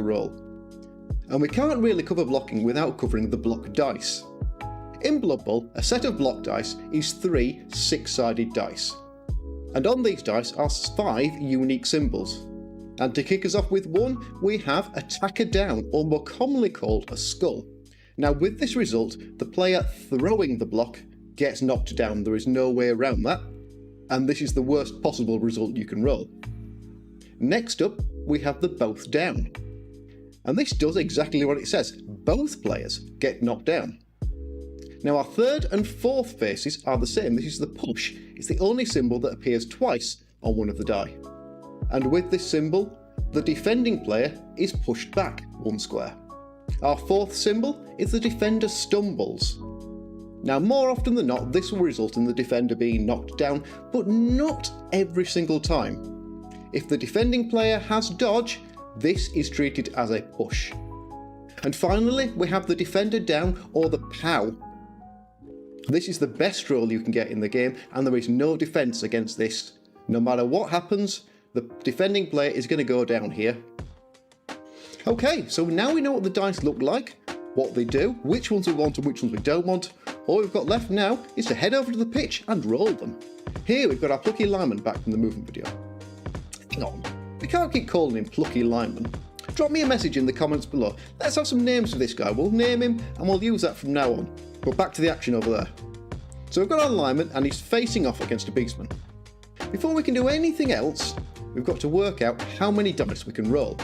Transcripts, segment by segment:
roll. And we can't really cover blocking without covering the block dice. In Blood Bowl, a set of block dice is 3 6-sided dice. And on these dice are 5 unique symbols. And to kick us off with one, we have Attacker Down, or more commonly called a skull. Now with this result, the player throwing the block gets knocked down. There is no way around that. And this is the worst possible result you can roll. Next up, we have the Both Down. And this does exactly what it says. Both players get knocked down. Now our third and fourth faces are the same. This is the Push. It's the only symbol that appears twice on one of the die. And with this symbol, the defending player is pushed back 1 square. Our fourth symbol is the defender stumbles. Now more often than not, this will result in the defender being knocked down, but not every single time. If the defending player has dodge, this is treated as a push. And finally, we have the defender down, or the POW. This is the best roll you can get in the game, and there is no defense against this. No matter what happens, the defending player is going to go down here. Okay, so now we know what the dice look like, what they do, which ones we want and which ones we don't want. All we've got left now is to head over to the pitch and roll them. Here we've got our Plucky Lineman back from the movement video. Hang on, we can't keep calling him Plucky Lineman. Drop me a message in the comments below. Let's have some names for this guy. We'll name him and we'll use that from now on. But back to the action over there. So we've got our lineman and he's facing off against a beastman. Before we can do anything else, we've got to work out how many dice we can roll.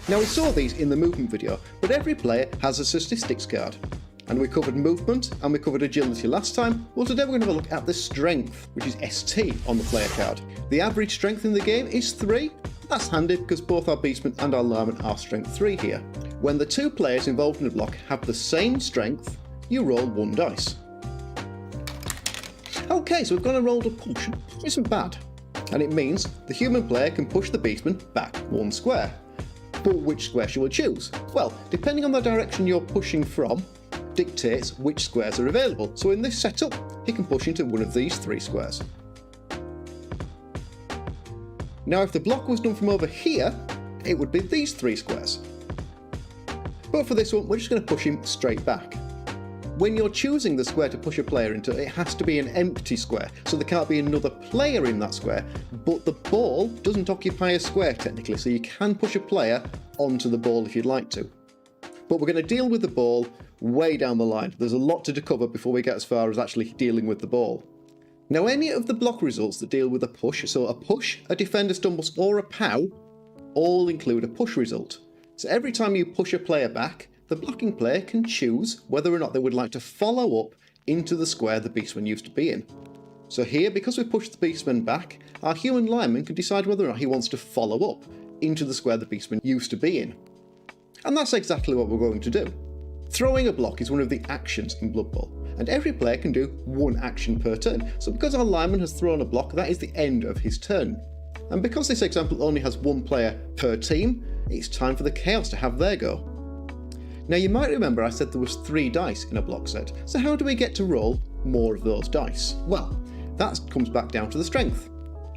Now we saw these in the movement video, but every player has a statistics card. And we covered movement and we covered agility last time. Well, today we're going to have a look at the strength, which is ST on the player card. The average strength in the game is 3. That's handy because both our beastmen and our lineman are strength 3 here. When the 2 players involved in a block have the same strength, you roll 1 dice. Okay, so we've got a roll to push. It isn't bad. And it means the human player can push the beastman back 1 square. But which square shall we choose? Well, depending on the direction you're pushing from, dictates which squares are available. So in this setup, he can push into one of these 3 squares. Now if the block was done from over here, it would be these 3 squares. But for this one, we're just going to push him straight back. When you're choosing the square to push a player into, it has to be an empty square, so there can't be another player in that square, but the ball doesn't occupy a square technically, so you can push a player onto the ball if you'd like to. But we're going to deal with the ball way down the line. There's a lot to cover before we get as far as actually dealing with the ball. Now any of the block results that deal with a push, so a push, a defender stumbles or a POW, all include a push result. So every time you push a player back, the blocking player can choose whether or not they would like to follow up into the square the beastman used to be in. So here, because we pushed the beastman back, our human lineman can decide whether or not he wants to follow up into the square the beastman used to be in. And that's exactly what we're going to do. Throwing a block is one of the actions in Blood Bowl, and every player can do 1 action per turn. So because our lineman has thrown a block, that is the end of his turn. And because this example only has 1 player per team, it's time for the Chaos to have their go. Now you might remember I said there was 3 dice in a block set, so how do we get to roll more of those dice? Well, that comes back down to the strength.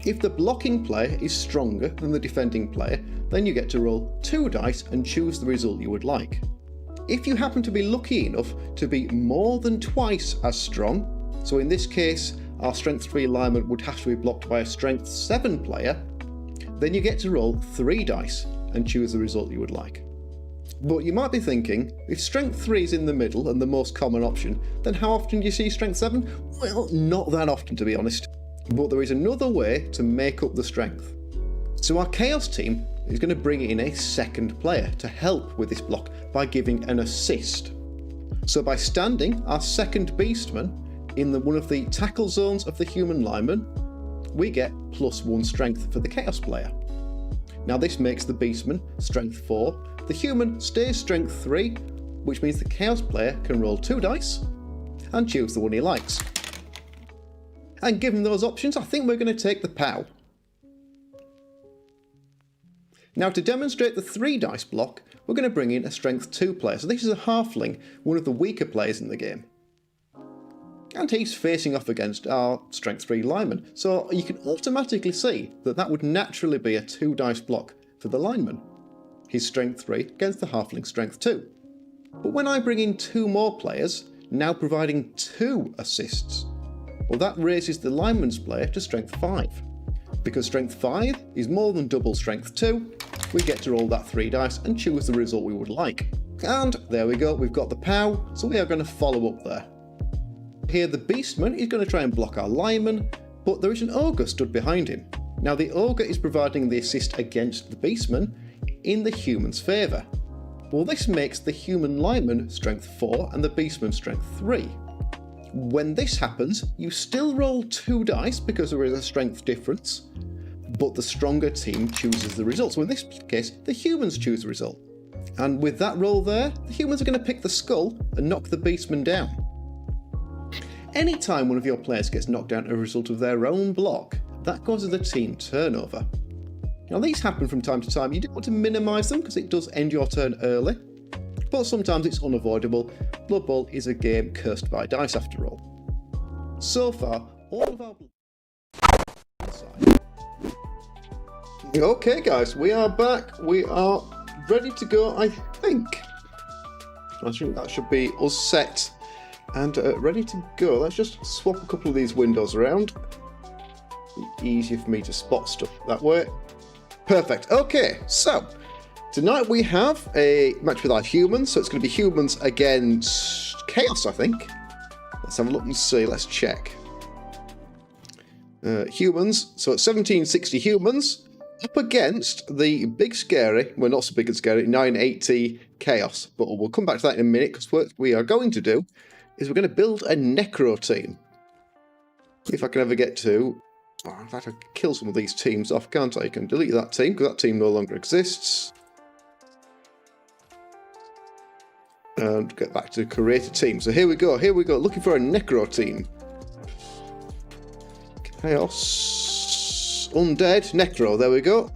If the blocking player is stronger than the defending player, then you get to roll 2 dice and choose the result you would like. If you happen to be lucky enough to be more than twice as strong, so in this case our strength 3 lineman would have to be blocked by a strength 7 player, then you get to roll 3 dice and choose the result you would like. But you might be thinking, if strength 3 is in the middle and the most common option, then how often do you see strength 7? Well, not that often to be honest. But there is another way to make up the strength. So our Chaos team is going to bring in a second player to help with this block by giving an assist. So by standing our second beastman in one of the tackle zones of the human lineman, we get +1 strength for the Chaos player. Now this makes the beastman strength 4, the human stays strength 3, which means the Chaos player can roll 2 dice and choose the one he likes. And given those options, I think we're going to take the POW. Now to demonstrate the 3 dice block, we're going to bring in a strength 2 player. So this is a halfling, one of the weaker players in the game. And he's facing off against our strength 3 lineman. So you can automatically see that that would naturally be a 2 dice block for the lineman. his strength 3 against the halfling strength 2. But when I bring in 2 more players, now providing 2 assists, well, that raises the lineman's player to strength 5. Because strength 5 is more than double strength 2, we get to roll that 3 dice and choose the result we would like. And there we go, we've got the POW, so we are going to follow up there. Here the beastman is going to try and block our lineman, but there is an ogre stood behind him. Now the ogre is providing the assist against the beastman in the human's favour. Well, this makes the human lineman strength 4 and the beastman strength 3. When this happens, you still roll 2 dice because there is a strength difference, but the stronger team chooses the result. So in this case, the humans choose the result. And with that roll there, the humans are going to pick the skull and knock the beastman down. Anytime one of your players gets knocked down as a result of their own block, that causes a team turnover. Now these happen from time to time. You do want to minimise them because it does end your turn early, but sometimes it's unavoidable. Blood Bowl is a game cursed by dice after all. So far, all of our... Okay guys, we are back. We are ready to go, I think. I think that should be us set and ready to go. Let's just swap a couple of these windows around. Easier for me to spot stuff that way. Perfect. Okay, so tonight we have a match with our humans. So it's going to be humans against Chaos, I think. Let's have a look and see. Let's check. Humans. So it's 1760 humans up against the big scary, well, not so big and scary, 980 Chaos. But we'll come back to that in a minute, because what we are going to do is we're going to build a Necro team. If I can ever get to... Oh, I've had to kill some of these teams off, can't I? You can delete that team, because that team no longer exists. And get back to create a team. So here we go, looking for a Necro team. Chaos, Undead, Necro, there we go.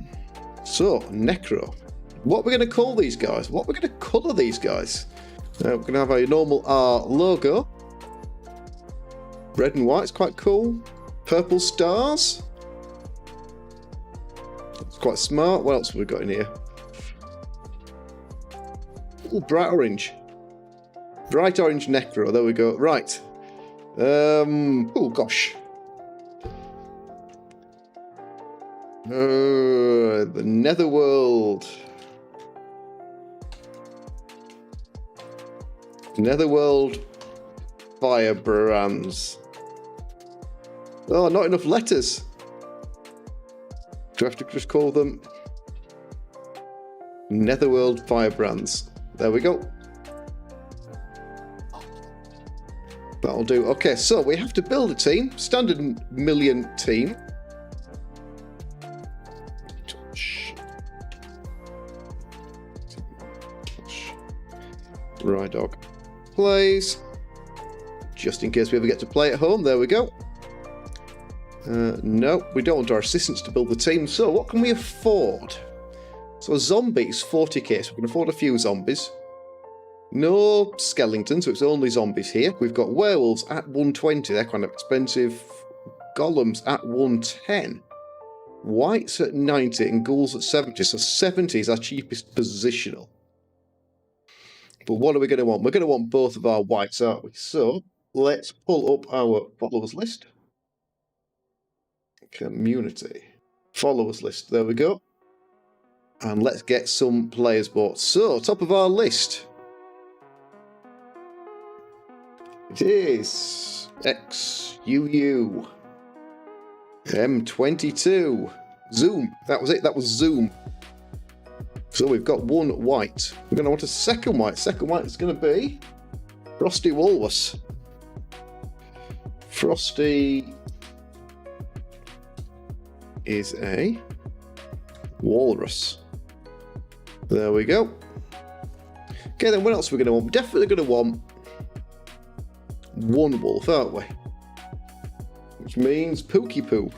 So, Necro. What we're going to call these guys? What we're going to colour these guys? We're going to have a normal R logo. Red and white is quite cool. Purple stars. It's quite smart. What else have we got in here? Ooh, bright orange. Bright orange Necro. There we go. Right. Oh gosh. The Netherworld. Netherworld Firebrands. Oh, not enough letters. Do I have to just call them Netherworld Firebrands? There we go. That'll do. Okay, so we have to build a team. Standard million team. Right dog plays. Just in case we ever get to play at home. There we go. No, we don't want our assistants to build the team, so what can we afford? So zombies, 40k, so we can afford a few zombies. No skeletons, so it's only zombies here. We've got werewolves at 120, they're kind of expensive. Golems at 110. Whites at 90 and ghouls at 70, so 70 is our cheapest positional. But what are we going to want? We're going to want both of our whites, aren't we? So let's pull up our followers list. Community. Followers list. There we go. And let's get some players bought. So, top of our list. It is XUU. M22. Zoom. That was it. That was Zoom. So we've got one white. We're going to want a second white. Second white is going to be Frosty Walrus. Frosty is a walrus. There we go. Okay, then what else are we going to want? We're definitely going to want one wolf, aren't we? Which means Pookie Poo.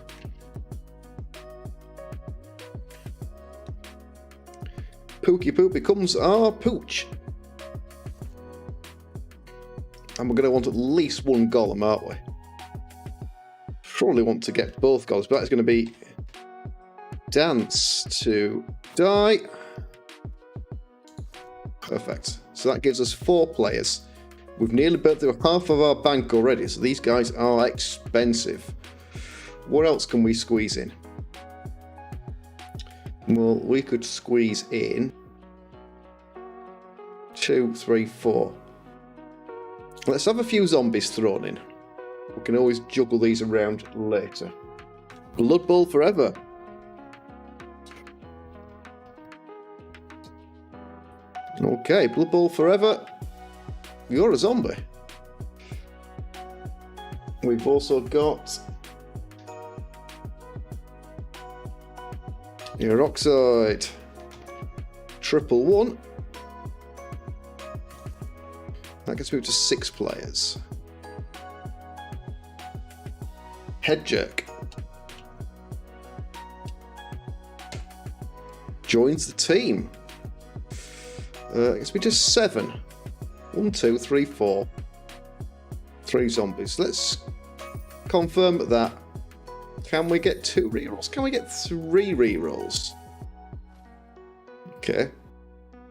Pookie Poo becomes our pooch. And we're going to want at least one golem, aren't we? Probably want to get both golems, but that's going to be Dance to Die. Perfect. So that gives us 4 players. We've nearly burnt through half of our bank already, so these guys are expensive. What else can we squeeze in? Well, we could squeeze in 2, 3, 4. Let's have a few zombies thrown in. We can always juggle these around later. Blood Bowl forever. Okay, Blood Bowl forever. You're a zombie. We've also got your Oxide. 111. That gets moved to 6 players. Head Jerk. Joins the team. Gets me to 7. 1, 2, 3, 4. 3 zombies. Let's confirm that. Can we get 2 rerolls? Can we get 3 rerolls? Okay.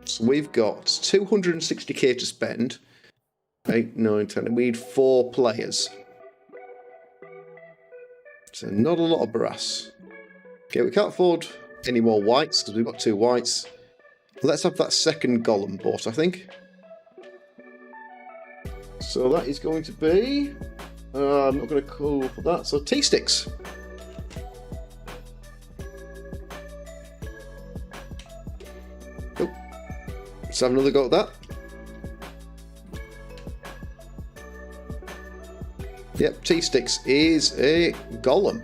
So we've got 260k to spend. 8, 9, 10. We need 4 players. So not a lot of brass. Okay, we can't afford any more whites because we've got 2 whites. Let's have that second golem bought, I think. So that is going to be... I'm not going to call for that. So T-sticks. Oh. Let's have another go at that. Yep, T-sticks is a golem.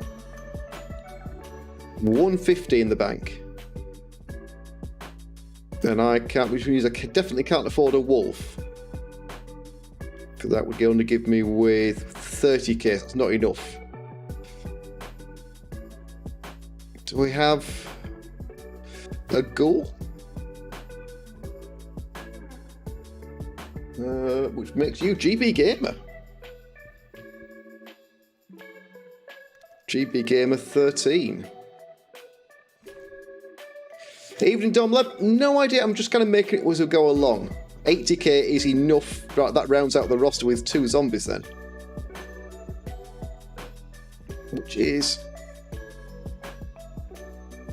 150 in the bank. And I can't, which means I definitely can't afford a wolf. Because that would only give me with 30k, that's not enough. Do we have a ghoul? Which makes you GB Gamer. GB Gamer 13. Evening Dom Lab, no idea, I'm just kind of making it as we go along. 80k is enough, right, that rounds out the roster with 2 zombies then. Which is...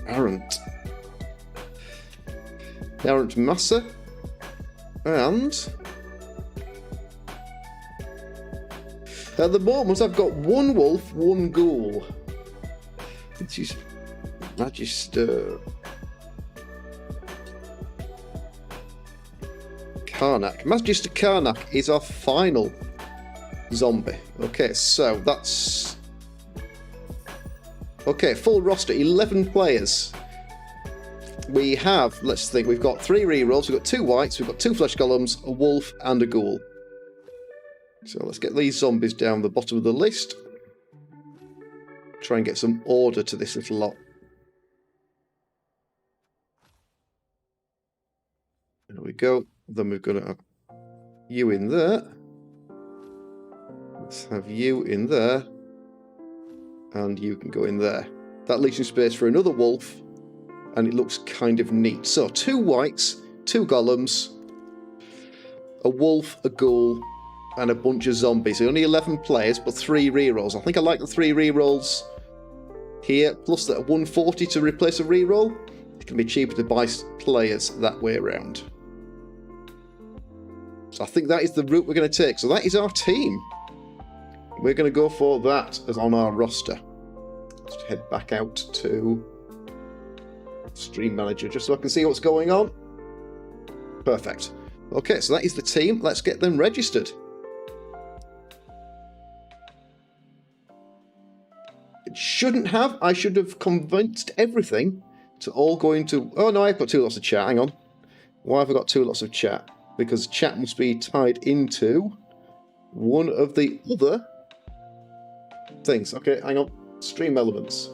Errant. Errant Massa. And... At the moment I've got 1 wolf, 1 ghoul. Which is... Magister... Karnak. Magister Karnak is our final zombie. Okay, so that's... Okay, full roster, 11 players. We have, let's think, we've got 3 rerolls, we've got 2 whites, we've got 2 flesh golems, a wolf, and a ghoul. So let's get these zombies down the bottom of the list. Try and get some order to this little lot. There we go. Then we're going to have you in there. Let's have you in there. And you can go in there. That leaves you space for another wolf. And it looks kind of neat. So 2 whites, 2 golems, a wolf, a ghoul, and a bunch of zombies. So only 11 players, but 3 rerolls. I think I like the 3 rerolls here. Plus that 140 to replace a reroll. It can be cheaper to buy players that way around. So I think that is the route we're going to take. So that is our team. We're going to go for that as on our roster. Let's head back out to Stream Manager just so I can see what's going on. Perfect. Okay, so that is the team. Let's get them registered. It shouldn't have. I should have convinced everything to all go into... Oh no, I've got 2 lots of chat. Hang on. Why have I got 2 lots of chat? Because chat must be tied into one of the other things. Okay, hang on. Stream elements.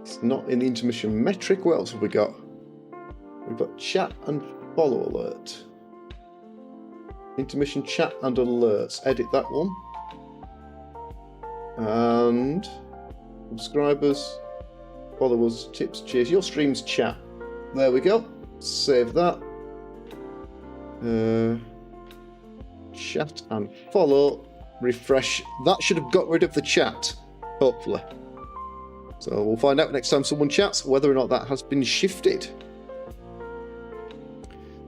It's not in the intermission metric. What else have we got? We've got chat and follow alert. Intermission chat and alerts. Edit that one. And subscribers, followers, tips, cheers. Your stream's chat. There we go. Save that. Chat and follow. Refresh. That should have got rid of the chat, hopefully. So we'll find out next time someone chats whether or not that has been shifted.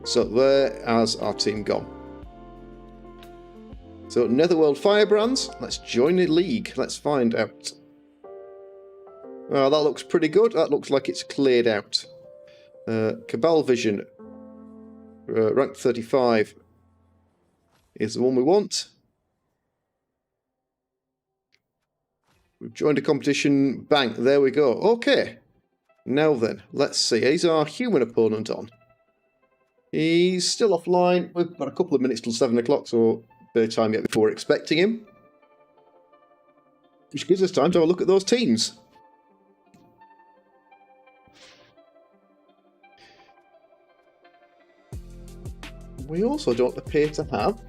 So there has our team gone. So Netherworld Firebrands, let's join the league. Let's find out. Oh, that looks pretty good. That looks like it's cleared out. Cabal Vision, rank 35, is the one we want. We've joined a competition. Bang, there we go. Okay. Now then, let's see. Is our human opponent on? He's still offline. We've got a couple of minutes till 7 o'clock, so bit of time yet before we're expecting him. Which gives us time to have a look at those teams. We also don't appear to have,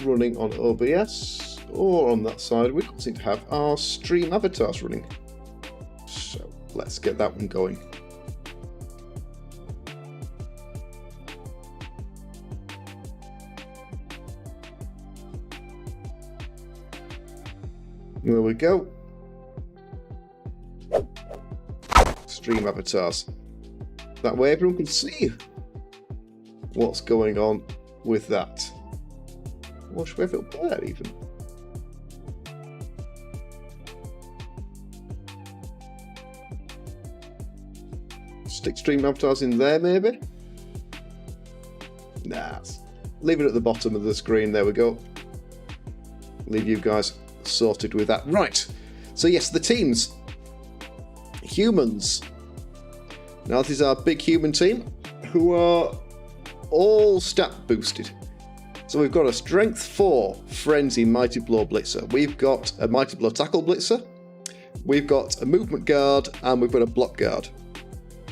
running on OBS or on that side, we don't seem to have our stream avatars running. So let's get that one going. There we go. Stream avatars. That way everyone can see what's going on with that. Well, should we have it up there even? Stick stream avatars in there maybe? Nah. Leave it at the bottom of the screen. There we go. Leave you guys sorted with that. Right. So yes, the teams. Humans. Now this is our big human team who are all stat boosted. So we've got a Strength 4 Frenzy Mighty Blow Blitzer. We've got a Mighty Blow Tackle Blitzer. We've got a Movement Guard and we've got a Block Guard.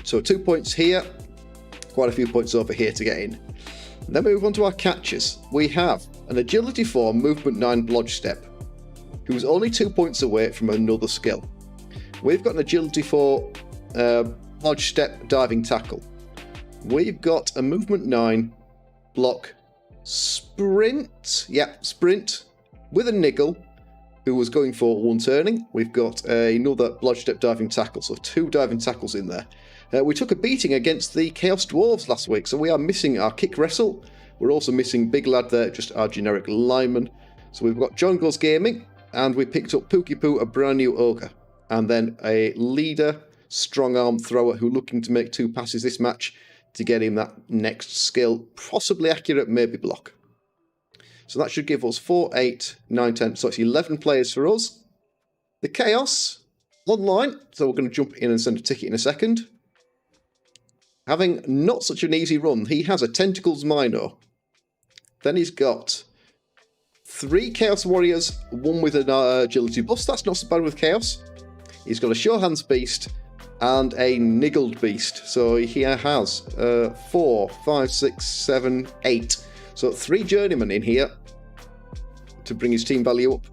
So 2 points here, quite a few points over here to get in. And then we move on to our catchers. We have an Agility 4 Movement 9 Blodge Step, who's only 2 points away from another skill. We've got an Agility 4 Blodge Step Diving Tackle. We've got a Movement 9 Block Sprint. Yep, Sprint with a Niggle, who was going for 1 turning. We've got another Blodge Step Diving Tackle, so 2 diving tackles in there. We took a beating against the Chaos Dwarves last week, so we are missing our Kick Wrestle. We're also missing Big Lad there, just our generic lineman. So we've got John Goes Gaming, and we picked up Pookie Poo, a brand new Ogre. And then a leader, strong arm thrower, who looking to make 2 passes this match to get him that next skill. Possibly accurate, maybe block. So that should give us 4, 8, 9, 10. So it's 11 players for us. The Chaos, online. So we're going to jump in and send a ticket in a second. Having not such an easy run, he has a Tentacles Mino. Then he's got 3 Chaos Warriors, 1 with an Agility Bust. That's not so bad with Chaos. He's got a Sure Hands Beast and a Niggled Beast. So he has 4, 5, 6, 7, 8. So 3 Journeymen in here to bring his team value up.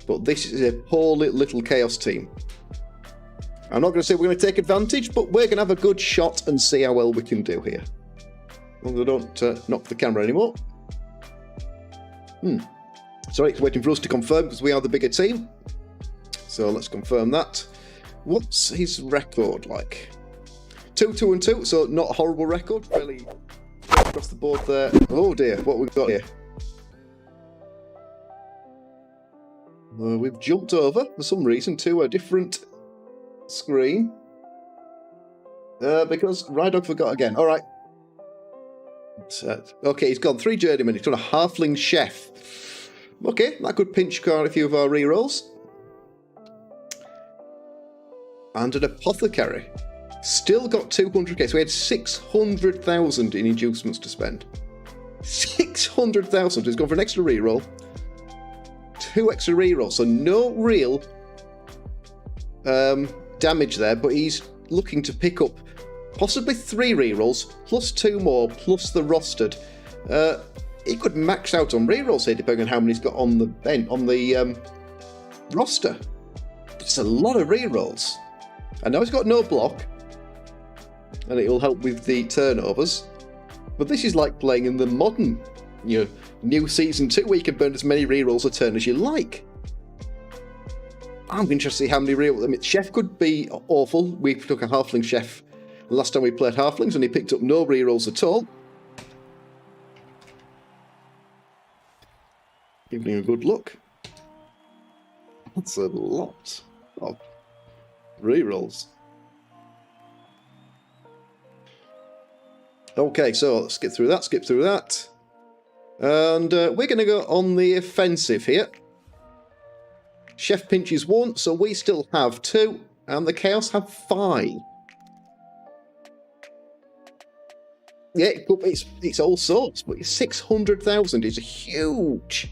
But this is a poor little Chaos team. I'm not going to say we're going to take advantage, but we're going to have a good shot and see how well we can do here. As long as I don't knock the camera anymore. Sorry, it's waiting for us to confirm because we are the bigger team. So let's confirm that. What's his record like? 2, 2, and 2, so not a horrible record. Fairly across the board there. Oh dear, what we've got here. We've jumped over, for some reason, to a different screen. Because Rydog forgot again. Alright. Okay, he's gone 3 Journeymen. He's done a Halfling Chef. Okay, that could pinch quite a few of our rerolls. And an Apothecary. Still got 200k, so we had 600,000 in inducements to spend. 600,000. He's gone for an extra reroll. 2 extra rerolls, so no real damage there, but he's looking to pick up possibly 3 rerolls, plus 2 more, plus the rostered. He could max out on rerolls here, depending on how many he's got on the roster. It's a lot of rerolls. And now he's got no block. and it will help with the turnovers. But this is like playing in the modern, new Season 2, where you can burn as many rerolls a turn as you like. I'm interested to see how many rerolls. I mean, Chef could be awful. We took a Halfling Chef last time we played Halflings, and he picked up no rerolls at all. Giving him a good look. That's a lot of rerolls. Okay, so skip through that. And we're going to go on the offensive here. Chef pinches 1, so we still have 2, and the Chaos have 5. Yeah, it's all sorts, but 600,000 is huge.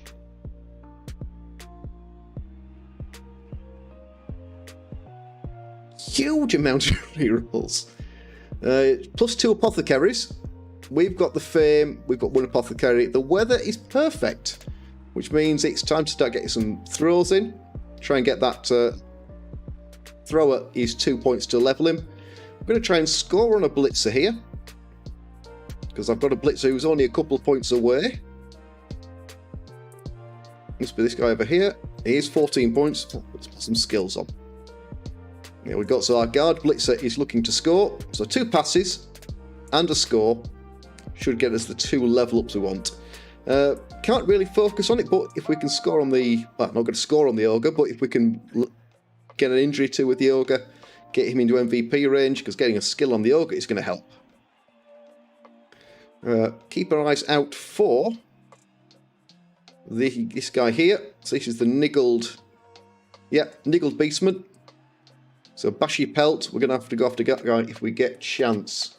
Huge amount of rerolls. Plus 2 apothecaries. We've got the Fame, we've got 1 apothecary. The weather is perfect, which means it's time to start getting some throws in. Try and get that thrower is 2 points to level him. I'm going to try and score on a blitzer here, because I've got a blitzer who's only a couple of points away. Must be this guy over here. He is 14 points. Let's put some skills on. Yeah, we've got, so our guard blitzer is looking to score. So 2 passes and a score should get us the 2 level ups we want. Can't really focus on it, but if we can score on the... Well, I'm not going to score on the Ogre, but if we can get an injury to with the Ogre, get him into MVP range, because getting a skill on the Ogre is going to help. Keep our eyes out for this guy here. So this is the Niggled... Yeah, Niggled Beastman. So Bashy Pelt, we're going to have to go after that guy if we get chance,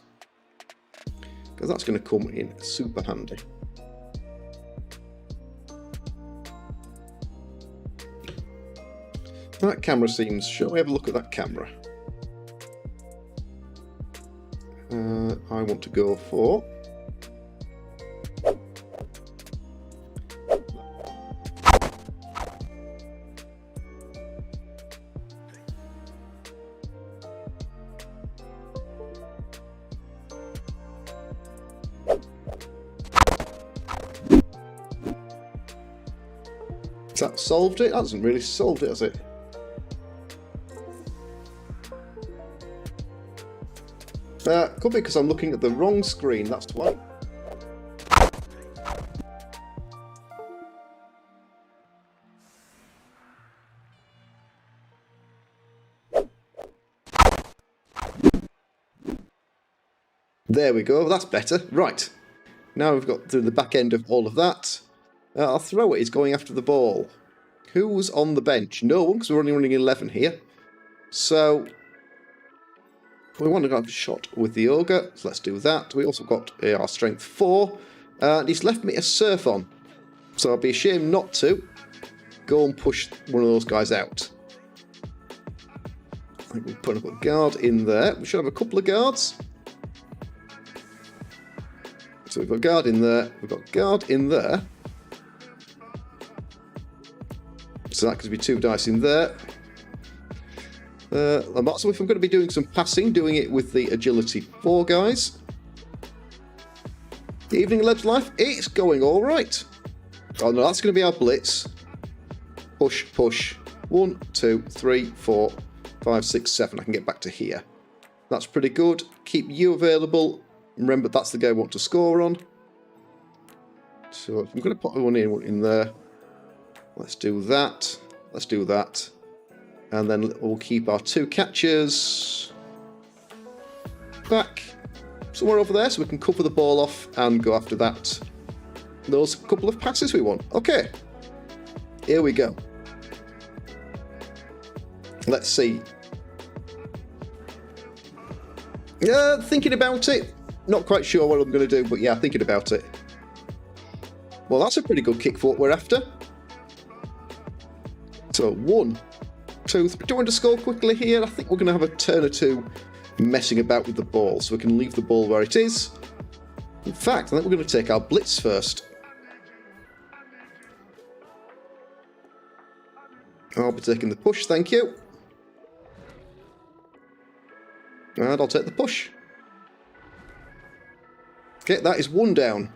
because that's going to come in super handy. That camera seems... Shall we have a look at that camera? I want to go for... Has that solved it? That hasn't really solved it, has it? Could be because I'm looking at the wrong screen, that's why. There we go, that's better. Right, now we've got through the back end of all of that. Our thrower is going after the ball. Who's on the bench? No one, because we're only running 11 here. So we want to have a shot with the Ogre, so let's do that. We also got our strength 4, and he's left me a surf on. So I'd be ashamed not to go and push one of those guys out. I think we'll put a guard in there. We should have a couple of guards. So we've got guard in there, we've got guard in there. So that could be 2 dice in there. So if I'm going to be doing some passing, doing it with the agility 4 guys. The Evening Leb's Life, it's going all right. Oh no, that's going to be our blitz. Push, push. 1, 2, 3, 4, 5, 6, 7. I can get back to here. That's pretty good. Keep you available. Remember, that's the guy I want to score on. So if I'm going to put one in there. Let's do that. Let's do that. And then we'll keep our 2 catchers back somewhere over there so we can cover the ball off and go after that. Those couple of passes we want. Okay. Here we go. Let's see. Yeah, thinking about it. Not quite sure what I'm going to do, but yeah, thinking about it. Well, that's a pretty good kick for what we're after. So 1, 2, 3. Do you want to score quickly here? I think we're going to have a turn or 2 messing about with the ball, so we can leave the ball where it is. In fact, I think we're going to take our blitz first. I'll be taking the push, thank you. And I'll take the push. Okay, that is one down.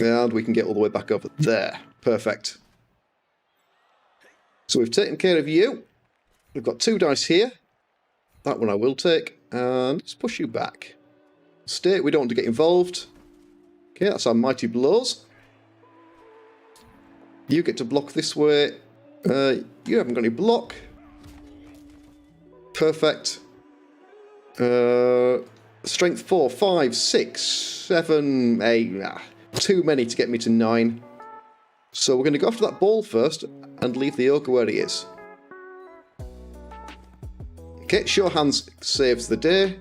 And we can get all the way back over there. Perfect. So we've taken care of you. We've got 2 dice here. That one I will take. And let's push you back. Stay, we don't want to get involved. Okay, that's our mighty blows. You get to block this way. You haven't got any block. Perfect. Strength 4, 5, 6, 7, 8. Too many to get me to 9. So we're going to go after that ball first and leave the ogre where he is. Okay, Sure Hands saves the day.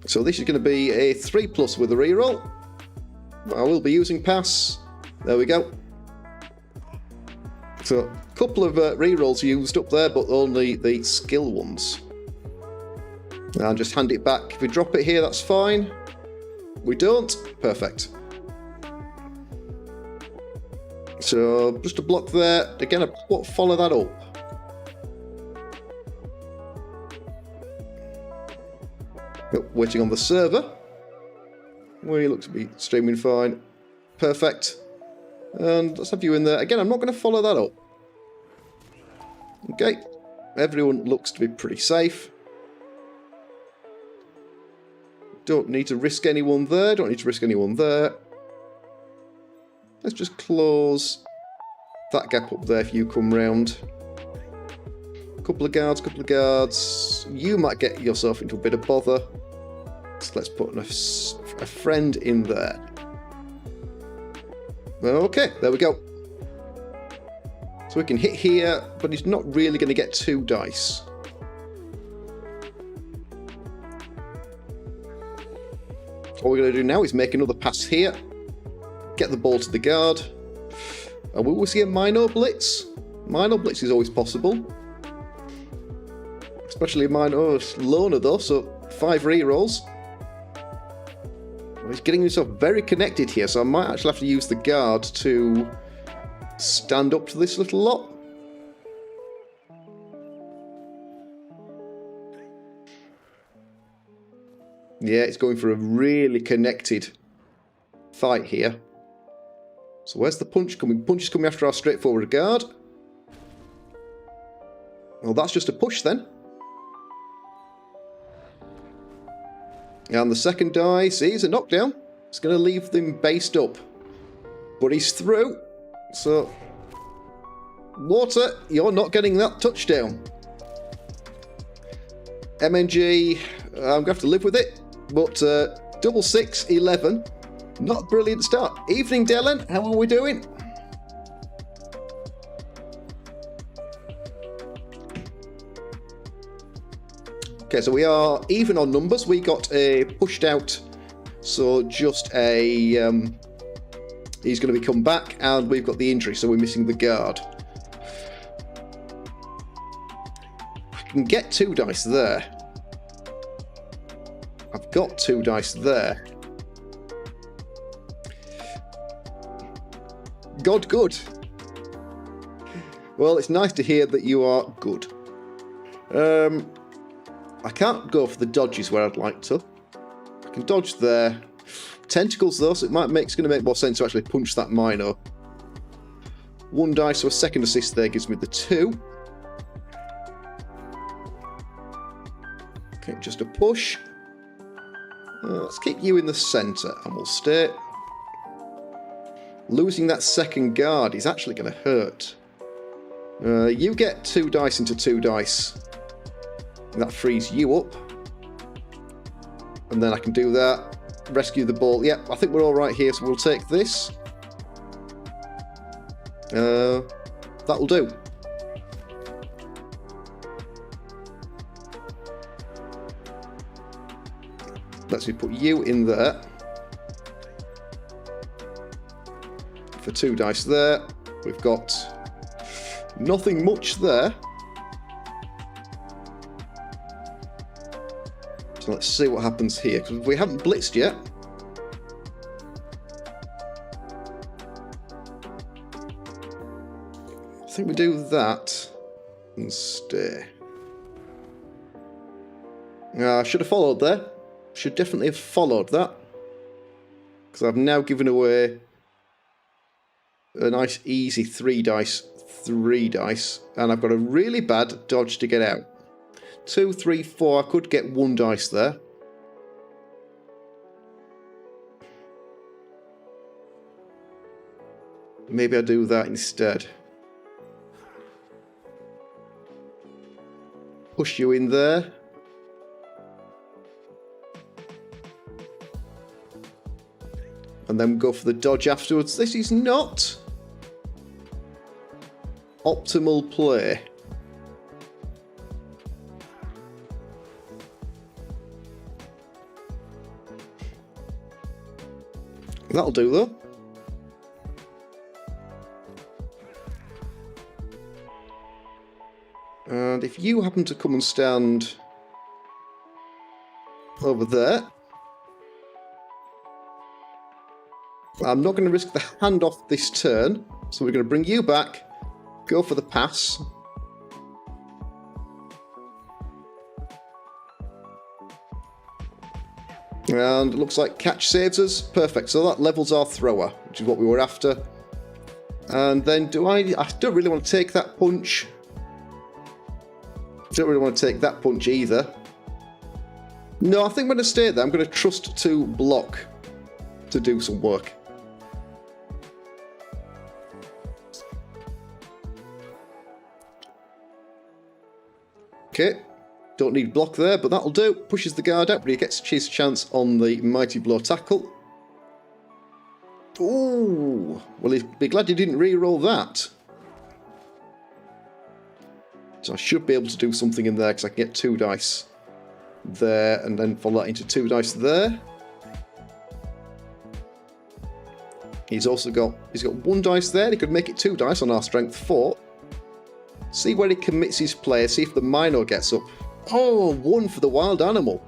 So this is going to be a 3+ with a reroll. I will be using pass. There we go. So a couple of rerolls used up there, but only the skill ones. And just hand it back. If we drop it here, that's fine. We don't. Perfect. So just a block there. Again, I follow that up. Waiting on the server. Where he looks to be streaming fine. Perfect. And let's have you in there. Again, I'm not going to follow that up. Okay. Everyone looks to be pretty safe. Don't need to risk anyone there. Don't need to risk anyone there. Let's just close that gap up there if you come round. Couple of guards, couple of guards. You might get yourself into a bit of bother. So let's put a friend in there. Okay, there we go. So we can hit here, but he's not really going to get 2 dice. All we're going to do now is make another pass here. Get the ball to the guard. And will we see a minor blitz? Minor blitz is always possible. Especially a minor loner though, so 5 rerolls. He's getting himself very connected here, so I might actually have to use the guard to stand up to this little lot. Yeah, it's going for a really connected fight here. So where's the punch coming? Punch is coming after our straightforward guard. Well, that's just a push then. And the second dice is a knockdown. It's going to leave them based up. But he's through. So, Water, you're not getting that touchdown. MNG, I'm going to have to live with it. But 6, 11. Not a brilliant start. Evening, Dylan. How are we doing? Okay, so we are even on numbers. We got a pushed out, so just a... he's going to become back, and we've got the injury, so we're missing the guard. I can get 2 dice there. I've got 2 dice there. God, good. Well, it's nice to hear that you are good. I can't go for the dodges where I'd like to. I can dodge there. Tentacles though, so it's going to make more sense to actually punch that minor. 1 dice, so a second assist there gives me the 2. Okay, just a push. Let's keep you in the centre and we'll stay. Losing that second guard is actually going to hurt. You get 2 dice into 2 dice. That frees you up. And then I can do that. Rescue the ball. Yeah, I think we're all right here, so we'll take this. That'll do. Let's put you in there. For 2 dice there. We've got nothing much there. So let's see what happens here, because we haven't blitzed yet. I think we do that and stay. I should have followed there. Should definitely have followed that. Because I've now given away a nice easy 3 dice. 3 dice. And I've got a really bad dodge to get out. 2, 3, 4. I could get 1 dice there. Maybe I do that instead. Push you in there. And then go for the dodge afterwards. This is not optimal play. That'll do though. And if you happen to come and stand over there, I'm not going to risk the handoff this turn, so we're going to bring you back, go for the pass. And it looks like catch saves us. Perfect, so that levels our thrower, which is what we were after. And then I don't really want to take that punch. Don't really want to take that punch either. No, I think I'm going to stay there. I'm going to trust to block to do some work. Okay, don't need block there, but that'll do. Pushes the guard out, but he gets his chance on the Mighty Blow tackle. Ooh, well, he'd be glad he didn't re-roll that. So I should be able to do something in there because I can get 2 dice there and then follow that into 2 dice there. He's got 1 dice there. He could make it 2 dice on our strength 4. See where he commits his play. See if the minor gets up. Oh, 1 for the wild animal.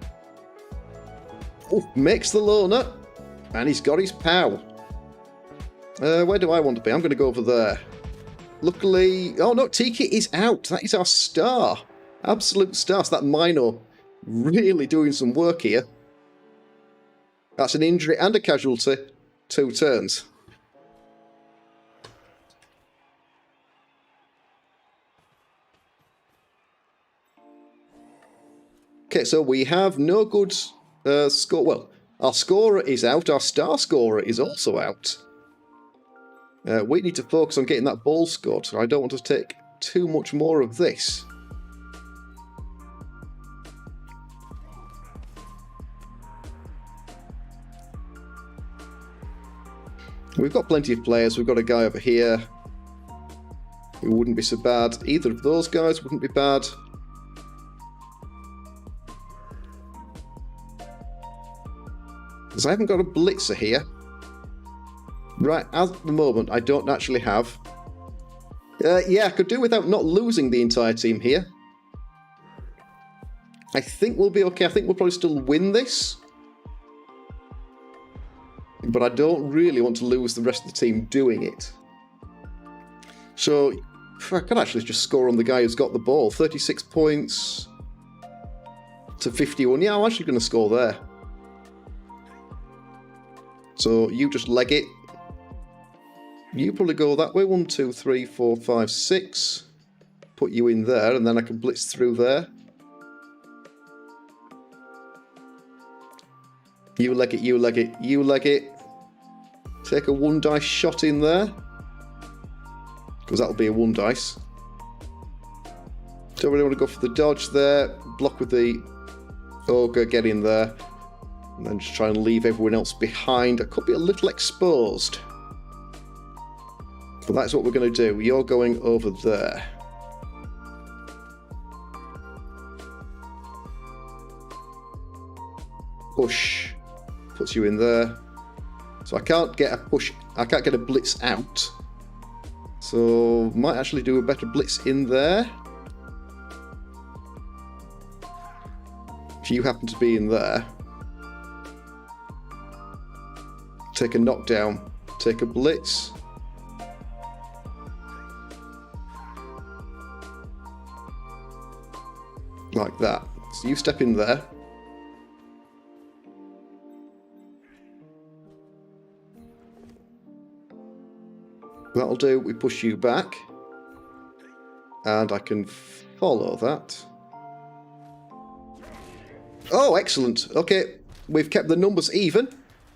Oh, makes the loner. And he's got his POW. Where do I want to be? I'm going to go over there. Luckily... Oh, no, Tiki is out. That is our star. Absolute star. So that minor really doing some work here. That's an injury and a casualty. 2 turns. Okay, so we have no good score. Well, our scorer is out. Our star scorer is also out. We need to focus on getting that ball scored, so I don't want to take too much more of this. We've got plenty of players. We've got a guy over here who wouldn't be so bad. Either of those guys wouldn't be bad. Because I haven't got a blitzer here. Right, at the moment, I don't actually have. Yeah, I could do without not losing the entire team here. I think we'll be okay. I think we'll probably still win this. But I don't really want to lose the rest of the team doing it. So, I could actually just score on the guy who's got the ball. 36 points to 51. Yeah, I'm actually going to score there. So, you just leg it. You probably go that way. 1, 2, 3, 4, 5, 6. Put you in there, and then I can blitz through there. You leg it, you leg it, you leg it. Take a 1 dice shot in there. Because that'll be a 1 dice. Don't really want to go for the dodge there. Block with the ogre, get in there. And then just try and leave everyone else behind. I could be a little exposed. But that's what we're going to do. You're going over there. Push. Puts you in there. So I can't get a push. I can't get a blitz out. So might actually do a better blitz in there. If you happen to be in there. Take a knockdown. Take a blitz. Like that. So you step in there. That'll do. We push you back. And I can follow that. Oh, excellent. Okay, we've kept the numbers even.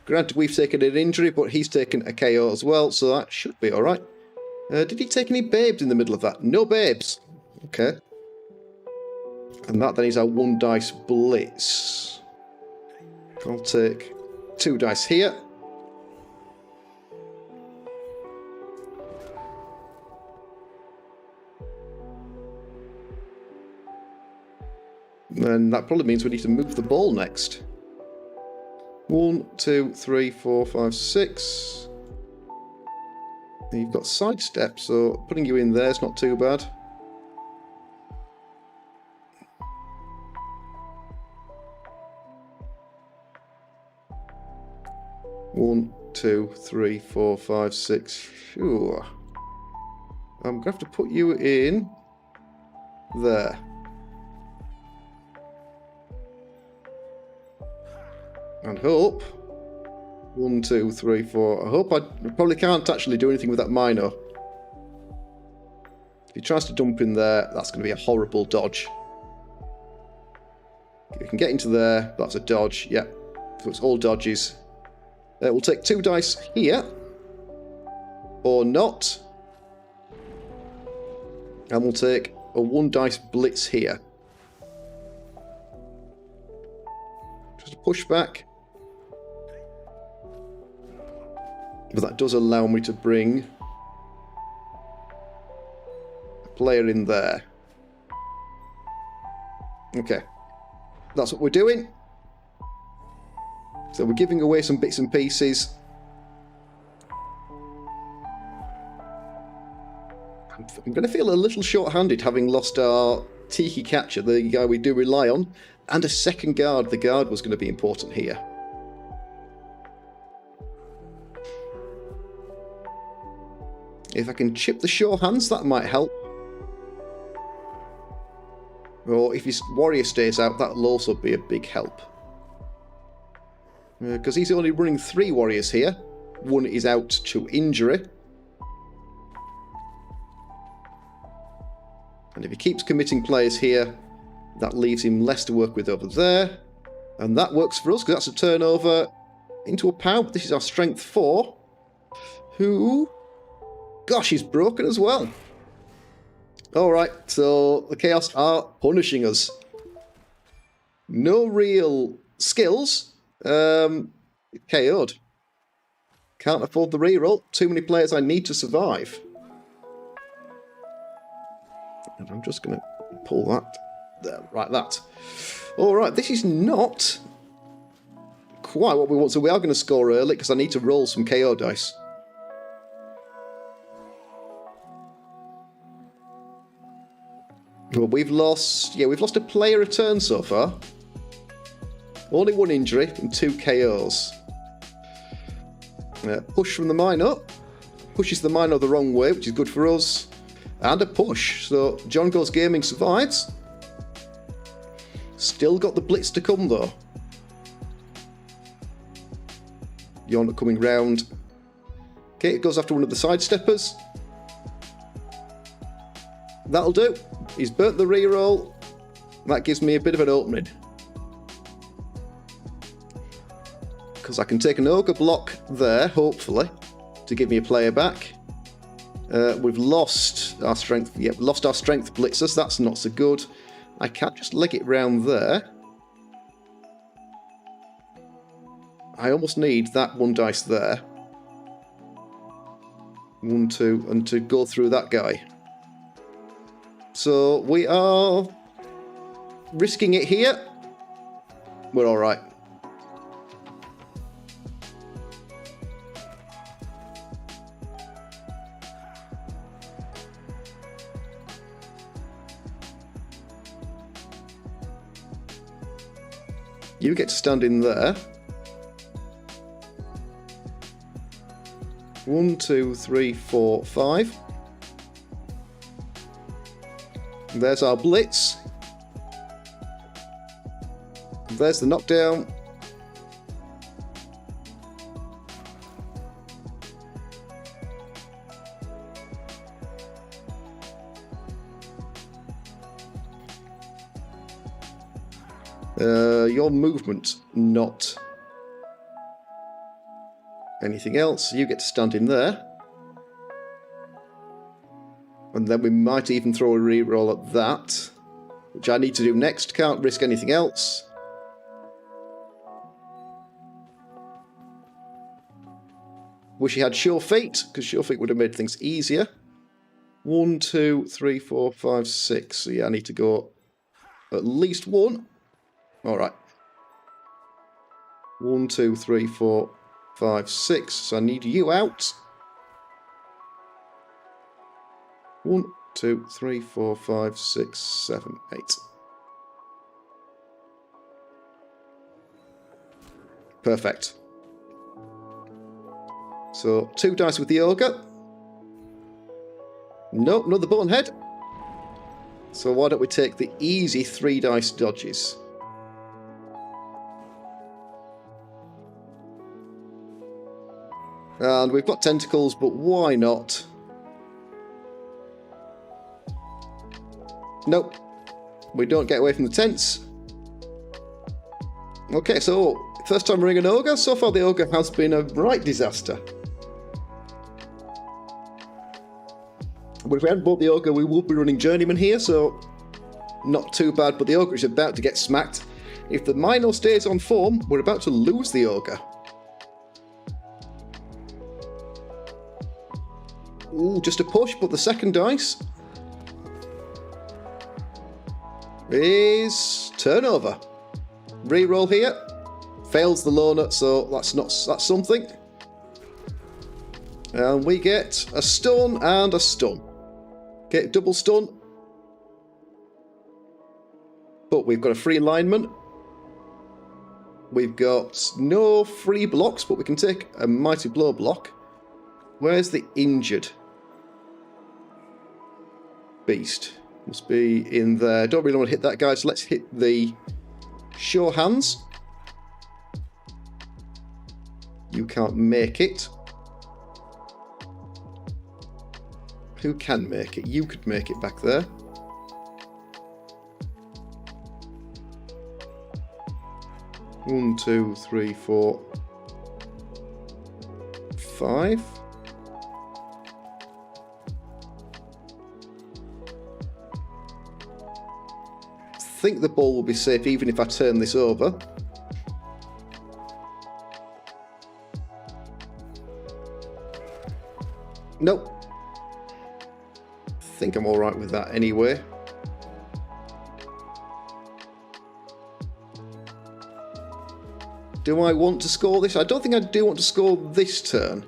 Granted, we've taken an injury, but he's taken a KO as well, so that should be alright. Did he take any babes in the middle of that? No babes. Okay. And that then is our 1 dice blitz. I'll take 2 dice here. And that probably means we need to move the ball next. 1, 2, 3, 4, 5, 6. And you've got sidestep, so putting you in there is not too bad. One, 2, 3, 4, 5, 6. Sure. I'm going to have to put you in there. And hope. 1, 2, 3, 4. I hope I probably can't actually do anything with that minor. If he tries to dump in there, that's going to be a horrible dodge. If we can get into there, that's a dodge. Yeah. So it's all dodges. We'll take 2 dice here. Or not. And we'll take a 1 dice blitz here. Just a push back. But that does allow me to bring a player in there. Okay. That's what we're doing. So we're giving away some bits and pieces. I'm going to feel a little short-handed having lost our Tiki Catcher, the guy we do rely on, and a second guard. The guard was going to be important here. If I can chip the sure hands, that might help. Or if his warrior stays out, that'll also be a big help. Because he's only running 3 warriors here. 1 is out to injury. And if he keeps committing players here, that leaves him less to work with over there. And that works for us, because that's a turnover into a power. This is our strength 4. Who... Gosh, he's broken as well. Alright, so the Chaos are punishing us. No real skills. KO'd. Can't afford the reroll. Too many players I need to survive. And I'm just going to pull that there, like that. Alright, this is not quite what we want. So we are going to score early because I need to roll some KO dice. Well, we've lost a player a turn so far. Only 1 injury and 2 KOs. Push from the minor. Pushes the minor the wrong way, which is good for us. And a push. So John Goes Gaming survives. Still got the blitz to come though. You're not coming round. Okay, it goes after one of the sidesteppers. That'll do. He's burnt the reroll. That gives me a bit of an opening. Because I can take an ogre block there, hopefully, to give me a player back. We've lost our strength. Yeah, lost our strength blitzers. That's not so good. I can't just leg it round there. I almost need that 1 dice there. 1, 2, and to go through that guy. So we are risking it here. We're all right. You get to stand in there. 1, 2, 3, 4, 5. There's our blitz. There's the knockdown. Your movement, not anything else. You get to stand in there. And then we might even throw a reroll at that, which I need to do next. Can't risk anything else. Wish he had Sure Feet, because Sure Feet would have made things easier. 1, 2, 3, 4, 5, 6. So yeah, I need to go at least one. Alright. 1, 2, 3, 4, 5, 6. So I need you out. 1, 2, 3, 4, 5, 6, 7, 8. Perfect. So 2 dice with the ogre. Nope, not the bonehead. So why don't we take the easy 3 dice dodges? And we've got tentacles, but why not? Nope. We don't get away from the tents. Okay, so first time running an ogre. So far the ogre has been a right disaster. But if we hadn't bought the ogre, we would be running journeyman here, so not too bad. But the ogre is about to get smacked. If the minor stays on form, we're about to lose the ogre. Ooh, just a push, but the second dice is turnover. Reroll here. Fails the loner, so that's something. And we get a stun and a stun. Okay, double stun. But we've got a free alignment. We've got no free blocks, but we can take a mighty blow block. Where's the injured beast? Must be in there. Don't really want to hit that guy, so let's hit the sure hands. You can't make it. Who can make it? You could make it back there. One, 2, 3, 4, 5. I think the ball will be safe even if I turn this over. Nope. I think I'm alright with that anyway. Do I want to score this? I don't think I do want to score this turn.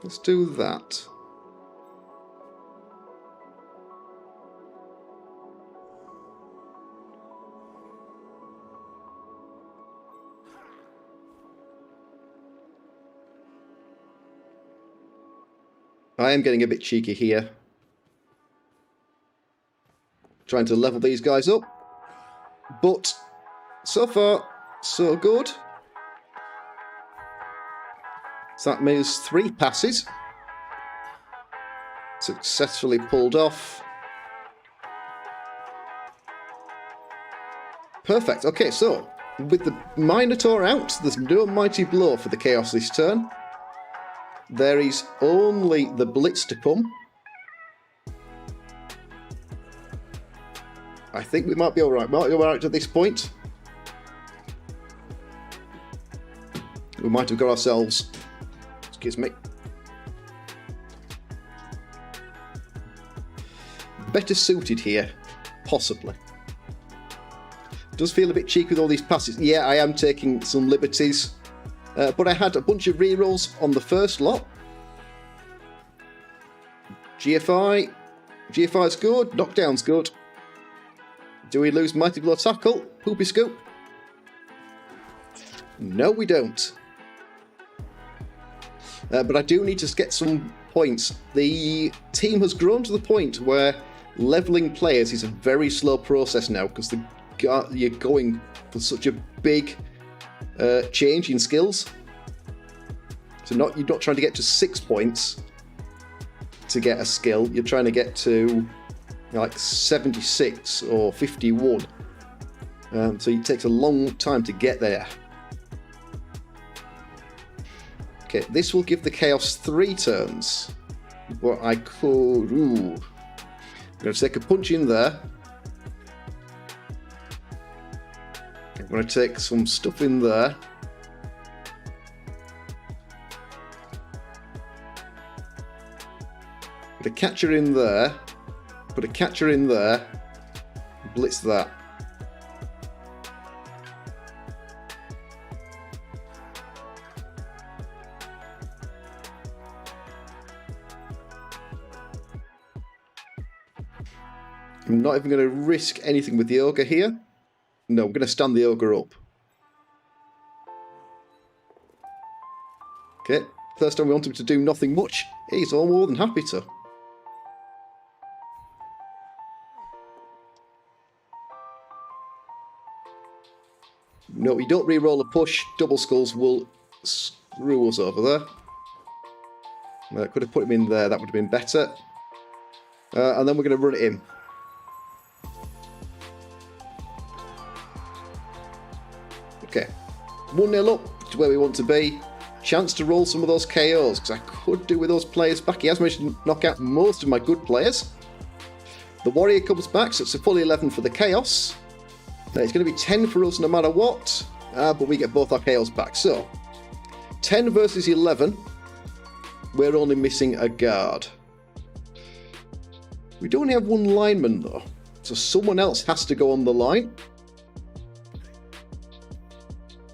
Let's do that. I am getting a bit cheeky here. Trying to level these guys up. But so far, so good. So that means 3 passes. Successfully pulled off. Perfect. Okay, so with the Minotaur out, there's no mighty blow for the Chaos this turn. There is only the Blitz to come. I think we might be alright. Might be alright at this point. We might have got ourselves... Excuse me. Better suited here. Possibly. Does feel a bit cheeky with all these passes. Yeah, I am taking some liberties. But I had a bunch of rerolls on the first lot. GFI's good. Knockdown's good. Do we lose Mighty Blow Tackle? Poopy Scoop? No, we don't. But I do need to get some points. The team has grown to the point where leveling players is a very slow process now because you're going for such a big change in skills. So you're not trying to get to 6 points. to get a skill. You're trying to get to like 76 or 51. So it takes a long time to get there. Okay, this will give the Chaos 3 turns. What I could... Ooh. I'm going to take a punch in there. I'm going to take some stuff in there. Put a catcher in there. Put a catcher in there. Blitz that. I'm not even going to risk anything with the ogre here. No, I'm going to stand the ogre up. Okay, first time we want him to do nothing much. He's all more than happy to. No, you don't re-roll a push. Double skulls will screw us over there. Could have put him in there. That would have been better. And then we're going to run it in. Okay, 1-0 up to where we want to be. Chance to roll some of those KOs, because I could do with those players back. He has managed to knock out most of my good players. The Warrior comes back, so it's a full 11 for the Chaos. It's going to be 10 for us no matter what, but we get both our KOs back. So, 10 versus 11. We're only missing a guard. We do only have one lineman, though, so someone else has to go on the line.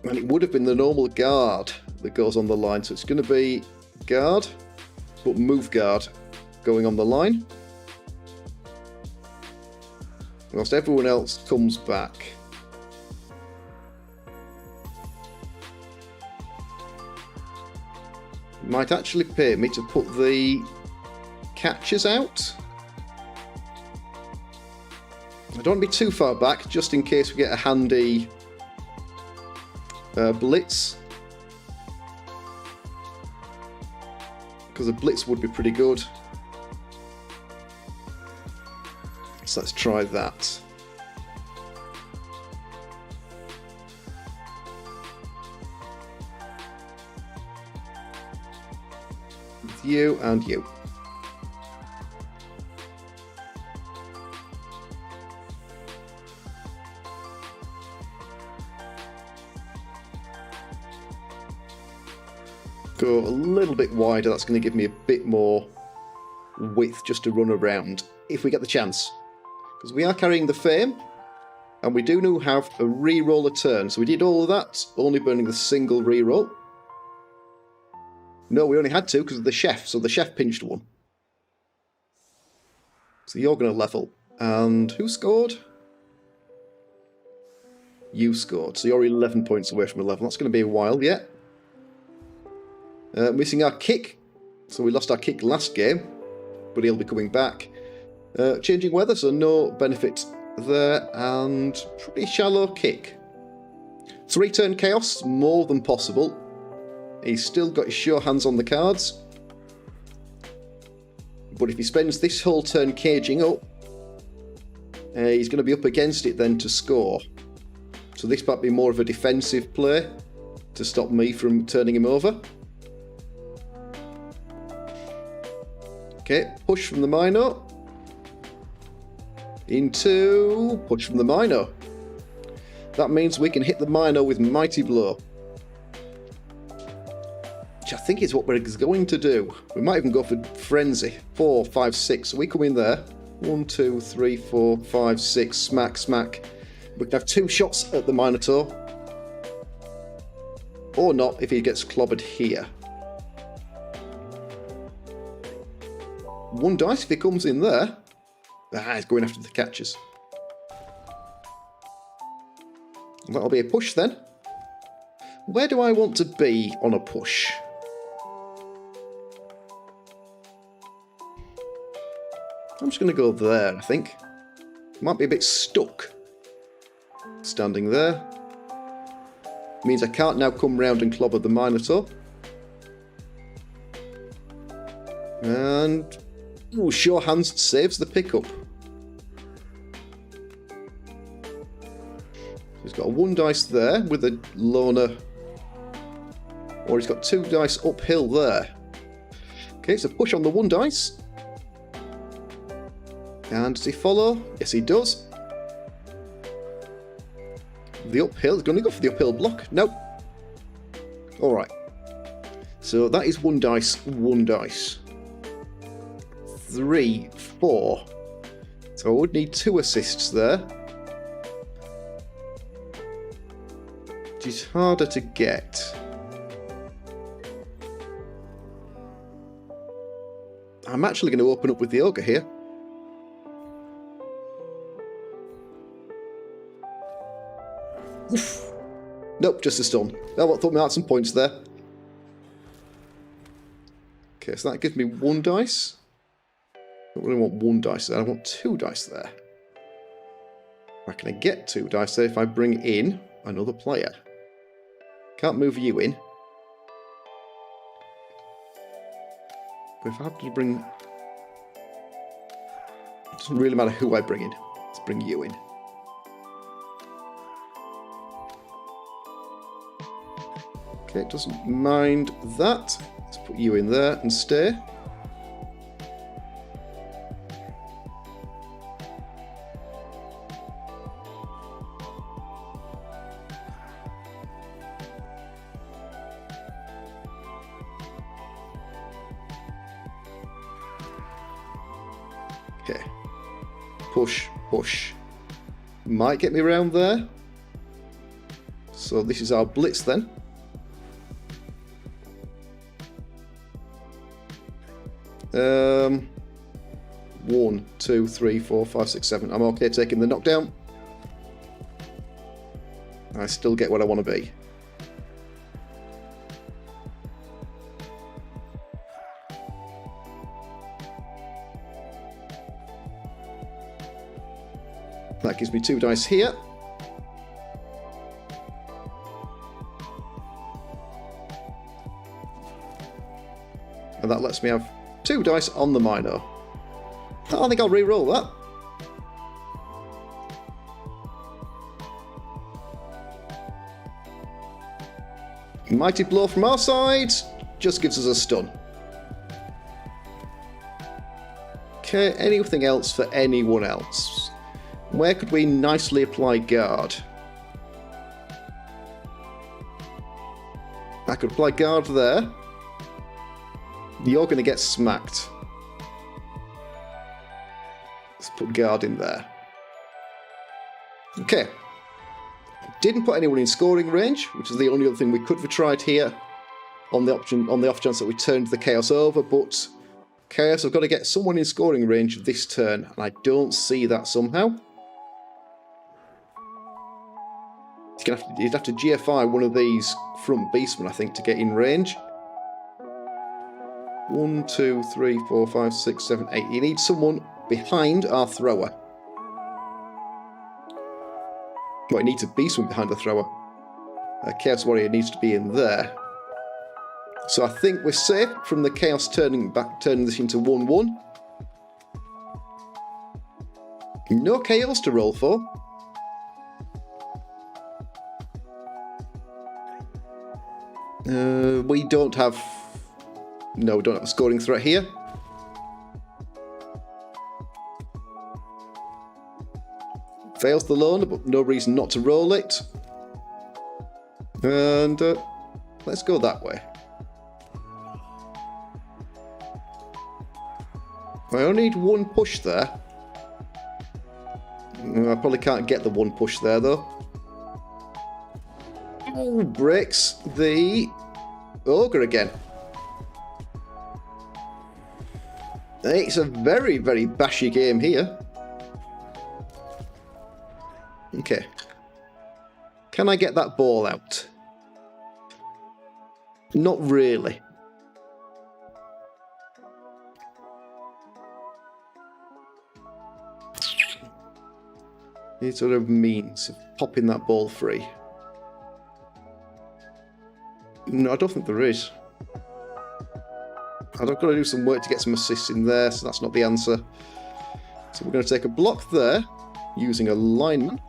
And it would have been the normal guard that goes on the line. So it's going to be guard, but move guard going on the line. Whilst everyone else comes back. It might actually pay me to put the catchers out. I don't want to be too far back, just in case we get a handy... blitz, because a blitz would be pretty good. So let's try that. With you and you. Go a little bit wider, that's going to give me a bit more width just to run around, if we get the chance. Because we are carrying the Fame, and we do now have a re-roll a turn. So we did all of that, only burning the single re-roll. No, we only had two because of the Chef, so the Chef pinched one. So you're going to level. And who scored? You scored, so you're 11 points away from a level. That's going to be a while yet. Missing our kick, so we lost our kick last game, but he'll be coming back. Changing weather, so no benefit there, and pretty shallow kick. 3-turn chaos, more than possible. He's still got his sure hands on the cards, but if he spends this whole turn caging up, he's going to be up against it then to score. So this might be more of a defensive play to stop me from turning him over. Okay, push from the Mino. Into push from the Mino. That means we can hit the Mino with Mighty Blow. Which I think is what we're going to do. We might even go for Frenzy. 4, 5, 6. So we come in there. 1, 2, 3, 4, 5, 6. Smack, smack. We can have 2 shots at the Minotaur. Or not if he gets clobbered here. 1 dice if he comes in there. He's going after the catches. That'll be a push then. Where do I want to be on a push? I'm just going to go there, I think. Might be a bit stuck. Standing there. Means I can't now come round and clobber the Minotaur. And Ooh, sure hands saves the pickup. He's got a 1 dice there with a loner. Or he's got 2 dice uphill there. Okay, so push on the 1 dice. And does he follow? Yes, he does. The uphill, he's going to go for the uphill block. Nope. Alright. So that is 1 dice, 1 dice. 3, 4. So I would need 2 assists there. Which is harder to get. I'm actually going to open up with the ogre here. Oof. Nope, just a stun. Oh, I thought we had some points there. Okay, so that gives me 1 dice. I don't really want 1 dice there, I want 2 dice there. I can get 2 dice there if I bring in another player. Can't move you in. But if I have to bring... It doesn't really matter who I bring in. Let's bring you in. Okay, it doesn't mind that. Let's put you in there and stay. Okay. Push, push. Might get me around there. So this is our blitz then. Um, 1, 2, 3, 4, 5, 6, 7. I'm okay taking the knockdown. I still get what I want to be. That gives me 2 dice here. And that lets me have 2 dice on the minor. I think I'll re-roll that. Mighty blow from our side just gives us a stun. Okay, anything else for anyone else? Where could we nicely apply guard? I could apply guard there. You're going to get smacked. Let's put guard in there. Okay. Didn't put anyone in scoring range, which is the only other thing we could have tried here on the off chance that we turned the Chaos over, but Chaos have got to get someone in scoring range this turn, and I don't see that somehow. You'd have to GFI one of these front beastmen, I think, to get in range. 1, 2, 3, 4, 5, 6, 7, 8. You need someone behind our thrower. Well, it needs a beastman behind the thrower. Chaos Warrior needs to be in there. So I think we're safe from the Chaos turning this into 1-1. No Chaos to roll for. We don't have... No, we don't have a scoring threat here. Fails the loner, but no reason not to roll it. And let's go that way. I only need 1 push there. I probably can't get the 1 push there, though. Oh, breaks the ogre again. It's a very, very bashy game here. Okay. Can I get that ball out? Not really. Any sort of means of popping that ball free? No, I don't think there is. And I've got to do some work to get some assists in there, so that's not the answer. So we're going to take a block there, using a lineman.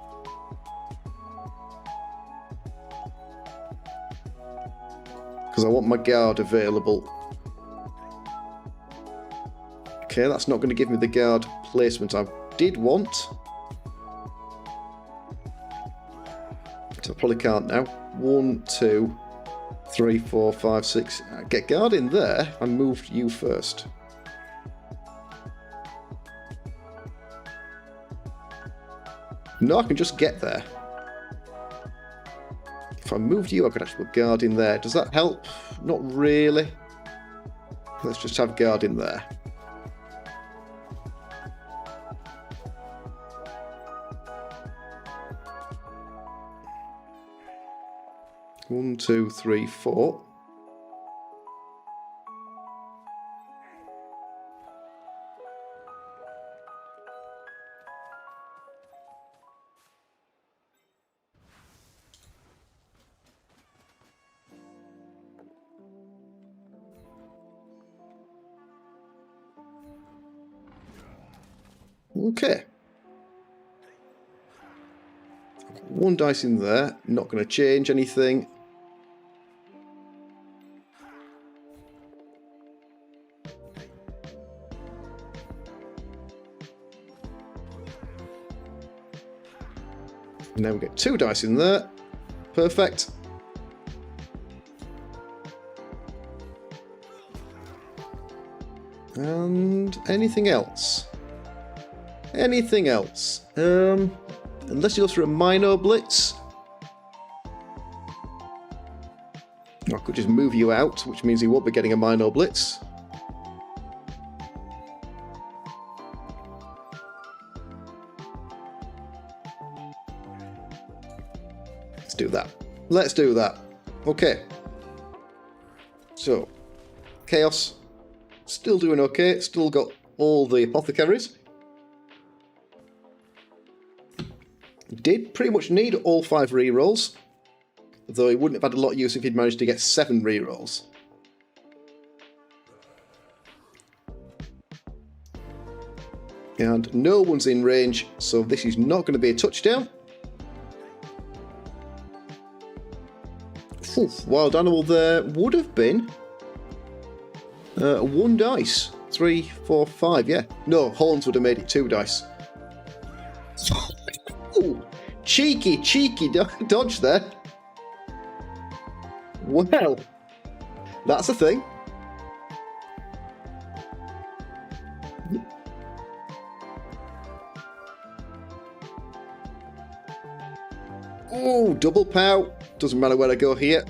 Because I want my guard available. Okay, that's not going to give me the guard placement I did want. So I probably can't now. 1, 2, 3, 4, 5, 6. Get guard in there. I moved you first. No, I can just get there. If I moved you, I could actually put guard in there. Does that help? Not really. Let's just have guard in there. One, 2, 3, 4. Okay. One dice in there. Not going to change anything. Now we get 2 dice in there. Perfect. And anything else? Anything else? Unless you go through a minor blitz. I could just move you out, which means you won't be getting a minor blitz. Let's do that. Let's do that. Okay. So, Chaos. Still doing okay. Still got all the apothecaries. Did pretty much need all 5 rerolls. Though he wouldn't have had a lot of use if he'd managed to get 7 rerolls. And no one's in range, so this is not going to be a touchdown. Oof, wild animal there would have been 1 dice. 3, 4, 5, yeah. No, horns would have made it 2 dice. Ooh, cheeky dodge there. Well, that's a thing. Ooh, double pow. Doesn't matter where I go here.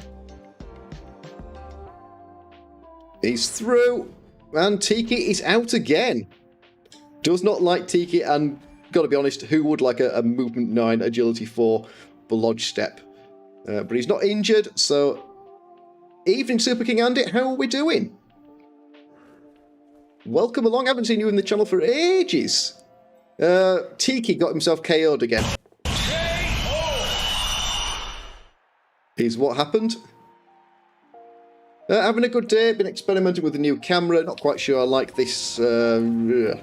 He's through. And Tiki is out again. Does not like Tiki, and gotta be honest, who would like a movement 9, agility 4, blodge step? But he's not injured, so... Evening, Super King Andy, how are we doing? Welcome along, I haven't seen you in the channel for ages. Tiki got himself KO'd again. Is what happened. Having a good day, been experimenting with the new camera, not quite sure I like this, the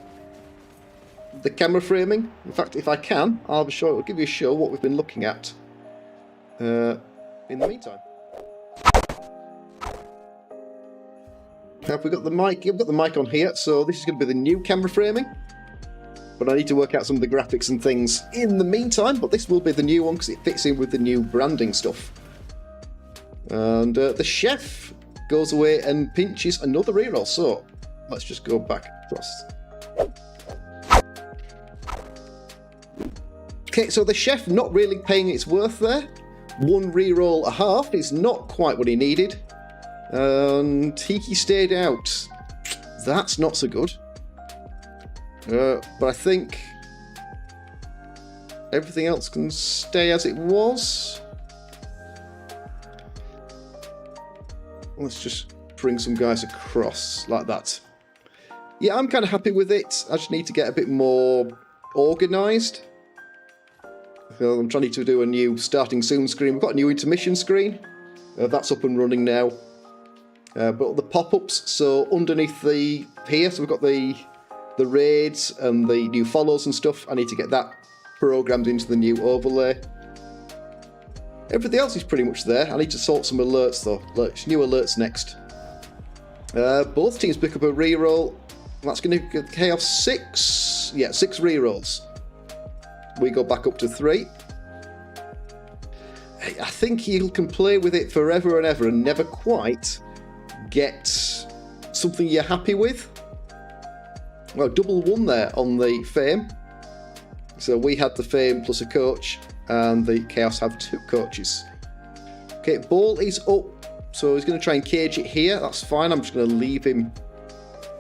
camera framing. In fact, if I can, I'll give you a show what we've been looking at in the meantime. Have we got the mic? I've got the mic on here, so this is going to be the new camera framing. But I need to work out some of the graphics and things in the meantime, but this will be the new one because it fits in with the new branding stuff. And the chef goes away and pinches another reroll, so let's just go back across. Okay, so the chef not really paying its worth there. 1 reroll a half is not quite what he needed. And Tiki stayed out. That's not so good. But I think everything else can stay as it was. Let's just bring some guys across like that. Yeah, I'm kind of happy with it. I just need to get a bit more organised. So I'm trying to do a new starting soon screen. We've got a new intermission screen. That's up and running now. But the pop-ups, so underneath here, so we've got the raids and the new follows and stuff. I need to get that programmed into the new overlay. Everything else is pretty much there. I need to sort some alerts though. New alerts next. Both teams pick up a reroll. That's going to give Chaos 6. Yeah, 6 rerolls. We go back up to 3. I think you can play with it forever and ever and never quite get something you're happy with. Well, double 1 there on the Fame. So we had the Fame plus a coach, and the Chaos have 2 coaches. Okay, ball is up, so he's going to try and cage it here. That's fine. I'm just going to leave him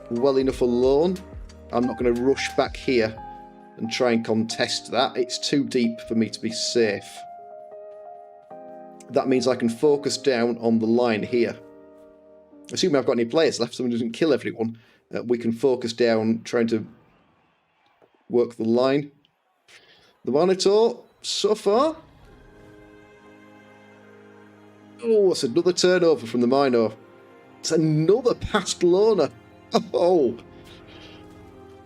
well enough alone. I'm not going to rush back here and try and contest that. It's too deep for me to be safe. That means I can focus down on the line here. Assuming I've got any players left, someone doesn't kill everyone, we can focus down trying to work the line. The Minotaur, so far. Oh, it's another turnover from the Mino. It's another past loner. Oh,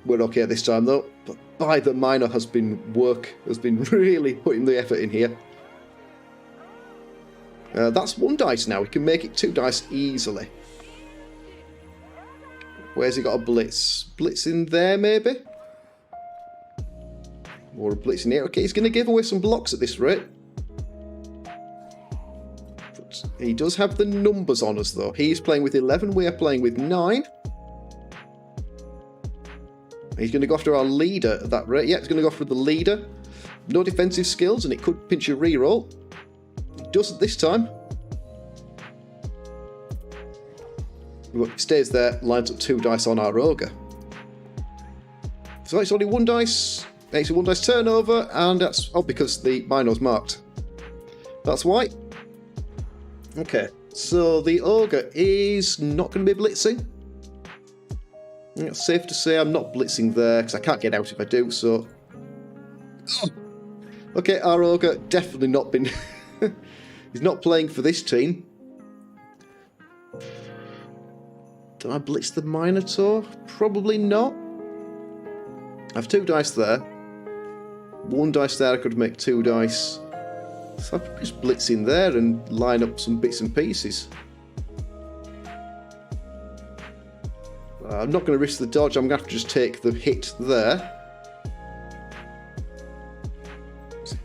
we're okay this time though. But by the Mino has been really putting the effort in here. That's 1 dice now. We can make it 2 dice easily. Where's he got a blitz? Blitz in there, maybe? Or a blitz in here. Okay, he's going to give away some blocks at this rate. But he does have the numbers on us, though. He's playing with 11. We are playing with 9. He's going to go after our leader at that rate. Yeah, he's going to go after the leader. No defensive skills, and it could pinch a reroll. It doesn't this time. Look, it stays there, lines up 2 dice on our ogre. So it's only 1 dice. Makes a 1 dice turnover, and that's because the Mino's marked. That's why. Okay, so the ogre is not going to be blitzing. It's safe to say I'm not blitzing there, because I can't get out if I do, so... Oh. Okay, our ogre definitely not been... He's not playing for this team. Do I blitz the Minotaur? Probably not. I have 2 dice there. 1 dice there, I could make 2 dice. So I could just blitz in there and line up some bits and pieces. I'm not going to risk the dodge, I'm going to have to just take the hit there.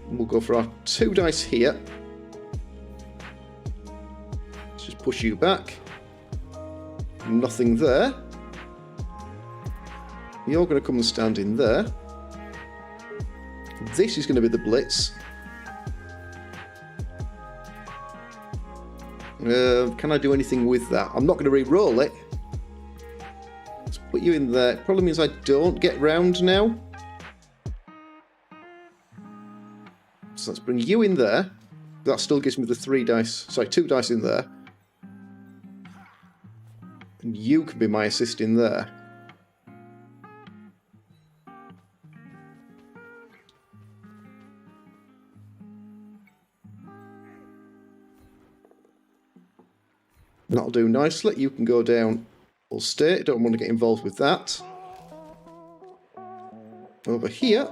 We'll go for our 2 dice here. Let's just push you back. Nothing there. You're going to come and stand in there. This is going to be the blitz. Can I do anything with that? I'm not going to re-roll it. Let's put you in there. It probably means I don't get round now. So let's bring you in there. That still gives me the 3 dice. Sorry, 2 dice in there. And you can be my assist in there. That'll do nicely. You can go down or stay. Don't want to get involved with that. Over here.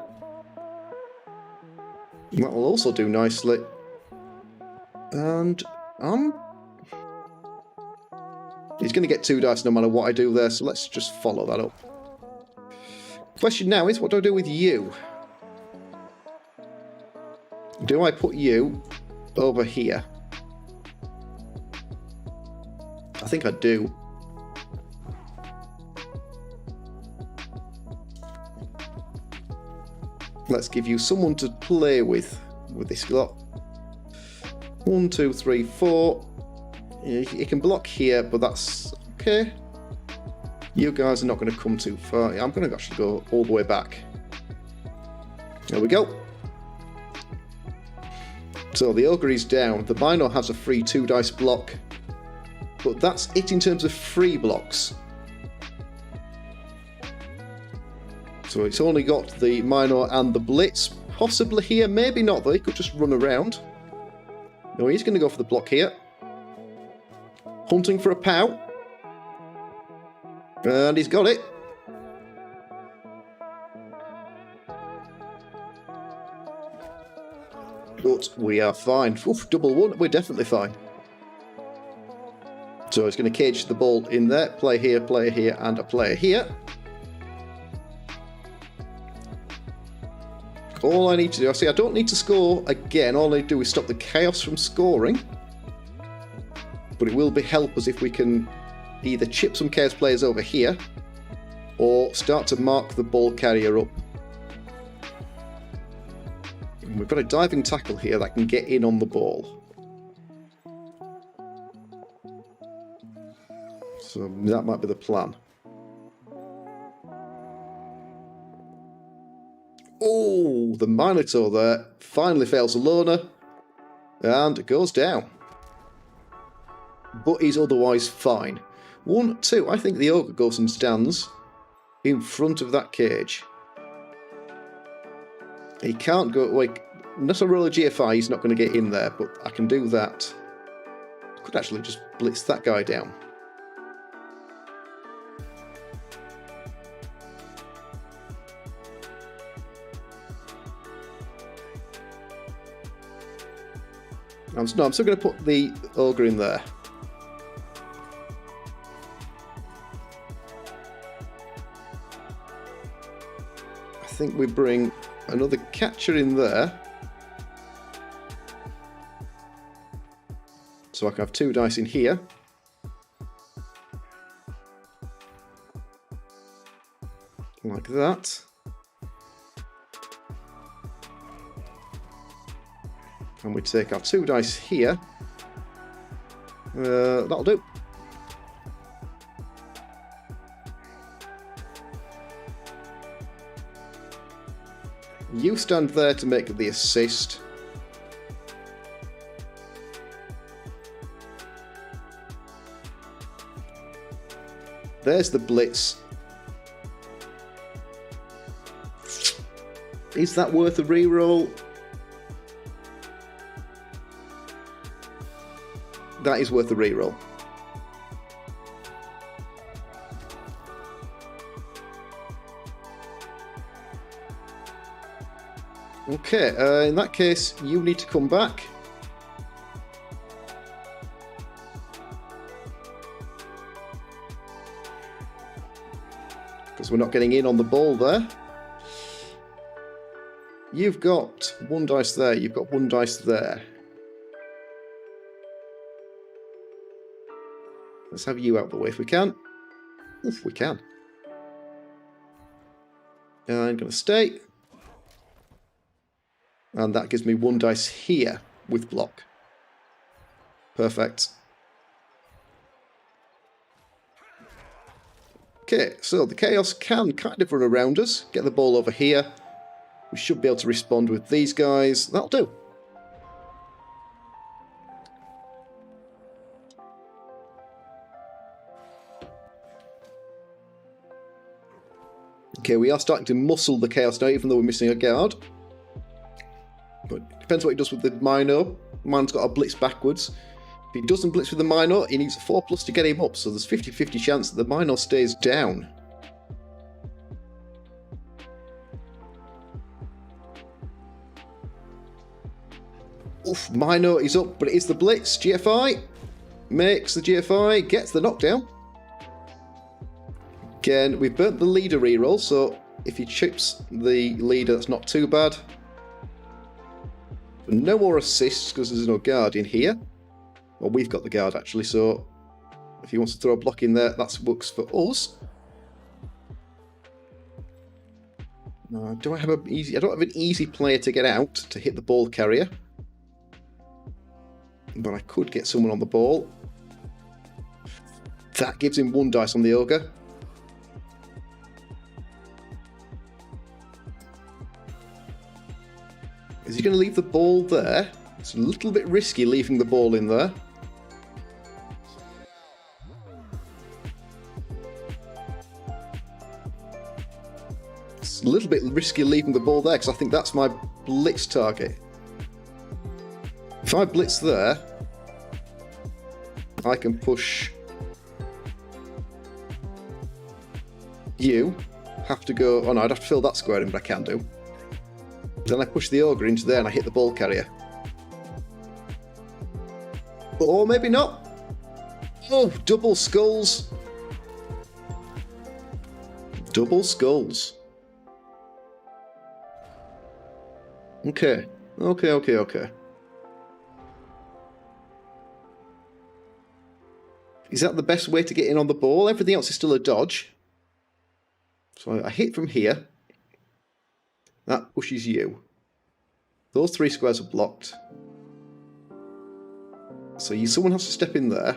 That will also do nicely. And he's going to get 2 dice no matter what I do there, so let's just follow that up. Question now is, what do I do with you? Do I put you over here? I think I do. Let's give you someone to play with this lot. 1, 2, 3, 4. You can block here, but that's okay. You guys are not going to come too far. I'm going to actually go all the way back. There we go. So the ogre is down. The Mino has a free 2 dice block. But that's it in terms of free blocks. So it's only got the Mino and the Blitz. Possibly here, maybe not though. He could just run around. No, he's going to go for the block here. Hunting for a pow. And he's got it. But we are fine. Oof, double one. We're definitely fine. So it's going to cage the ball in there. Player here, and a player here. All I need to do, I see I don't need to score again. All I do is stop the chaos from scoring. But it will be help us if we can either chip some chaos players over here or start to mark the ball carrier up. And we've got a diving tackle here that can get in on the ball. So that might be the plan. Oh, the Minotaur there finally fails a loner and goes down. But he's otherwise fine. 1, 2, I think the Ogre goes and stands in front of that cage. He can't go, like, not a roll of GFI, he's not going to get in there, but I can do that. I could actually just blitz that guy down. I'm still going to put the Ogre in there. I think we bring another catcher in there. So I can have 2 dice in here. Like that. And we take our 2 dice here. That'll do. You stand there to make the assist. There's the blitz. Is that worth a reroll? That is worth a reroll. Okay, in that case, you need to come back. Because we're not getting in on the ball there. You've got 1 dice there, you've got 1 dice there. Let's have you out the way if we can. If we can. I'm going to stay. And that gives me 1 dice here with block. Perfect. Okay, so the Chaos can kind of run around us. Get the ball over here. We should be able to respond with these guys. That'll do. Okay, we are starting to muscle the Chaos now, even though we're missing a guard. But it depends what he does with the Minor. Mine's got a blitz backwards. If he doesn't blitz with the Minor, he needs a 4+ to get him up, so there's 50-50 chance that the Minor stays down. Oof, Minor is up, but it is the blitz. GFI makes the GFI, gets the knockdown. Again, we've burnt the leader reroll, so if he chips the leader, that's not too bad. But no more assists because there's no guard in here. Well, we've got the guard actually, so if he wants to throw a block in there, that works for us. Do I have an easy? I don't have an easy player to get out to hit the ball carrier, but I could get someone on the ball. That gives him 1 dice on the Ogre. Is he going to leave the ball there? It's a little bit risky leaving the ball in there. It's a little bit risky leaving the ball there because I think that's my blitz target. If I blitz there, I can push you. Have to go... Oh no, I'd have to fill that square in, but I can do. Then I push the ogre into there and I hit the ball carrier. Or maybe not. Oh, double skulls. Double skulls. Okay. Okay. Is that the best way to get in on the ball? Everything else is still a dodge. So I hit from here. That pushes you. Those 3 squares are blocked. So someone has to step in there.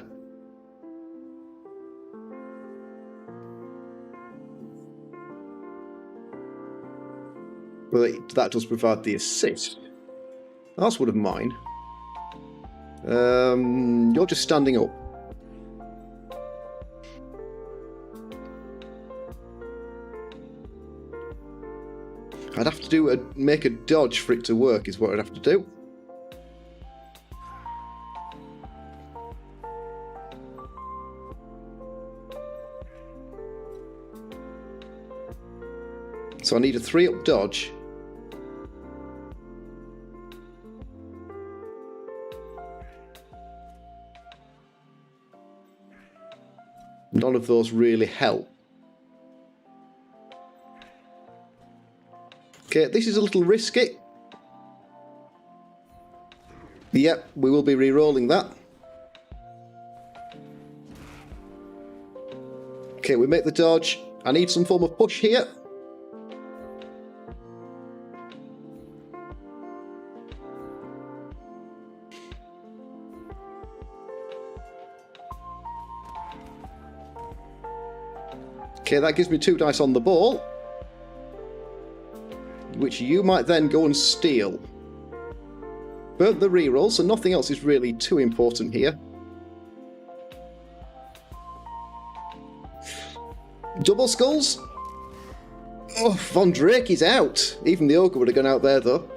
Well, that does provide the assist. That's one of mine. You're just standing up. I'd have to make a dodge for it to work, is what I'd have to do. So I need a 3-up dodge. None of those really help. Okay, this is a little risky. Yep, we will be re-rolling that. Okay, we make the dodge. I need some form of push here. Okay, that gives me 2 dice on the ball, which you might then go and steal. Burnt the reroll, so nothing else is really too important here. Double skulls? Oh, Von Drake is out. Even the ogre would have gone out there, though.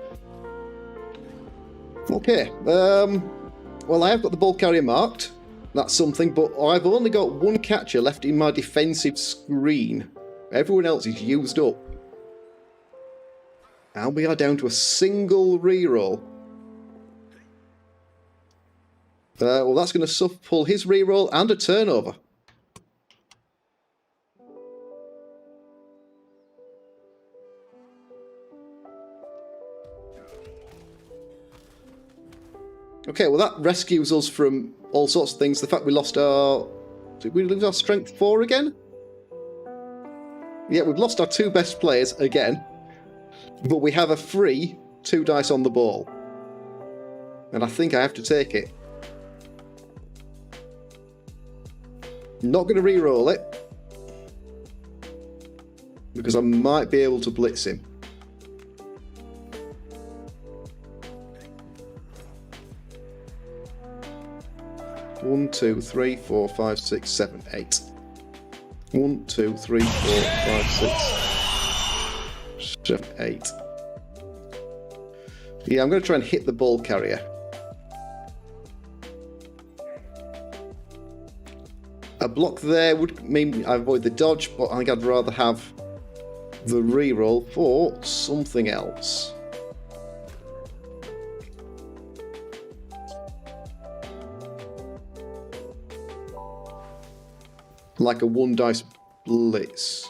Okay, well, I have got the ball carrier marked. That's something, but I've only got 1 catcher left in my defensive screen. Everyone else is used up. And we are down to a single reroll. Well, that's going to pull his reroll and a turnover. Okay, well that rescues us from all sorts of things. The fact we lost our... Did we lose our strength 4 again? Yeah, we've lost our 2 best players again. But we have a free 2 dice on the ball. And I think I have to take it. Not going to re-roll it. Because I might be able to blitz him. One, 2, 3, 4, 5, 6, 7, 8. 1, 2, 3, 4, 5, 6, 7, 8. Yeah, I'm going to try and hit the ball carrier. A block there would mean I avoid the dodge, but I think I'd rather have the reroll for something else. Like a 1 dice blitz.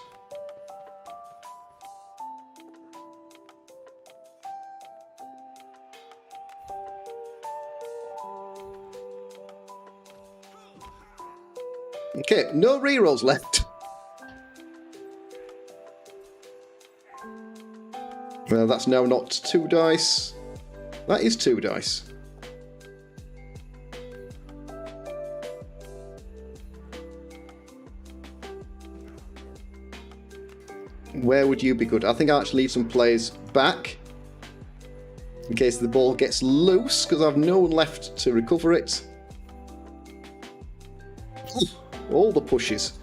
Okay, no rerolls left. Well, that's now not 2 dice. That is 2 dice. Where would you be good? I think I'll actually leave some players back in case the ball gets loose, because I've no one left to recover it. Ooh, all the pushes.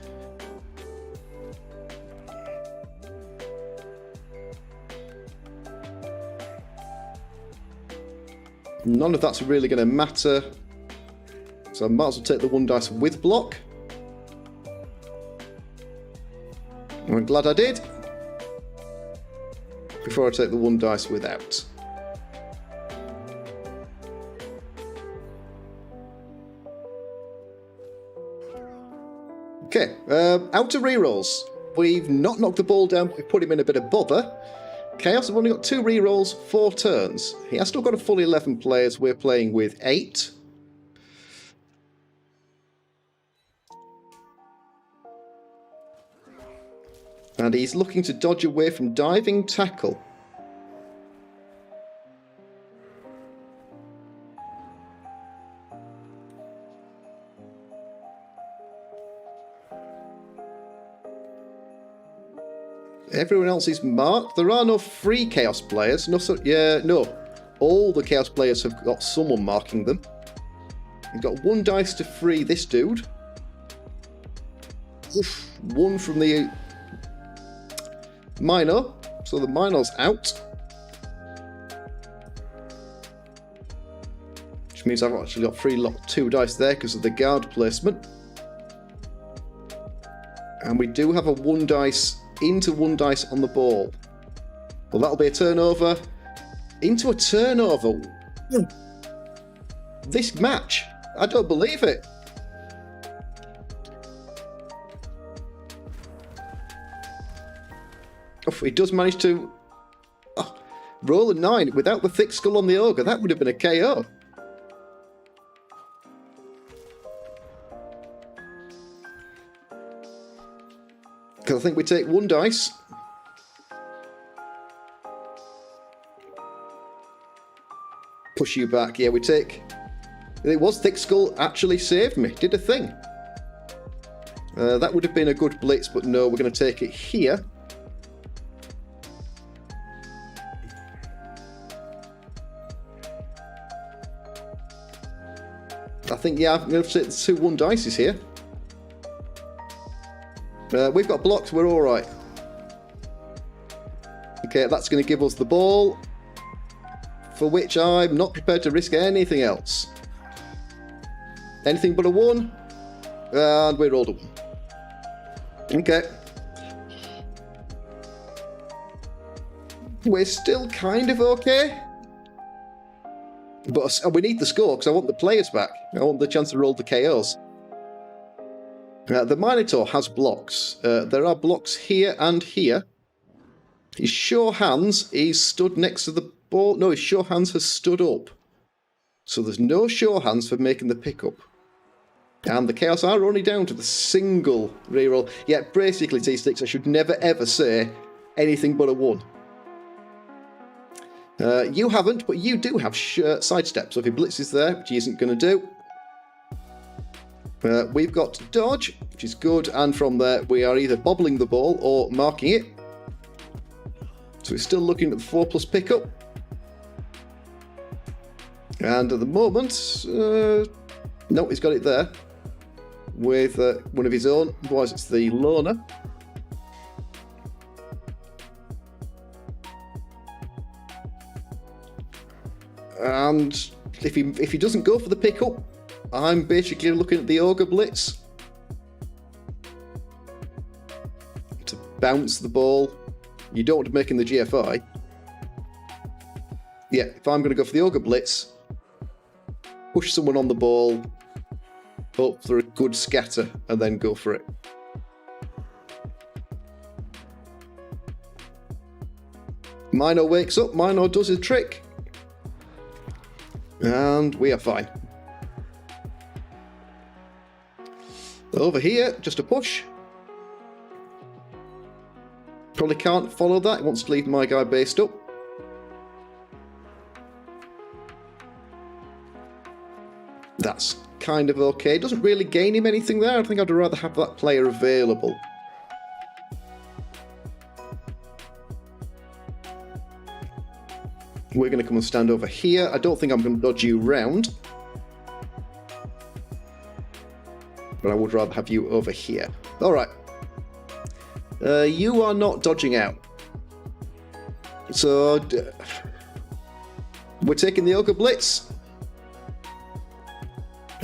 None of that's really going to matter. So I might as well take the 1 dice with block. I'm glad I did. Before I take the 1 dice without. Okay, out to rerolls. We've not knocked the ball down, but we've put him in a bit of bother. Chaos have only got 2 rerolls, 4 turns. He has still got a full 11 players. We're playing with 8. And he's looking to dodge away from diving tackle. Everyone else is marked. There are no free Chaos players. No. All the Chaos players have got someone marking them. You've got 1 dice to free this dude. Oof, 1 from the minor. So the minor's out. Which means I've actually got free 2 dice there because of the guard placement. And we do have a 1 dice into 1 dice on the ball. Well, that'll be a turnover. Into a turnover. This match. I don't believe it. Oh, he does manage to roll a 9 without the thick skull on the ogre. That would have been a KO. Because I think we take 1 dice. Push you back. Yeah, we take... It was thick skull actually saved me. Did a thing. That would have been a good blitz, but no, we're going to take it here. I think, yeah, I'm going to take the 2 1 dices here. We've got blocks, we're alright. Okay, that's going to give us the ball, for which I'm not prepared to risk anything else. Anything but a 1, and we rolled a 1. Okay. We're still kind of okay. But we need the score, because I want the players back. I want the chance to roll the KOs. The Minotaur has blocks. There are blocks here and here. His sure hands is stood next to the ball. No, his sure hands has stood up. So there's no sure hands for making the pickup. And the Chaos are only down to the single reroll. Yeah, basically, T-Sticks, I should never ever say anything but a 1. You haven't, but you do have sidestep. So if he blitzes there, which he isn't going to do, we've got dodge, which is good, and from there we are either bobbling the ball or marking it. So we're still looking at the 4+ pickup. And at the moment, no, he's got it there with one of his own, otherwise it's the loner. And if he doesn't go for the pickup, I'm basically looking at the Ogre Blitz to bounce the ball. You don't want to make in the GFI. Yeah, if I'm going to go for the Ogre Blitz, push someone on the ball, hope for a good scatter, and then go for it. Minor wakes up, Minor does his trick. And we are fine. Over here, just a push. Probably can't follow that. He wants to leave my guy based up. That's kind of okay. Doesn't really gain him anything there. I think I'd rather have that player available. We're going to come and stand over here. I don't think I'm going to dodge you round. But I would rather have you over here. Alright. You are not dodging out. So, we're taking the Ogre Blitz.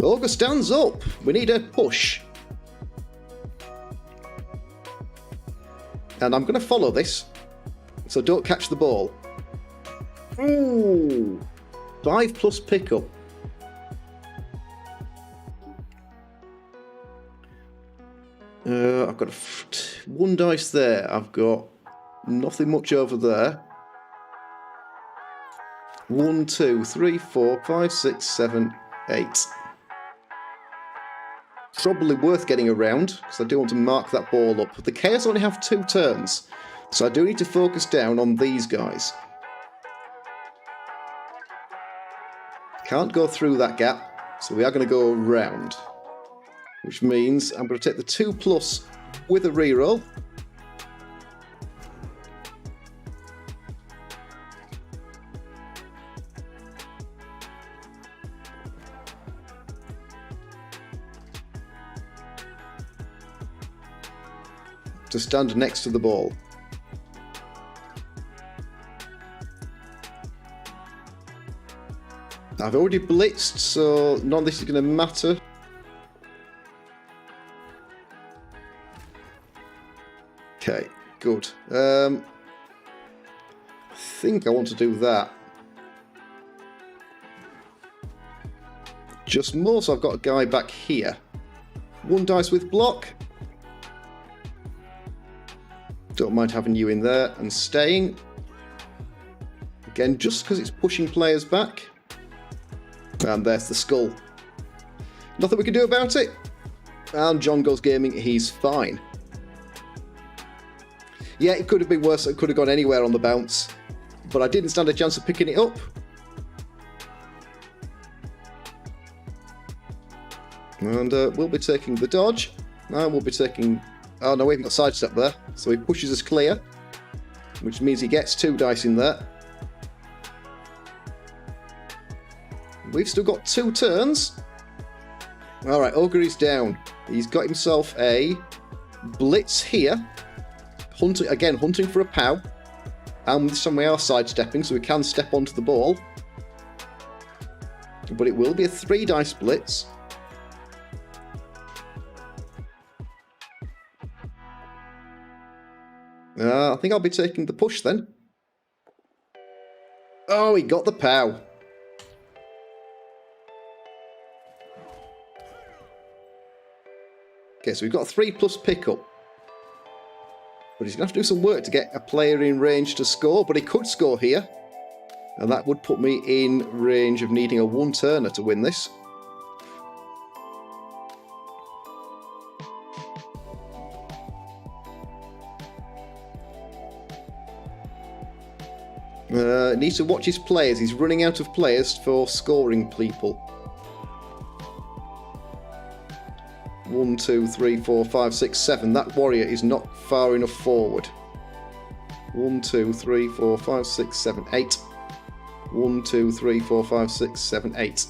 Ogre stands up. We need a push. And I'm going to follow this. So don't catch the ball. Ooh. 5+ pickup. I've got 1 dice there. I've got nothing much over there. 1, 2, 3, 4, 5, 6, 7, 8. Probably worth getting around, because I do want to mark that ball up. The Chaos only have 2 turns, so I do need to focus down on these guys. Can't go through that gap, so we are going to go around. Which means I'm going to take the 2+ with a reroll. To stand next to the ball. I've already blitzed, so none of this is going to matter. Okay, good. I think I want to do that. Just more, so I've got a guy back here. 1 dice with block. Don't mind having you in there and staying. Again, just because it's pushing players back. And there's the skull. Nothing we can do about it. And John goes gaming, he's fine. Yeah, it could have been worse, it could have gone anywhere on the bounce. But I didn't stand a chance of picking it up. And we'll be taking the dodge. And we'll be taking... Oh no, we haven't got sidestep there. So he pushes us clear. Which means he gets 2 dice in there. We've still got 2 turns. Alright, Ogre is down. He's got himself a blitz here. Hunting for a POW. And this time we are sidestepping, so we can step onto the ball. But it will be a 3 dice blitz. I think I'll be taking the push then. Oh, he got the POW. Okay, so we've got a 3+ pickup. But he's going to have to do some work to get a player in range to score, but he could score here. And that would put me in range of needing a 1-turner to win this. Needs to watch his players. He's running out of players for scoring people. 1, 2, 3, 4, 5, 6, 7. That warrior is not far enough forward. 1, 2, 3, 4, 5, 6, 7, 8. 1, 2, 3, 4, 5, 6, 7, 8.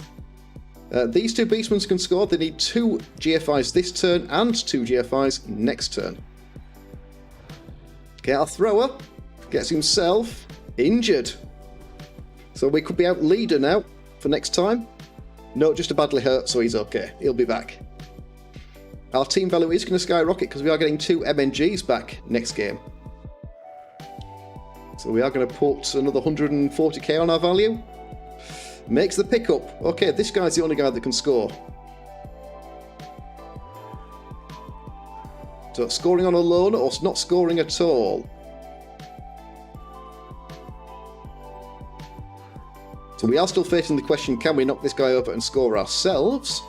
These 2 beastmen can score. They need 2 GFIs this turn and 2 GFIs next turn. Okay, our thrower gets himself injured. So we could be out leader now for next time. No, just a badly hurt, so he's okay. He'll be back. Our team value is going to skyrocket because we are getting 2 MNGs back next game. So we are going to put another 140k on our value. Makes the pickup. Okay, this guy's the only guy that can score. So scoring on a loan or not scoring at all. So we are still facing the question, can we knock this guy over and score ourselves?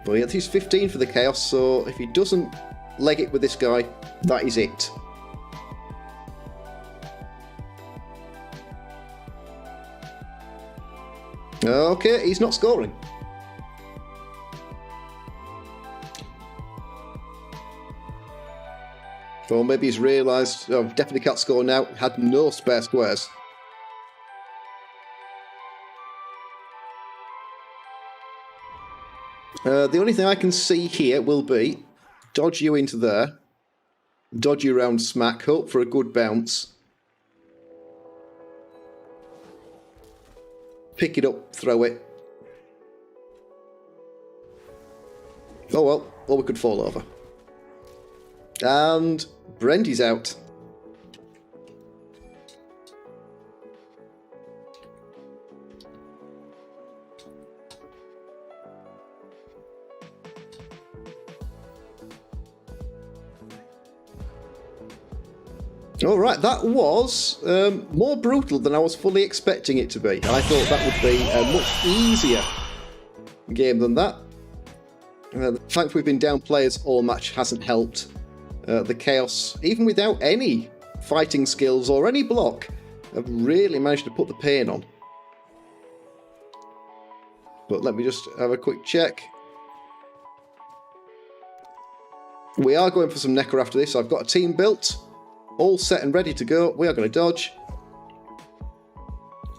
But yeah, he's 15 for the Chaos, so if he doesn't leg it with this guy, that is it. Okay, he's not scoring. Or maybe he's realised, oh, definitely can't score now, had no spare squares. The only thing I can see here will be dodge you into there, dodge you around smack, hope for a good bounce. pick it up, throw it. Oh well, or we could fall over. And Brendy's out. Alright, that was more brutal than I was fully expecting it to be. I thought that would be a much easier game than that. The fact we've been down players all match hasn't helped. The Chaos, even without any fighting skills or any block, have really managed to put the pain on. But let me just have a quick check. We are going for some Necro after this. I've got a team built. All set and ready to go. We are going to dodge.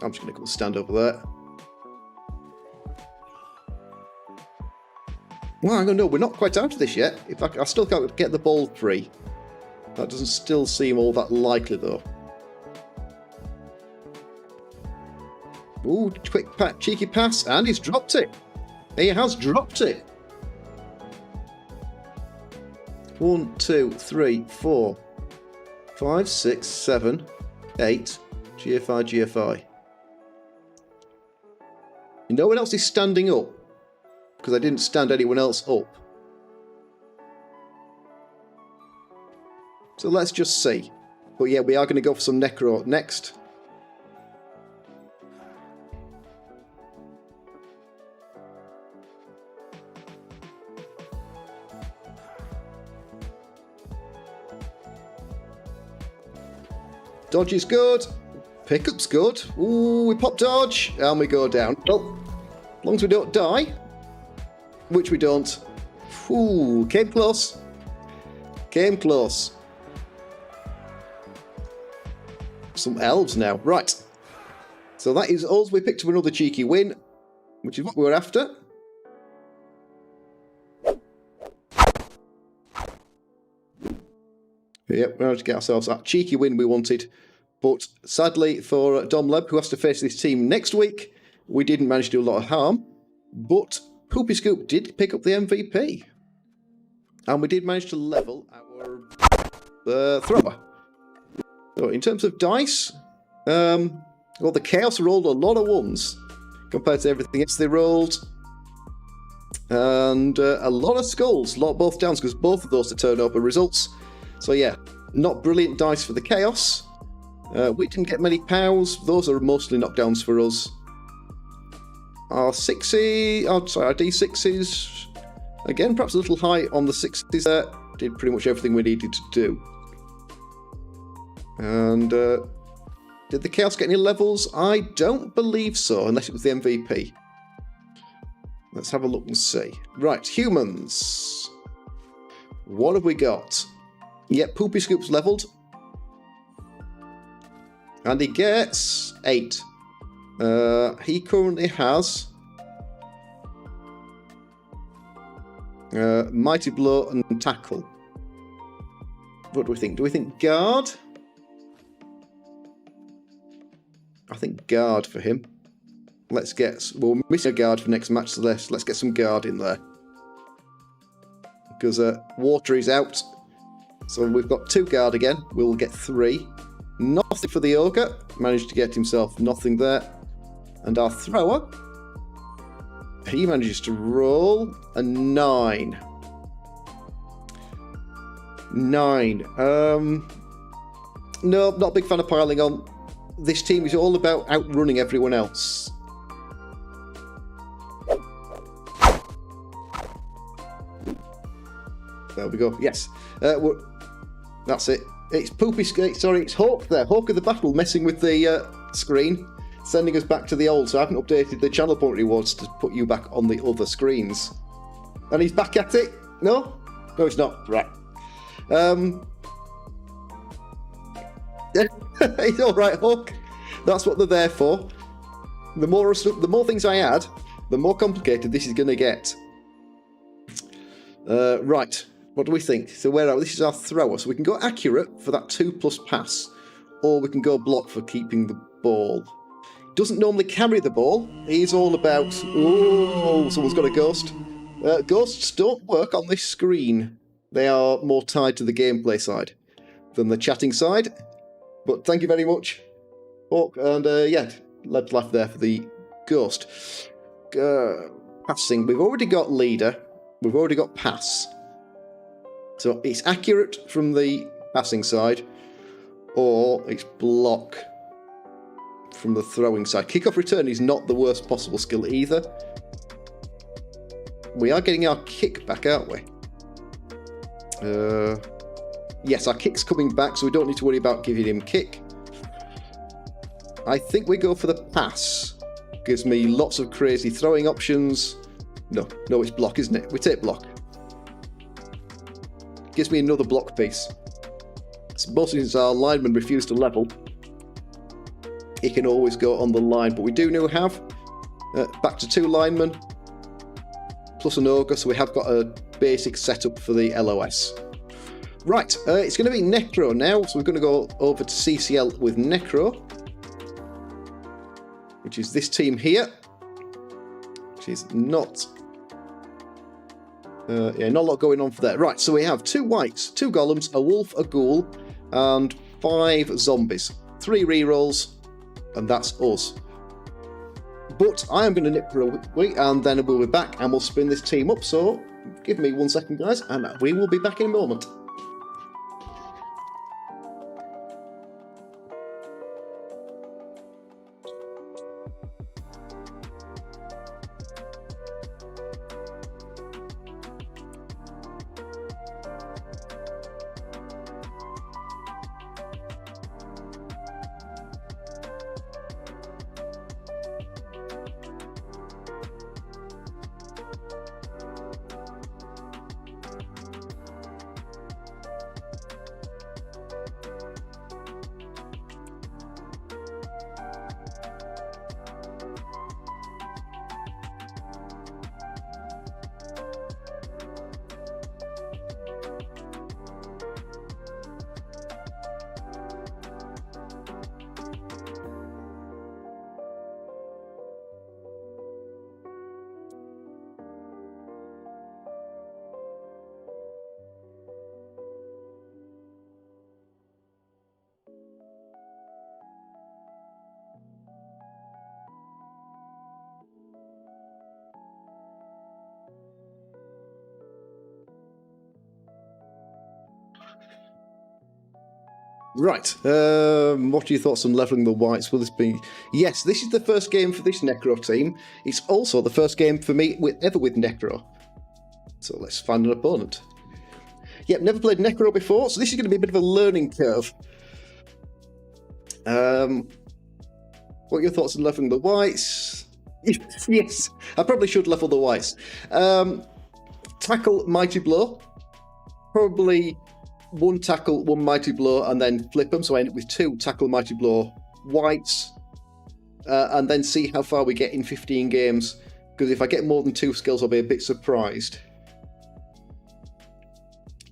I'm just going to come stand over there. Well, I don't know. We're not quite out of this yet. In fact, I still can't get the ball free. That doesn't still seem all that likely, though. Ooh, quick cheeky pass, and he's dropped it. He has dropped it. 1, 2, 3, 4. 5, 6, 7, 8. GFI, GFI. No one else is standing up. Because I didn't stand anyone else up. So let's just see. But yeah, we are going to go for some Necro next. Dodge is good. Pickup's good. Ooh, we pop dodge. And we go down. Oh, as long as we don't die. Which we don't. Ooh, came close. Came close. Some elves now. Right. So that is us. We picked up another cheeky win. Which is what we were after. Yep, we managed to get ourselves that cheeky win we wanted. But sadly for Domleb, who has to face this team next week, we didn't manage to do a lot of harm. But Poopy Scoop did pick up the MVP. And we did manage to level our thrower. So in terms of dice, well, the Chaos rolled a lot of ones compared to everything else they rolled. And a lot of skulls, both downs, because both of those to turn over results. So yeah, not brilliant dice for the Chaos. We didn't get many POWs. Those are mostly knockdowns for us. Our D6s, again, perhaps a little high on the 6s there. Did pretty much everything we needed to do. And did the Chaos get any levels? I don't believe so, unless it was the MVP. Let's have a look and see. Right, humans. What have we got? Yep, Poopy Scoop's leveled. And he gets 8. He currently has Mighty Blow and Tackle. What do we think? Do we think Guard? I think Guard for him. We'll miss a Guard for next match, so let's get some Guard in there. Because Water is out. So we've got 2 Guard again. We'll get 3. Nothing for the Ogre. Managed to get himself nothing there. And our Thrower, he manages to roll a 9. 9. No, not a big fan of piling on. This team is all about outrunning everyone else. There we go. Yes. That's it. It's Poopy. Sorry, it's Hawk there. Hawk of the Battle messing with the screen, sending us back to the old. So I haven't updated the channel point rewards to put you back on the other screens. And he's back at it. No? No, he's not. Right. It's all right, Hawk. That's what they're there for. The more things I add, the more complicated this is going to get. Right. What do we think? So this is our thrower. So we can go accurate for that 2+ pass, or we can go block for keeping the ball. Doesn't normally carry the ball. He's all about... Oh, someone's got a ghost. Ghosts don't work on this screen. They are more tied to the gameplay side than the chatting side. But thank you very much. Oh, and yeah, let's laugh there for the ghost. Passing. We've already got leader. We've already got pass. So it's accurate from the passing side, or it's block from the throwing side. Kick-off return is not the worst possible skill either. We are getting our kick back, aren't we? Yes, our kick's coming back, so we don't need to worry about giving him kick. I think we go for the pass. Gives me lots of crazy throwing options. No, it's block, isn't it? We take block. Gives me another block piece. Mostly since our lineman refused to level, he can always go on the line. But we do now have back to 2 linemen plus an ogre, so we have got a basic setup for the LOS. Right, it's going to be Necro now, so we're going to go over to CCL with Necro, which is this team here, which is not... yeah, not a lot going on for there. Right, so we have 2 whites, 2 golems, a wolf, a ghoul, and 5 zombies. 3 rerolls, and that's us. But I am going to nip for a week, and then we'll be back, and we'll spin this team up. So give me 1 second, guys, and we will be back in a moment. Right, what are your thoughts on levelling the whites? Will this be... Yes, this is the first game for this Necro team. It's also the first game for me ever with Necro. So let's find an opponent. Yep, never played Necro before, so this is going to be a bit of a learning curve. What are your thoughts on levelling the whites? Yes, I probably should level the whites. Tackle Mighty Blow. Probably... 1 tackle, 1 mighty blow, and then flip them. So I end up with 2 tackle, mighty blow, whites, and then see how far we get in 15 games. Because if I get more than 2 skills, I'll be a bit surprised.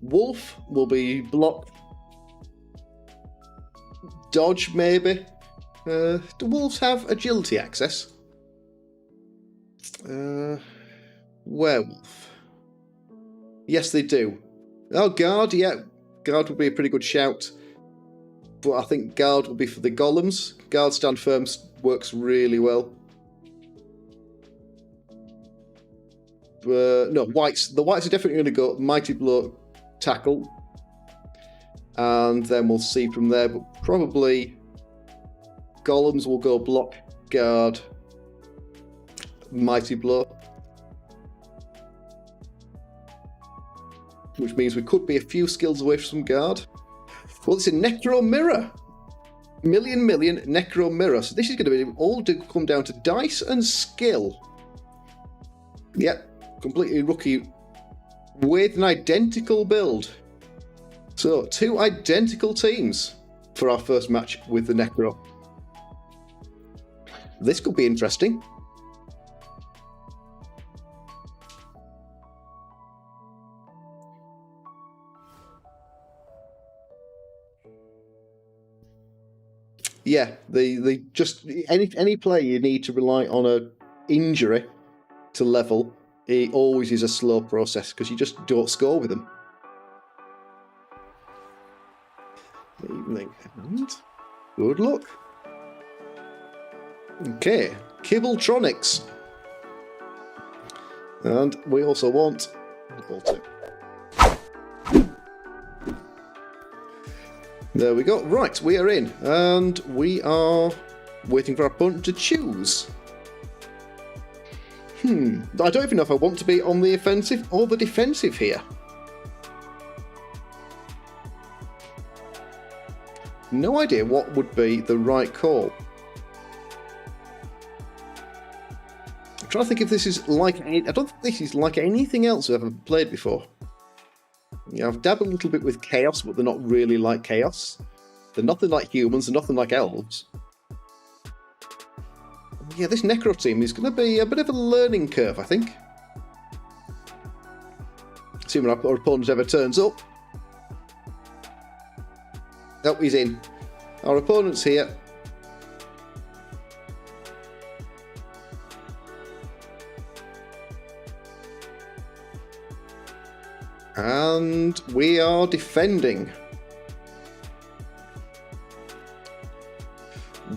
Wolf will be block, dodge maybe. Do wolves have agility access? Werewolf. Yes, they do. Oh, guard, yeah. Guard would be a pretty good shout, but I think guard will be for the golems. Guard stand firm works really well. No, whites. The whites are definitely going to go mighty blow, tackle, and then we'll see from there. But probably golems will go block, guard, mighty blow. Which means we could be a few skills away from guard. Well, it's a Necro Mirror. Million Necro Mirror. So this is going to be all to come down to dice and skill. Yep, completely rookie with an identical build. So 2 identical teams for our first match with the Necro. This could be interesting. Yeah, they just any player you need to rely on a injury to level, it always is a slow process because you just don't score with them. Evening and good luck. Okay, Kibbletronics. And we also want the ball too. There we go. Right, we are in. And we are waiting for our opponent to choose. I don't even know if I want to be on the offensive or the defensive here. No idea what would be the right call. I'm trying to think if this is like... I don't think this is like anything else I've ever played before. Yeah, I've dabbled a little bit with Chaos, but they're not really like Chaos. They're nothing like humans, they're nothing like elves. Yeah, this Necro team is going to be a bit of a learning curve, I think. Assuming our opponent ever turns up. Oh, he's in. Our opponent's here. And we are defending.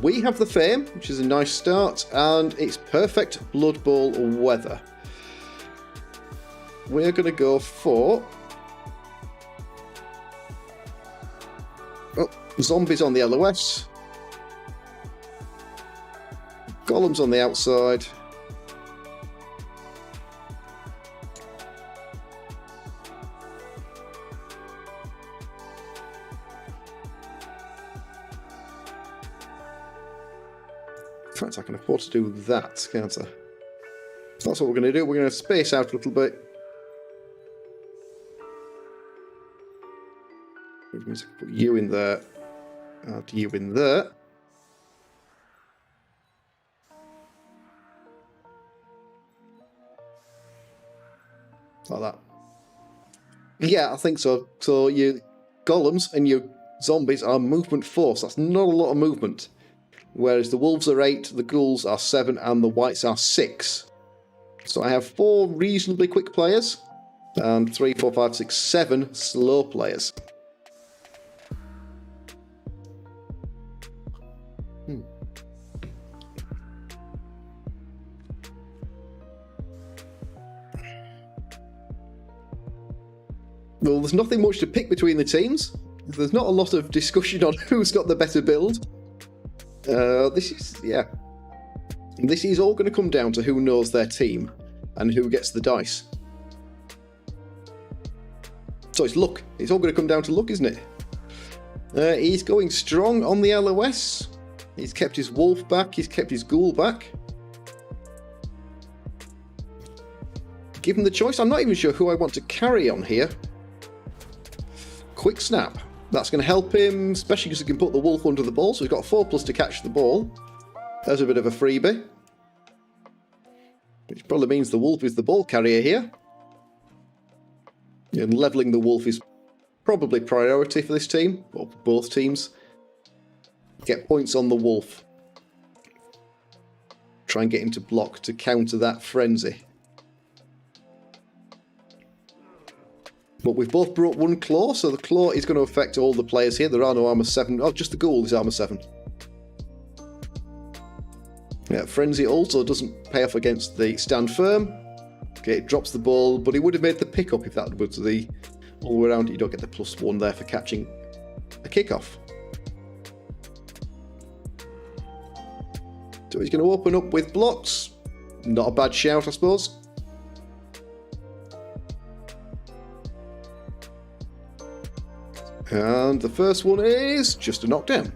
We have the Fame, which is a nice start, and it's perfect Blood Bowl weather. We're going to go for... Zombies on the LOS. Golems on the outside. In fact, I can afford to do that, can't I? That's what we're going to do. We're going to space out a little bit. We're going to put you in there. Add you in there. Like that. Yeah, I think so. So your golems and your zombies are movement 4, so that's not a lot of movement. Whereas the wolves are 8, the ghouls are 7, and the whites are 6. So I have 4 reasonably quick players, and 3, 4, 5, 6, 7 slow players. Well, there's nothing much to pick between the teams. There's not a lot of discussion on who's got the better build. This is all going to come down to who knows their team and who gets the dice. So it's luck. It's all going to come down to luck, isn't it? He's going strong on the LOS. He's kept his wolf back. He's kept his ghoul back. Given the choice, I'm not even sure who I want to carry on here. Quick snap. That's going to help him, especially because he can put the wolf under the ball, so he's got 4+ to catch the ball. There's a bit of a freebie. Which probably means the wolf is the ball carrier here. And levelling the wolf is probably priority for this team, or both teams. Get points on the wolf. Try and get him to block to counter that frenzy. But we've both brought 1 claw, so the claw is going to affect all the players here. There are no armor 7. Oh, just the ghoul is armor 7. Yeah, frenzy also doesn't pay off against the stand firm. Okay, it drops the ball, but he would have made the pickup if that was the all the way around. You don't get the +1 there for catching a kickoff. So he's going to open up with blocks. Not a bad shout, I suppose. And the first one is just a knockdown.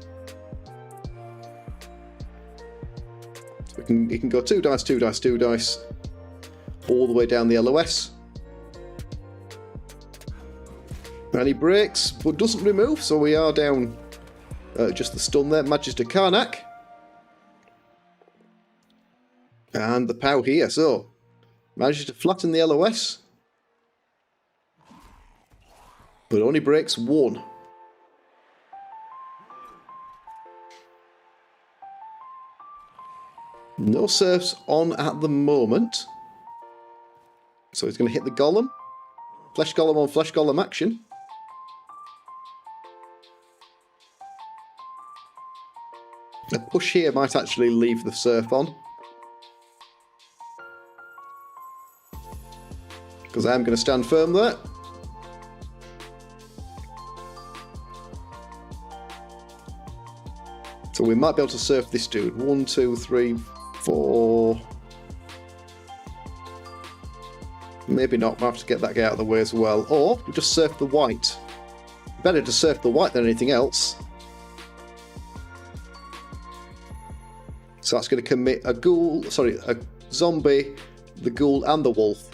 So he can go 2 dice, 2 dice, 2 dice, all the way down the LOS. And he breaks, but doesn't remove, so we are down just the stun there. Magister Karnak. And the POW here, so manages to flatten the LOS. But only breaks 1. No surfs on at the moment. So he's going to hit the golem. Flesh golem on flesh golem action. A push here might actually leave the surf on. Because I am going to stand firm there. So we might be able to surf this dude. 1, 2, 3, 4. Maybe not. We'll have to get that guy out of the way as well. Or we'll just surf the white. Better to surf the white than anything else. So that's going to commit a ghoul, sorry, a zombie, the ghoul and the wolf.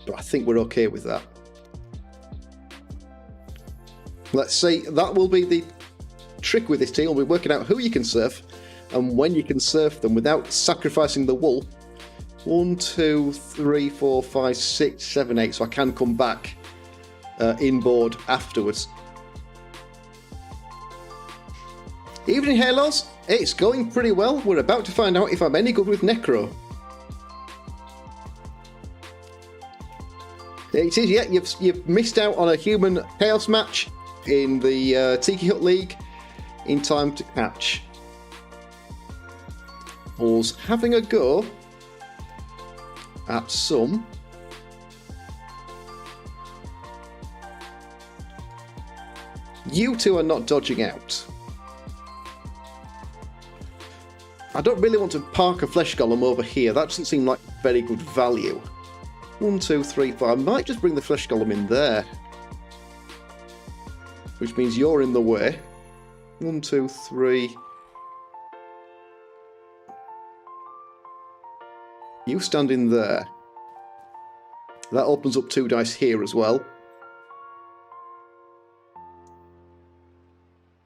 But I think we're okay with that. Let's see, that will be the trick with this team. We'll be working out who you can surf and when you can surf them without sacrificing the wolf. 1, 2, 3, 4, 5, 6, 7, 8, so I can come back inboard afterwards. Evening Halos, it's going pretty well. We're about to find out if I'm any good with Necro. It is, yeah, you've missed out on a human chaos match in the Tiki Hut League in time to catch. Was having a go at some you two are not dodging out. I don't really want to park a flesh golem over here. That doesn't seem like very good value. 1, 2, 3, 4. I might just bring the flesh golem in there. Which means you're in the way. 1, 2, 3. You stand in there. That opens up 2 dice here as well.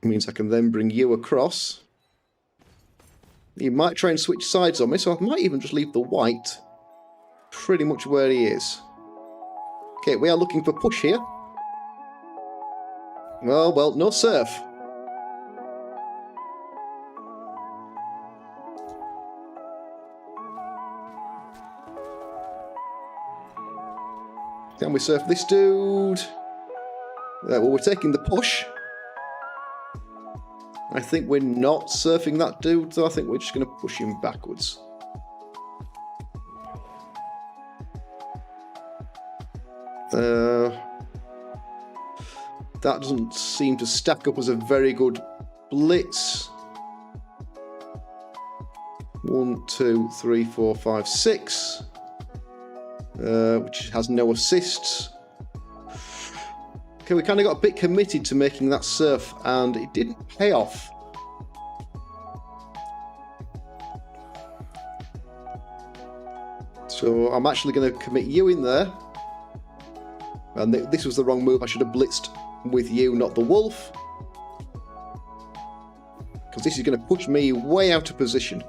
It means I can then bring you across. You might try and switch sides on me, so I might even just leave the white pretty much where he is. Okay, we are looking for push here. Well, no surf. Can we surf this dude? Well, we're taking the push. I think we're not surfing that dude, so I think we're just going to push him backwards. That doesn't seem to stack up as a very good blitz. 1, 2, 3, 4, 5, 6. Which has no assists. Okay, we kind of got a bit committed to making that surf, and it didn't pay off. So I'm actually going to commit you in there. And this was the wrong move. I should have blitzed with you, not the wolf. Because this is going to push me way out of position.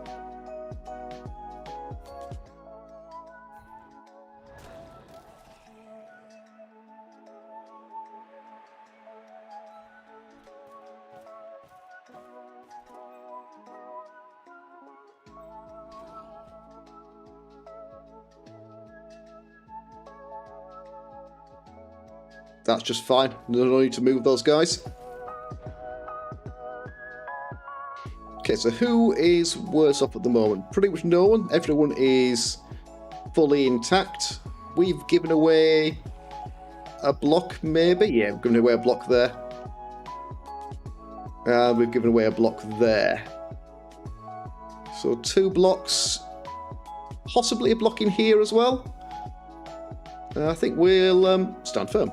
That's just fine. No need to move those guys. Okay, so who is worse off at the moment? Pretty much no one. Everyone is fully intact. We've given away a block, maybe? Yeah, we've given away a block there. And we've given away a block there. So 2 blocks. Possibly a block in here as well. I think we'll stand firm.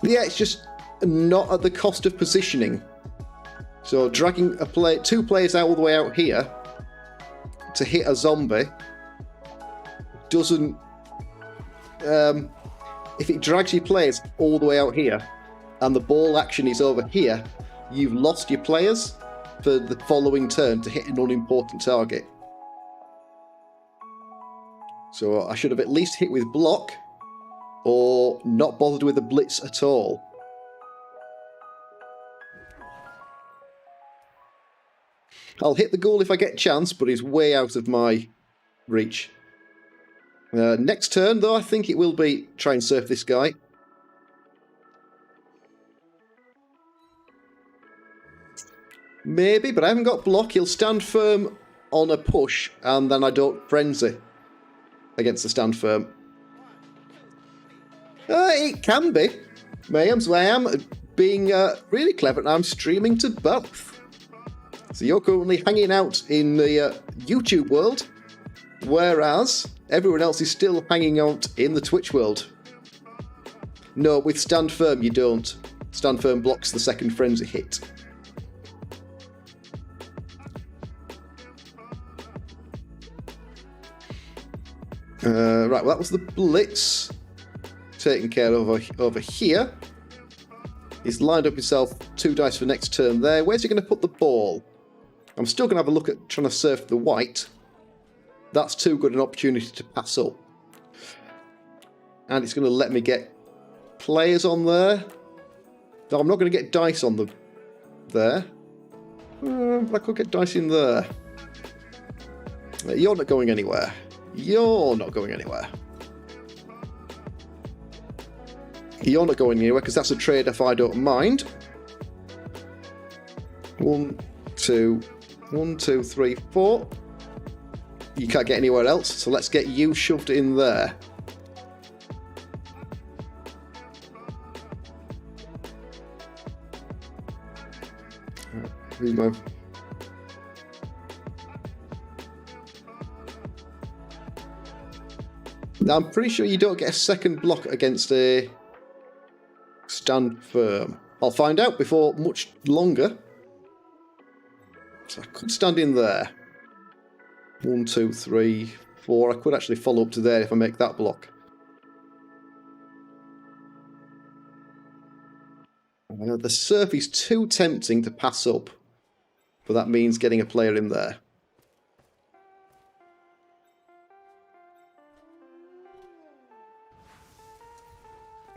Yeah, it's just not at the cost of positioning. So dragging 2 players all the way out here to hit a zombie doesn't... if it drags your players all the way out here and the ball action is over here, you've lost your players for the following turn to hit an unimportant target. So I should have at least hit with block or not bothered with the blitz at all. I'll hit the goal if I get a chance, but he's way out of my reach. Next turn, though, I think it will be try and surf this guy. Maybe, but I haven't got block. He'll stand firm on a push, and then I don't frenzy against the stand firm. It can be. Mayhem, so I am being really clever, and I'm streaming to both. So you're currently hanging out in the YouTube world, whereas everyone else is still hanging out in the Twitch world. No, with stand firm you don't. Stand firm blocks the second frenzy hit. Right, well that was the blitz taken care of over here. He's lined up himself 2 dice for next turn there. Where's he going to put the ball? I'm still going to have a look at trying to surf the white. That's too good an opportunity to pass up. And it's going to let me get players on there. No, I'm not going to get dice on there. I could get dice in there. You're not going anywhere. You're not going anywhere. You're not going anywhere because that's a trade-off I don't mind. 1, 2, 1, 2, 3, 4. You can't get anywhere else, so let's get you shoved in there. Remove. Now, I'm pretty sure you don't get a second block against a stand firm. I'll find out before much longer. So I could stand in there. 1, 2, 3, 4. I could actually follow up to there if I make that block. The surf is too tempting to pass up, but that means getting a player in there.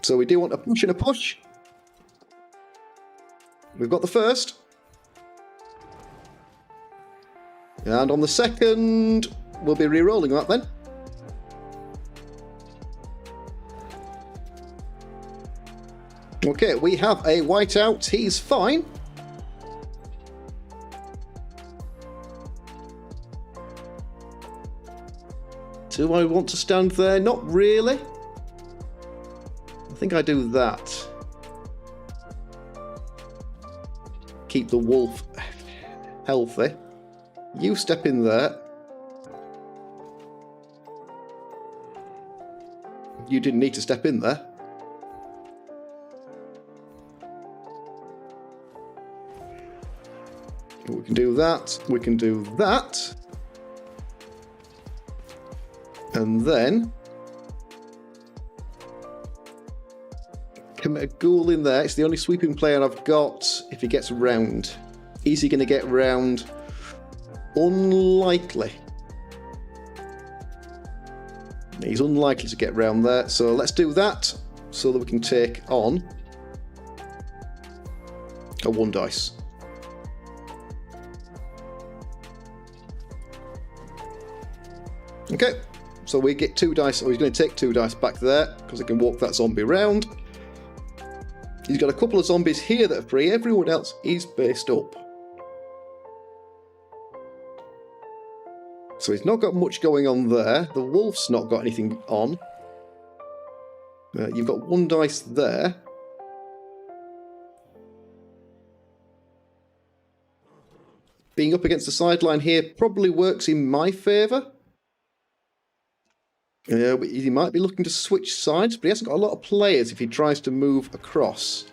So we do want a push and a push. We've got the first. And on the second, we'll be re-rolling that then. Okay, we have a whiteout. He's fine. Do I want to stand there? Not really. I think I do that. Keep the wolf healthy. You step in there. You didn't need to step in there. We can do that. We can do that. And then commit a ghoul in there. It's the only sweeping player I've got if he gets round. Is he going to get round? Unlikely. He's unlikely to get round there. So let's do that so that we can take on a 1 dice. Okay, so we get 2 dice. Oh, he's going to take 2 dice back there because he can walk that zombie round. He's got a couple of zombies here that are free. Everyone else is based up. So he's not got much going on there. The wolf's not got anything on. You've got 1 dice there. Being up against the sideline here probably works in my favour. He might be looking to switch sides, but he hasn't got a lot of players if he tries to move across.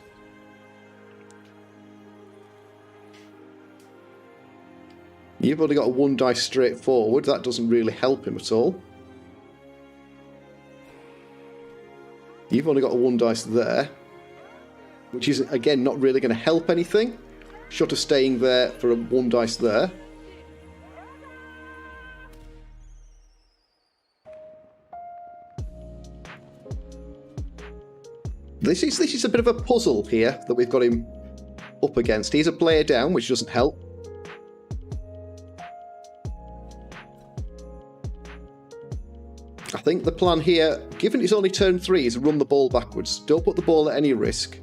You've only got a 1 dice straight forward. That doesn't really help him at all. You've only got a 1 dice there, which is, again, not really going to help anything. Short of staying there for a 1 dice there. This is a bit of a puzzle here that we've got him up against. He's a player down, which doesn't help. I think the plan here, given it's only turn 3, is run the ball backwards. Don't put the ball at any risk.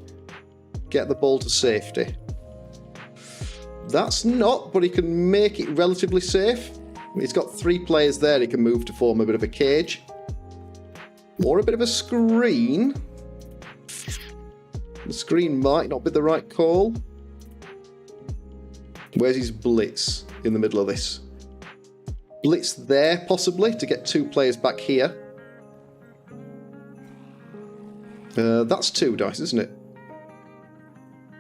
Get the ball to safety. That's not, but he can make it relatively safe. He's got 3 players there he can move to form a bit of a cage. Or a bit of a screen. The screen might not be the right call. Where's his blitz in the middle of this? Blitz there, possibly, to get 2 players back here. That's 2 dice, isn't it?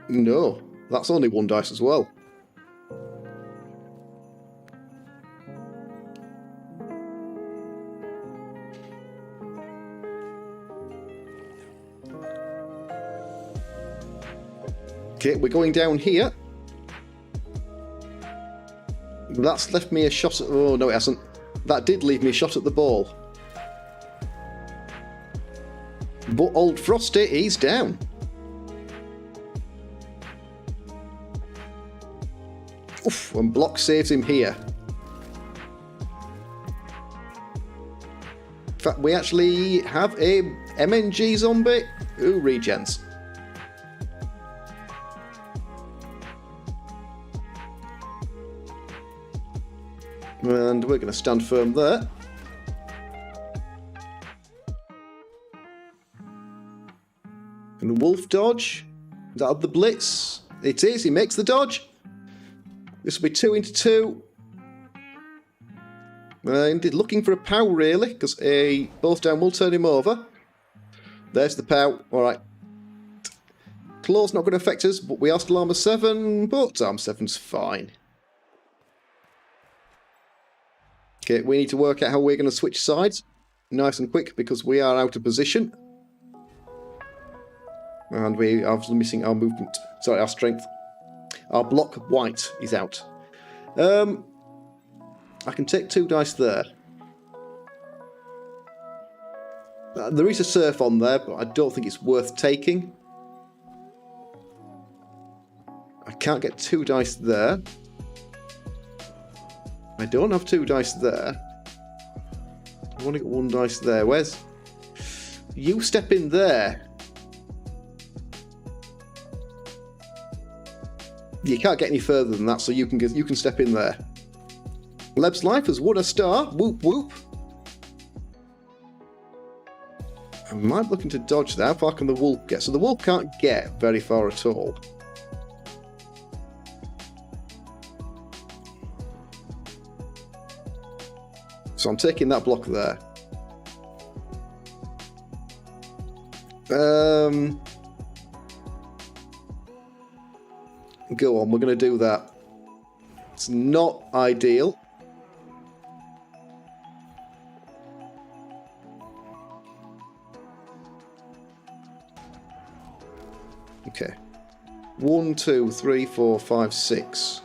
No, that's only 1 dice as well. Okay, we're going down here. That's left me a shot at... Oh, no, it hasn't. That did leave me a shot at the ball. But old Frosty, he's down. Oof, and block saves him here. In fact, we actually have a MNG zombie who regens. And we're going to stand firm there. And wolf dodge. Is that the blitz? It is. He makes the dodge. This will be 2 into 2. Indeed, looking for a pow, really, because a both down will turn him over. There's the pow. All right. Claw's not going to affect us, but we are still armor 7. But armor 7's fine. Okay, we need to work out how we're going to switch sides. Nice and quick, because we are out of position. And we are missing our movement. Sorry, our strength. Our block white is out. I can take 2 dice there. There is a surf on there, but I don't think it's worth taking. I can't get 2 dice there. I don't have 2 dice there. I want to get 1 dice there. Where's... You step in there. You can't get any further than that, so you can step in there. Leb's life has won a star. Whoop whoop. I might be looking to dodge that. How far can the wolf get? So the wolf can't get very far at all. So I'm taking that block there. Go on, we're going to do that. It's not ideal. Okay. 1, 2, 3, 4, 5, 6.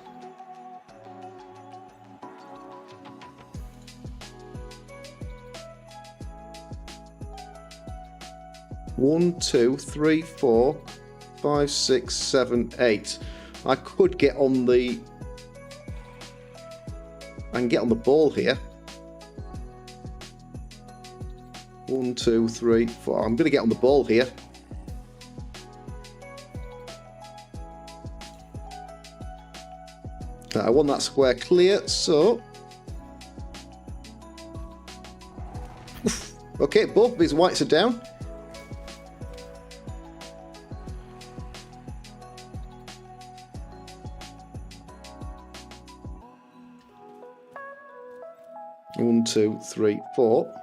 One, 2, 3, 4, 5, 6, 7, 8. I could get on the... I can get on the ball here. 1, 2, 3, 4. I'm going to get on the ball here. I want that square clear, so... Oof. Okay, both of these whites are down. One, 2, 3, 4.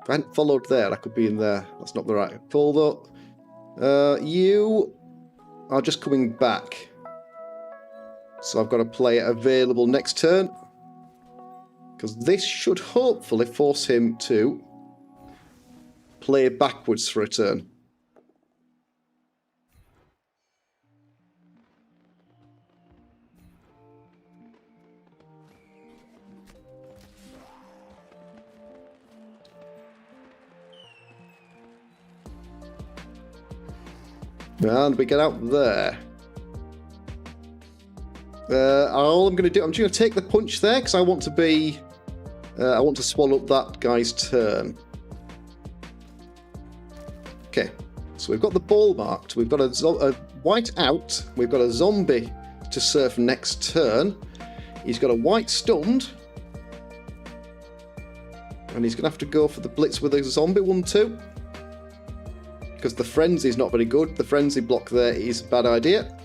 If I hadn't followed there, I could be in there. That's not the right call, though. You are just coming back. So I've got a player available next turn. Because this should hopefully force him to play backwards for a turn. And we get out there. All I'm going to do, I'm just going to take the punch there because I want to be... I want to swallow up that guy's turn. Okay, so we've got the ball marked. We've got a white out. We've got a zombie to surf next turn. He's got a white stunned. And he's going to have to go for the blitz with a zombie 1-2. Because the frenzy's not very good. The frenzy block there is a bad idea.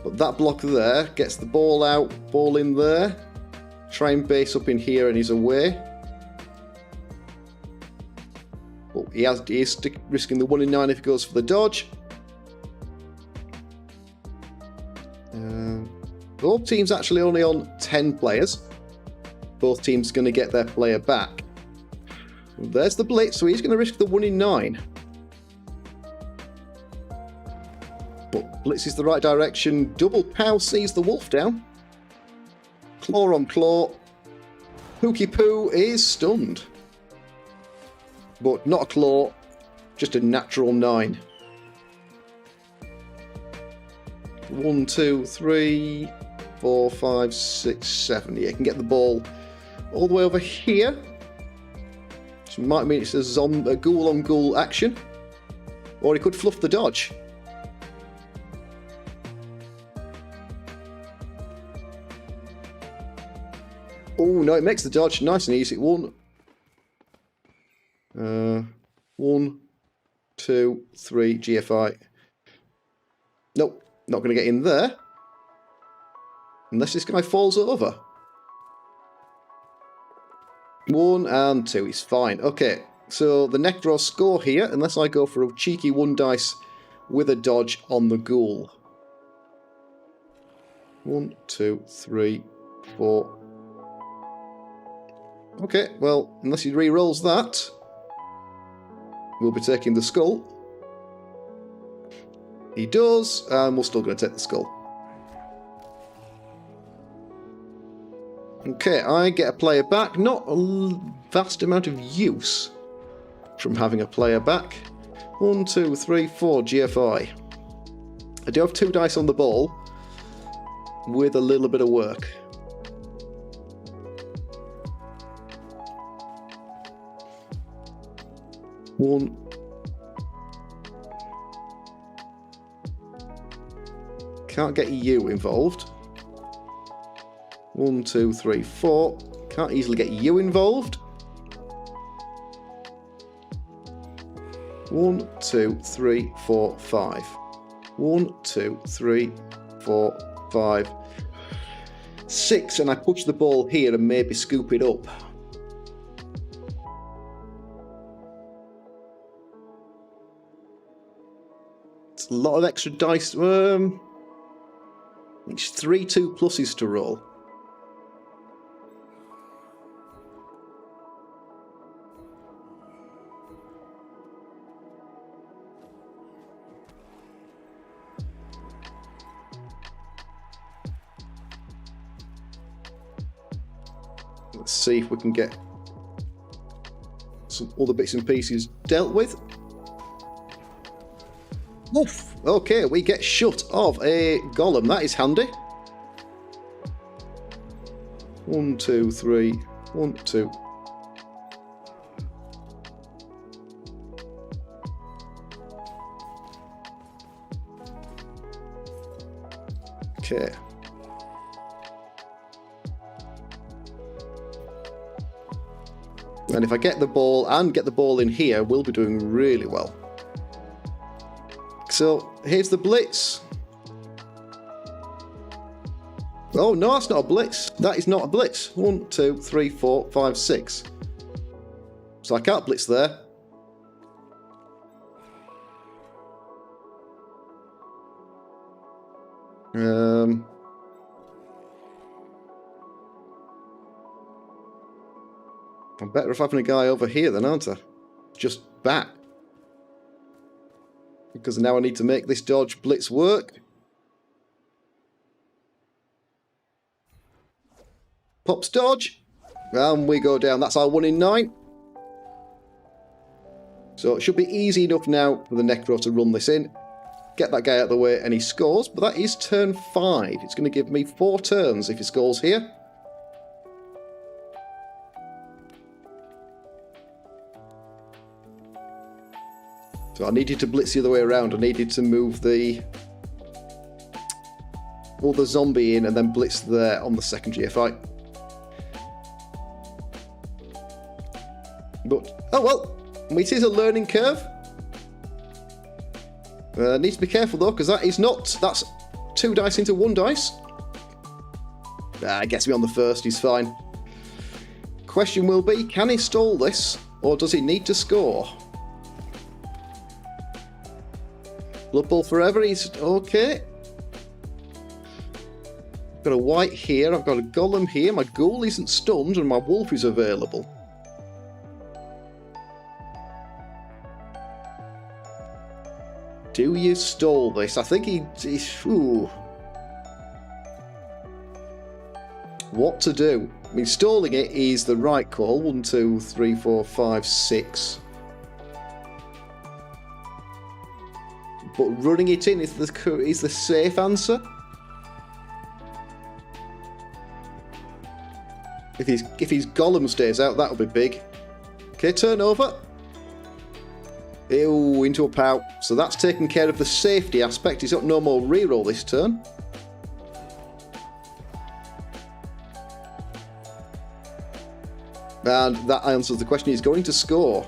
But that block there gets the ball out, ball in there. Try and base up in here and he's away. But he is risking the 1 in 9 if he goes for the dodge. Both teams actually only on 10 players. Both teams going to get their player back. There's the blitz, so he's going to risk the 1 in 9. But blitz is the right direction. Double pow sees the wolf down. Claw on claw. Pookie Poo is stunned. But not a claw, just a natural 9. 1, 2, 3, 4, 5, 6, 7. Yeah, you can get the ball all the way over here. Which might mean it's a ghoul on ghoul action. Or he could fluff the dodge. Oh no, it makes the dodge nice and easy. 1, 2, 3, GFI. Nope, not going to get in there. Unless this guy falls over. 1 and 2, he's fine. Okay, so the Necro score here, unless I go for a cheeky 1 dice with a dodge on the ghoul. 1, 2, 3, 4. Okay, well, unless he re-rolls that, we'll be taking the skull. He does, and we're still going to take the skull. Okay, I get a player back. Not a vast amount of use from having a player back. 1, 2, 3, 4 GFI. I do have 2 dice on the ball with a little bit of work. One. Can't get you involved. 1, 2, 3, 4. Can't easily get you involved. 1, 2, 3, 4, 5. 1, 2, 3, 4, 5, 6, and I push the ball here and maybe scoop it up. It's a lot of extra dice. It's 3 2 pluses to roll. Let's see if we can get some other bits and pieces dealt with. Oof. Okay, we get shut of a golem. That is handy. 1, 2, 3. 1, 2. Okay. And if I get the ball and get the ball in here, we'll be doing really well. So, here's the blitz. Oh, no, that's not a blitz. That is not a blitz. 1, 2, 3, 4, 5, 6. So I can't blitz there. I'm better off having a guy over here then, aren't I? Just back. Because now I need to make this dodge blitz work. Pops dodge. And we go down. That's our 1 in 9. So it should be easy enough now for the Necro to run this in. Get that guy out of the way and he scores, but that is turn 5. It's going to give me 4 turns if he scores here. So I needed to blitz the other way around. I needed to move the other zombie in and then blitz there on the second GFI. But, oh well, it is a learning curve. Need to be careful though, because that's 2 dice into 1 dice. Gets me on the first, he's fine. Question will be, can he stall this, or does he need to score? Blood Bowl forever, he's okay. I've got a white here, I've got a golem here, my ghoul isn't stunned, and my wolf is available. Do you stall this? I think he's... Ooh. What to do? I mean, stalling it is the right call. 1, 2, 3, 4, 5, 6. But running it in is the safe answer. If his golem stays out, that'll be big. Okay, turn over. Ew, into a pout. So that's taken care of the safety aspect. He's got no more reroll this turn. And that answers the question. He's going to score.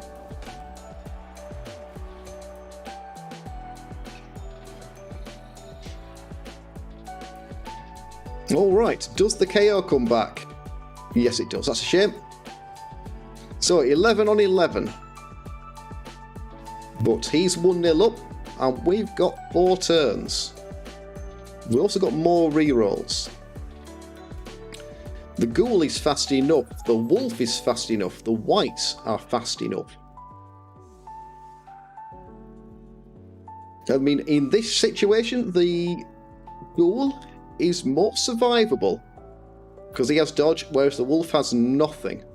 Alright, does the KO come back? Yes, it does. That's a shame. So 11 on 11. But he's 1-0 up, and we've got 4 turns. We've also got more rerolls. The ghoul is fast enough, the wolf is fast enough, the whites are fast enough. I mean, in this situation, the ghoul is more survivable, because he has dodge, whereas the wolf has nothing.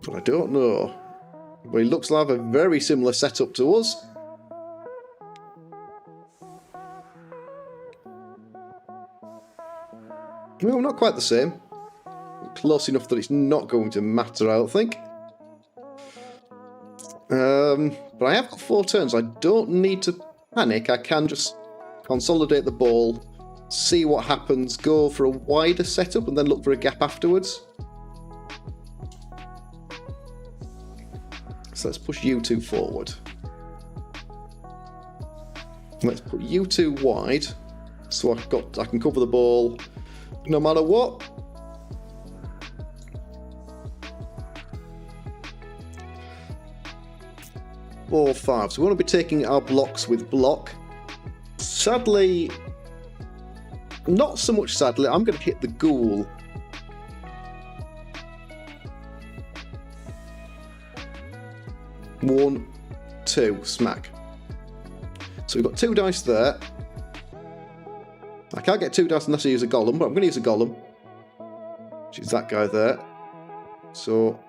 But I don't know. But he looks like a very similar setup to us. No, not quite the same. Close enough that it's not going to matter, I don't think. But I have got 4 turns. I don't need to panic. I can just consolidate the ball, see what happens, go for a wider setup, and then look for a gap afterwards. So let's push you 2 forward. Let's put you 2 wide, so I can cover the ball no matter what. Four, 5. So we want to be taking our blocks with block. Sadly, not so much sadly, I'm going to hit the ghoul. One, 2, smack. So we've got 2 dice there. I can't get 2 dice unless I use a golem, but I'm going to use a golem. Which is that guy there. So...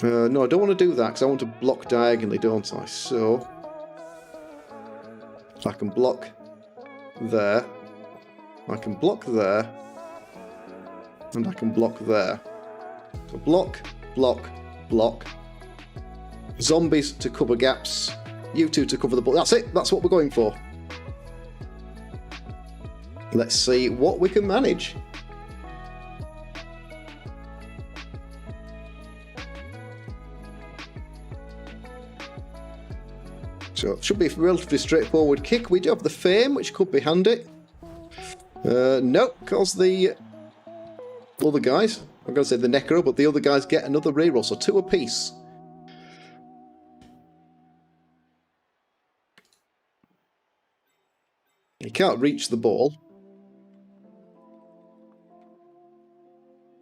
no, I don't want to do that, because I want to block diagonally, don't I? So... I can block there. I can block there. And I can block there. So block, block, block. Zombies to cover gaps. You 2 to cover the ball. That's it. That's what we're going for. Let's see what we can manage. So it should be a relatively straightforward kick. We do have the fame, which could be handy. No, because the other guys, I'm going to say the Necro, but the other guys get another reroll, so 2 apiece. He can't reach the ball.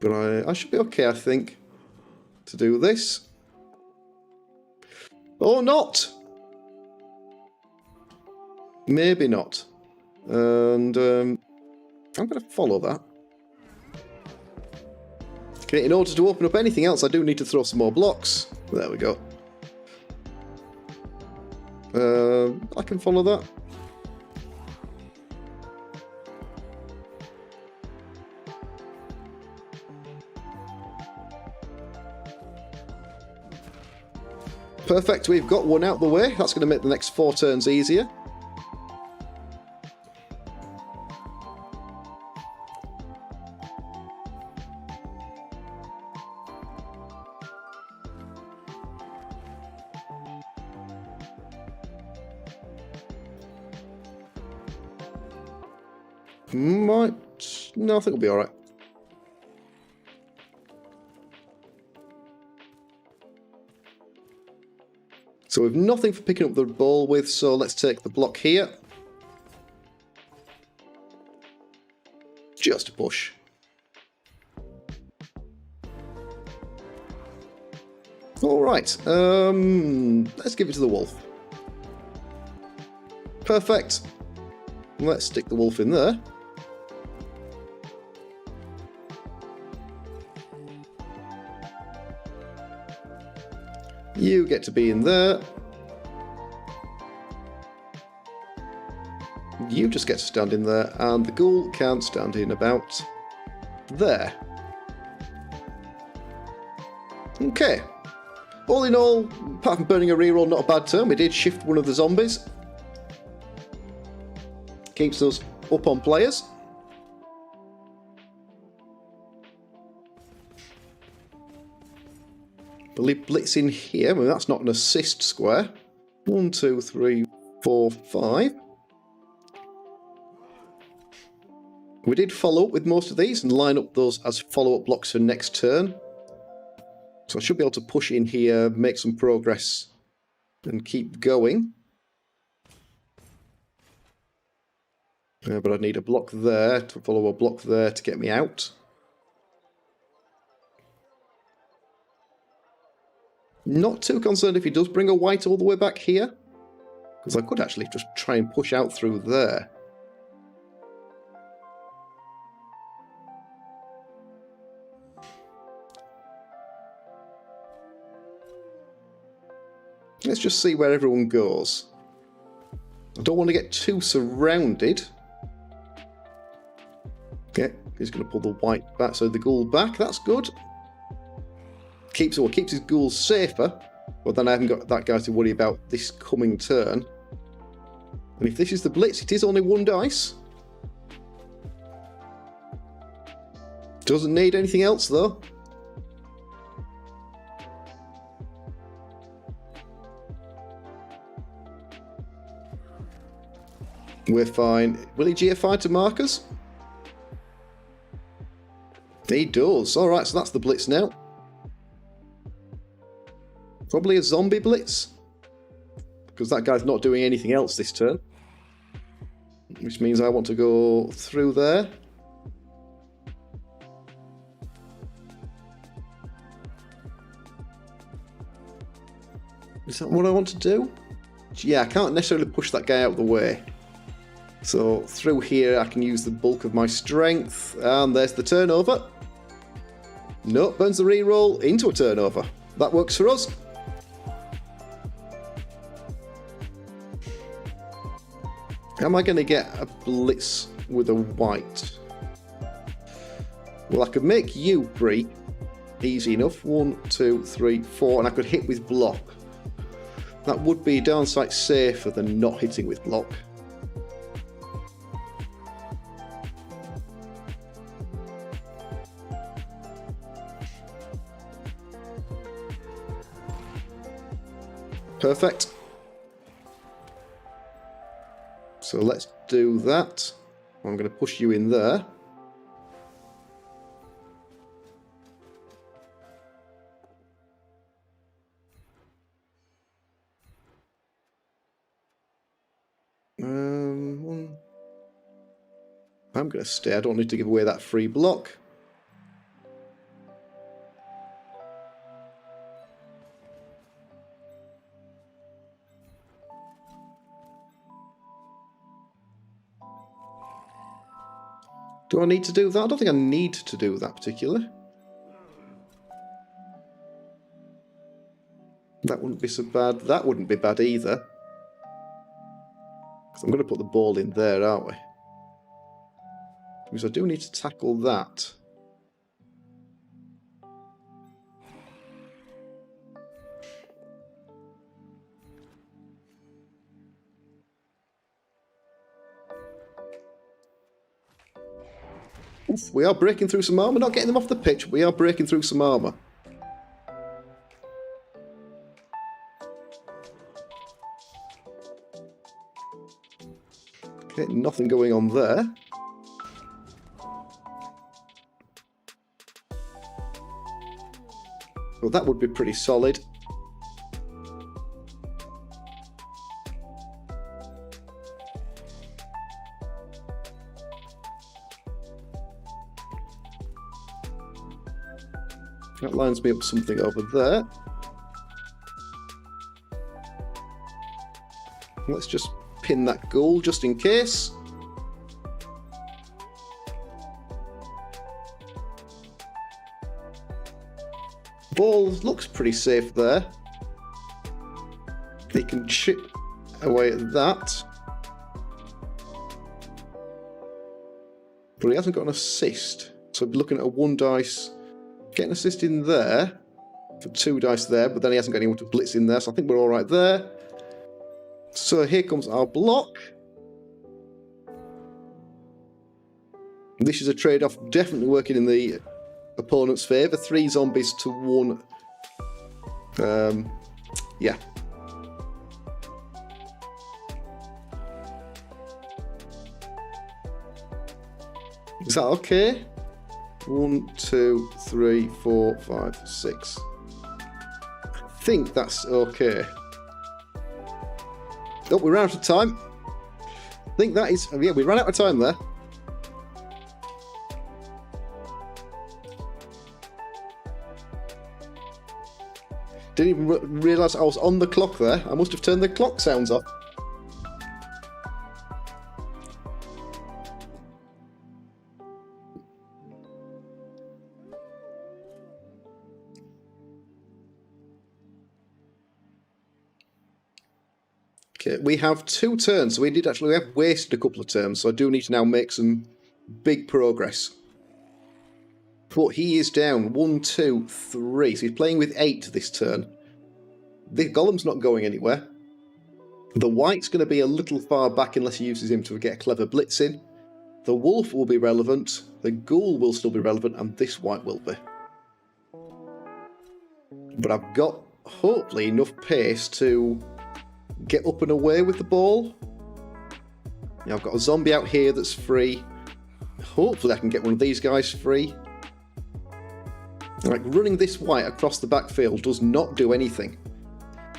But I should be okay, I think, to do this. Or not! Maybe not. And I'm going to follow that. Okay, in order to open up anything else, I do need to throw some more blocks. There we go. I can follow that. Perfect, we've got one out the way. That's going to make the next 4 turns easier. No, I think it'll be alright. So we've nothing for picking up the ball with, so let's take the block here. Just a push. Alright, let's give it to the wolf. Perfect. Let's stick the wolf in there. You get to be in there. You just get to stand in there, and the ghoul can stand in about there. Okay. All in all, apart from burning a reroll, not a bad turn. We did shift one of the zombies. Keeps us up on players. Blitz in here. Well, that's not an assist square. 1, 2, 3, 4, 5. We did follow up with most of these and line up those as follow-up blocks for next turn. So I should be able to push in here, make some progress, and keep going. But I need a block there to follow a block there to get me out. Not too concerned if he does bring a white all the way back here, because I could actually just try and push out through there. Let's just see where everyone goes. I don't want to get too surrounded. Okay, he's going to pull the white back, so the ghoul back, that's good. Keeps his ghouls safer, but then I haven't got that guy to worry about this coming turn. And if this is the blitz, it is only 1 dice. Doesn't need anything else though. We're fine. Will he GFI to markers? He does. Alright, so that's the blitz now. Probably a zombie blitz, because that guy's not doing anything else this turn. Which means I want to go through there. Is that what I want to do? Yeah, I can't necessarily push that guy out of the way. So through here I can use the bulk of my strength, and there's the turnover. No, burns the reroll into a turnover. That works for us. Am I going to get a blitz with a white? Well, I could make you Bree easy enough. 1, 2, 3, 4, and I could hit with block. That would be downside safer than not hitting with block. Perfect. So let's do that. I'm going to push you in there. I'm going to stay. I don't need to give away that free block. Do I need to do that? I don't think I need to do that particularly. That wouldn't be so bad. That wouldn't be bad either. Because I'm going to put the ball in there, aren't we? Because I do need to tackle that. Oof, we are breaking through some armour. Not getting them off the pitch. We are breaking through some armour. Okay, nothing going on there. Well, that would be pretty solid. That lines me up something over there. Let's just pin that goal just in case. Ball looks pretty safe there. They can chip away at that. But he hasn't got an assist. So we're looking at a 1 dice. Get an assist in there. For 2 dice there. But then he hasn't got anyone to blitz in there. So I think we're alright there. So here comes our block. This is a trade-off definitely working in the opponent's favour. 3 zombies to 1. Yeah. Is that okay? 1, 2, 3, 4, 5, 6. I think that's okay. Oh, we ran out of time. I think that is... Yeah, we ran out of time there. Didn't even realise I was on the clock there. I must have turned the clock sounds off. Okay, we have 2 turns, so we have wasted a couple of turns, so I do need to now make some big progress. But he is down 1, 2, 3, so he's playing with 8 this turn. The golem's not going anywhere. The white's going to be a little far back unless he uses him to get a clever blitz in. The wolf will be relevant, the ghoul will still be relevant, and this white will be. But I've got, hopefully, enough pace to get up and away with the ball. Yeah, I've got a zombie out here that's free. Hopefully I can get one of these guys free. Like, running this white across the backfield does not do anything.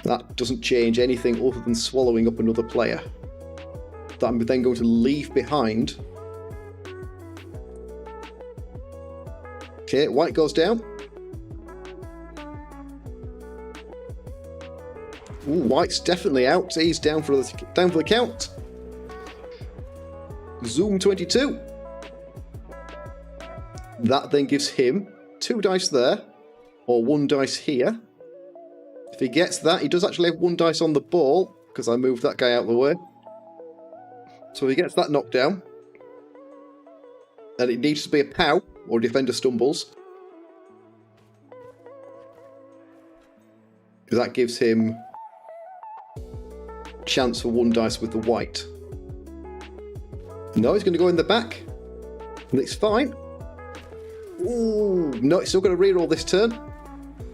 That doesn't change anything other than swallowing up another player that I'm then going to leave behind. Okay, white goes down. Ooh, white's definitely out. He's down for the count. Zoom 22. That then gives him 2 dice there, or 1 dice here. If he gets that, he does actually have 1 dice on the ball, because I moved that guy out of the way. So he gets that knocked down. And it needs to be a POW, or defender stumbles. That gives him chance for 1 dice with the white. No, he's going to go in the back. And it's fine. Ooh, no, it's still going to reroll this turn.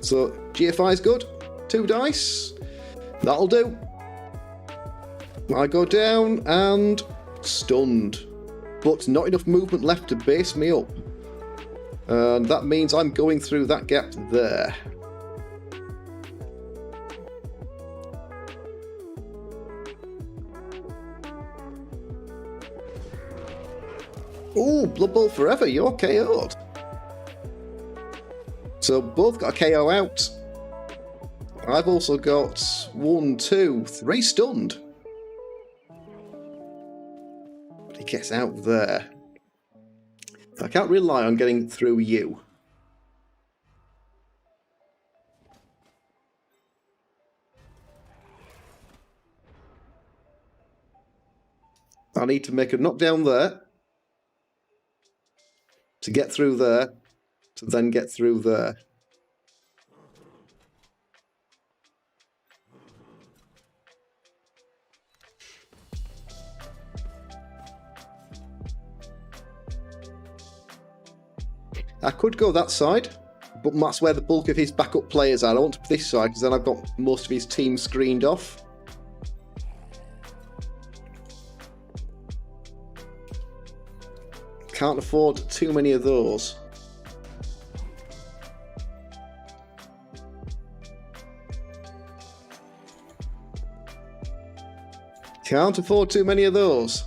So GFI is good. 2 dice. That'll do. I go down and stunned. But not enough movement left to base me up. And that means I'm going through that gap there. Ooh, Blood Bowl forever, you're KO'd. So both got a KO out. I've also got 1, 2, 3 stunned. But he gets out there. I can't rely on getting through you. I need to make a knockdown there to get through there, to then get through there. I could go that side, but that's where the bulk of his backup players are. I want to put this side because then I've got most of his team screened off. Can't afford too many of those. Can't afford too many of those.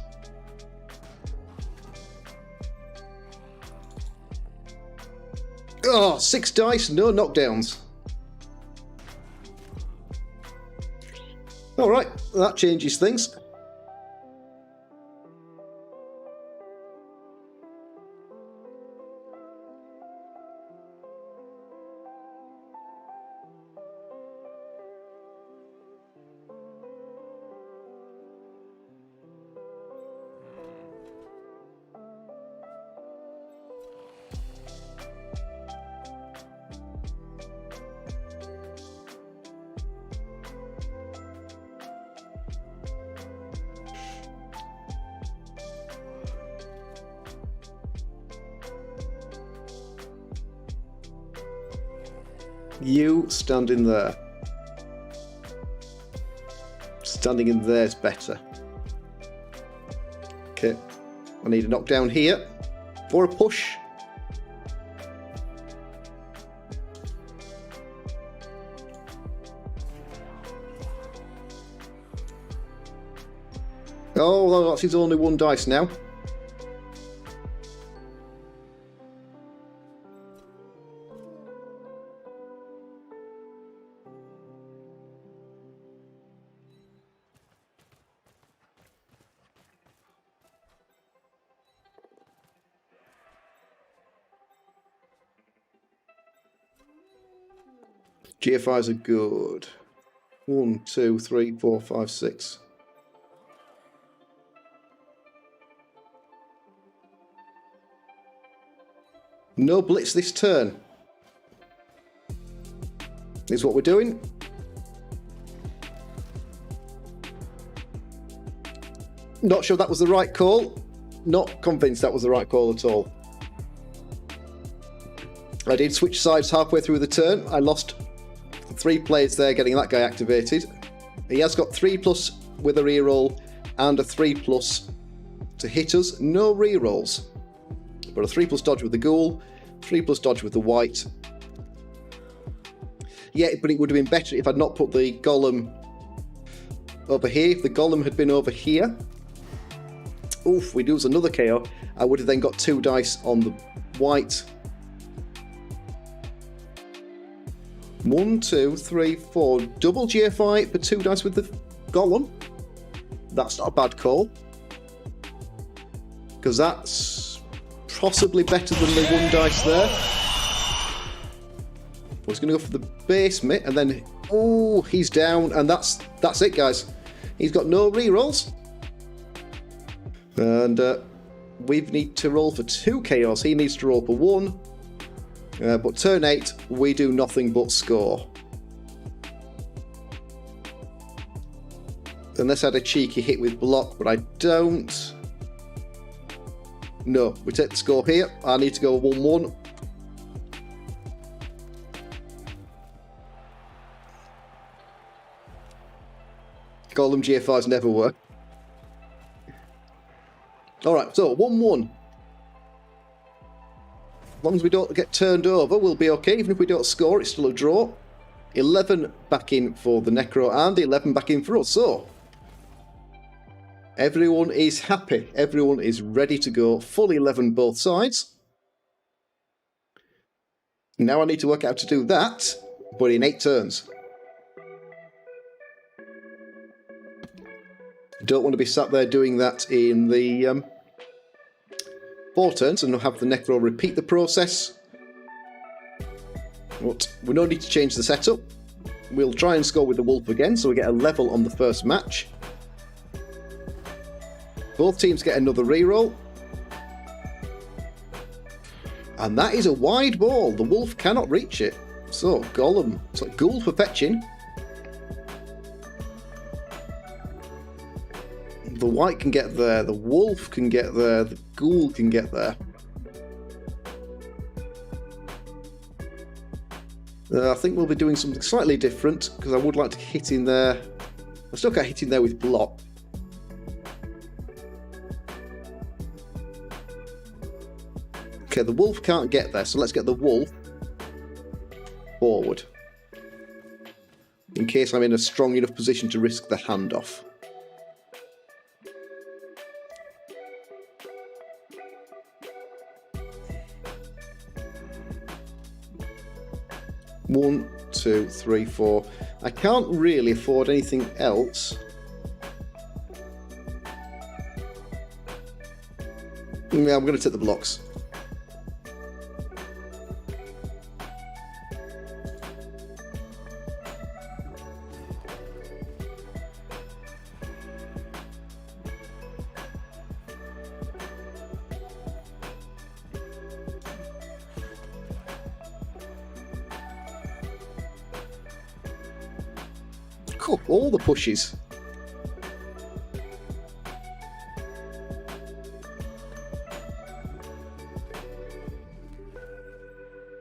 Oh, 6 dice, no knockdowns. Alright, that changes things. You standing there. Standing in there is better. Okay. I need a knockdown here. Or a push. Oh, that's his only 1 dice now. GFIs are good. 1, 2, 3, 4, 5, 6. No blitz this turn. Is what we're doing. Not sure that was the right call. Not convinced that was the right call at all. I did switch sides halfway through the turn. I lost 3 players there getting that guy activated. He has got 3+ with a reroll and a 3+ to hit us. No rerolls. But a 3+ dodge with the ghoul, 3+ dodge with the white. Yeah, but it would have been better if I'd not put the golem over here. If the golem had been over here, oof, we lose another KO. I would have then got 2 dice on the white. 1, 2, 3, 4. Double GFI for 2 dice with the golem. That's not a bad call. Because that's possibly better than the 1 dice there. I was going to go for the base mitt and then... Oh, he's down. And that's it, guys. He's got no rerolls. And we need to roll for 2 chaos. He needs to roll for 1. But turn 8, we do nothing but score. Unless I had a cheeky hit with block, but I don't. No, we take the score here. I need to go 1-1. Golem GFIs never work. Alright, so 1-1. As long as we don't get turned over, we'll be okay. Even if we don't score, it's still a draw. 11 back in for the Necro and 11 back in for us. So, everyone is happy. Everyone is ready to go. Full 11 both sides. Now I need to work out how to do that, but in 8 turns. Don't want to be sat there doing that in the 4 turns and have the Necro repeat the process. But we don't need to change the setup. We'll try and score with the Wolf again, so we get a level on the first match. Both teams get another reroll. And that is a wide ball. The Wolf cannot reach it. So, Golem. It's like Ghoul for fetching. The White can get there. The Wolf can get there. The Ghoul can get there. I think we'll be doing something slightly different, because I would like to hit in there. I still can't hit in there with block. Okay, the Wolf can't get there, so let's get the Wolf forward. In case I'm in a strong enough position to risk the handoff. One, two, three, four. I can't really afford anything else. Yeah, I'm going to take the blocks. Cool, all the pushes.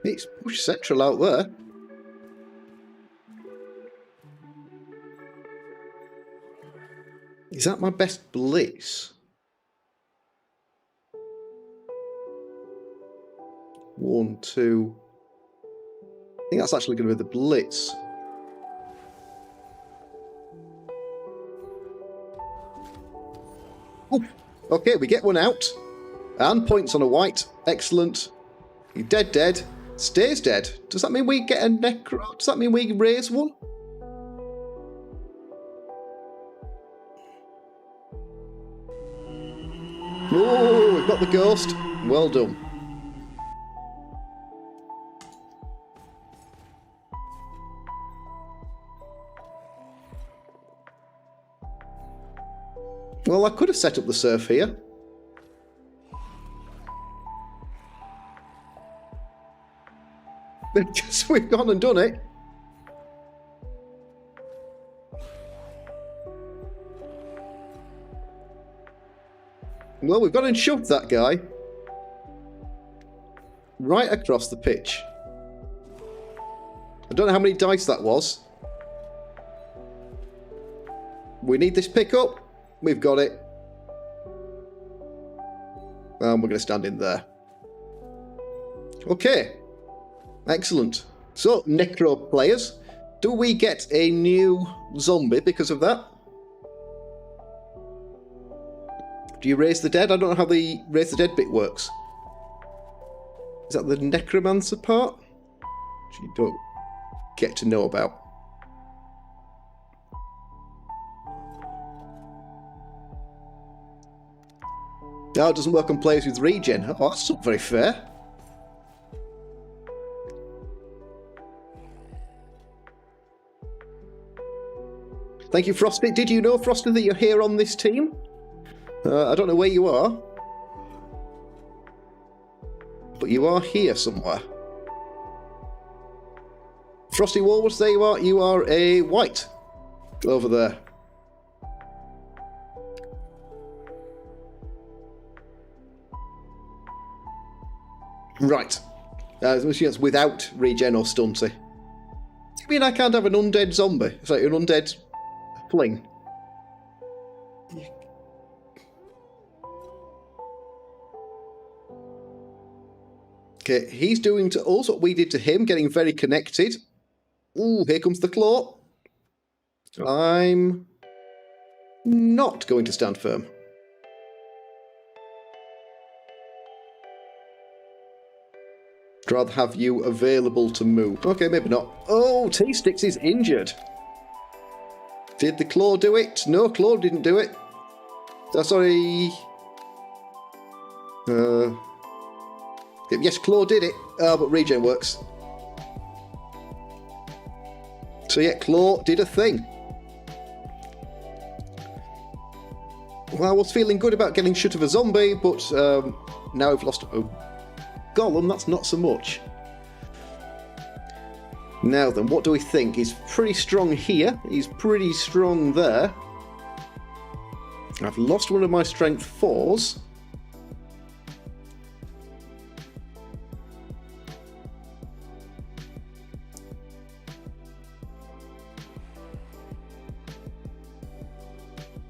It's push central out there. Is that my best blitz? One, two. I think that's actually going to be the blitz. Ooh, okay, we get one out. And points on a White. Excellent. You're dead. Stays dead. Does that mean we get a Necro? Does that mean we raise one? Oh, we've got the ghost. Well done. Well, I could have set up the surf here. Because we've gone and done it. Well, we've gone and shoved that guy right across the pitch. I don't know how many dice that was. We need this pickup. We've got it. And we're going to stand in there. Okay. Excellent. So, Necro players, do we get a new zombie because of that? Do you raise the dead? I don't know how the raise the dead bit works. Is that the necromancer part? Which you don't get to know about. No, it doesn't work on players with regen. Oh, that's not very fair. Thank you, Frosty. Did you know, Frosty, that you're here on this team? I don't know where you are. But you are here somewhere. Frosty Walrus, there you are. You are a White. Over there. Right. That's without regen or stunty. You mean I can't have an undead zombie? It's like an undead fling. Okay, he's doing to us what we did to him, getting very connected. Ooh, here comes the claw. I'm not going to stand firm. I'd rather have you available to move. Okay, maybe not. Oh, T-Sticks is injured. Did the claw do it? No, claw didn't do it. Oh, sorry. Yes, Claw did it. Oh, but regen works. So yeah, Claw did a thing. Well, I was feeling good about getting shut of a zombie, but now we've lost a golem. That's not so much. Now then, what do we think? He's pretty strong here. He's pretty strong there. I've lost one of my strength 4s.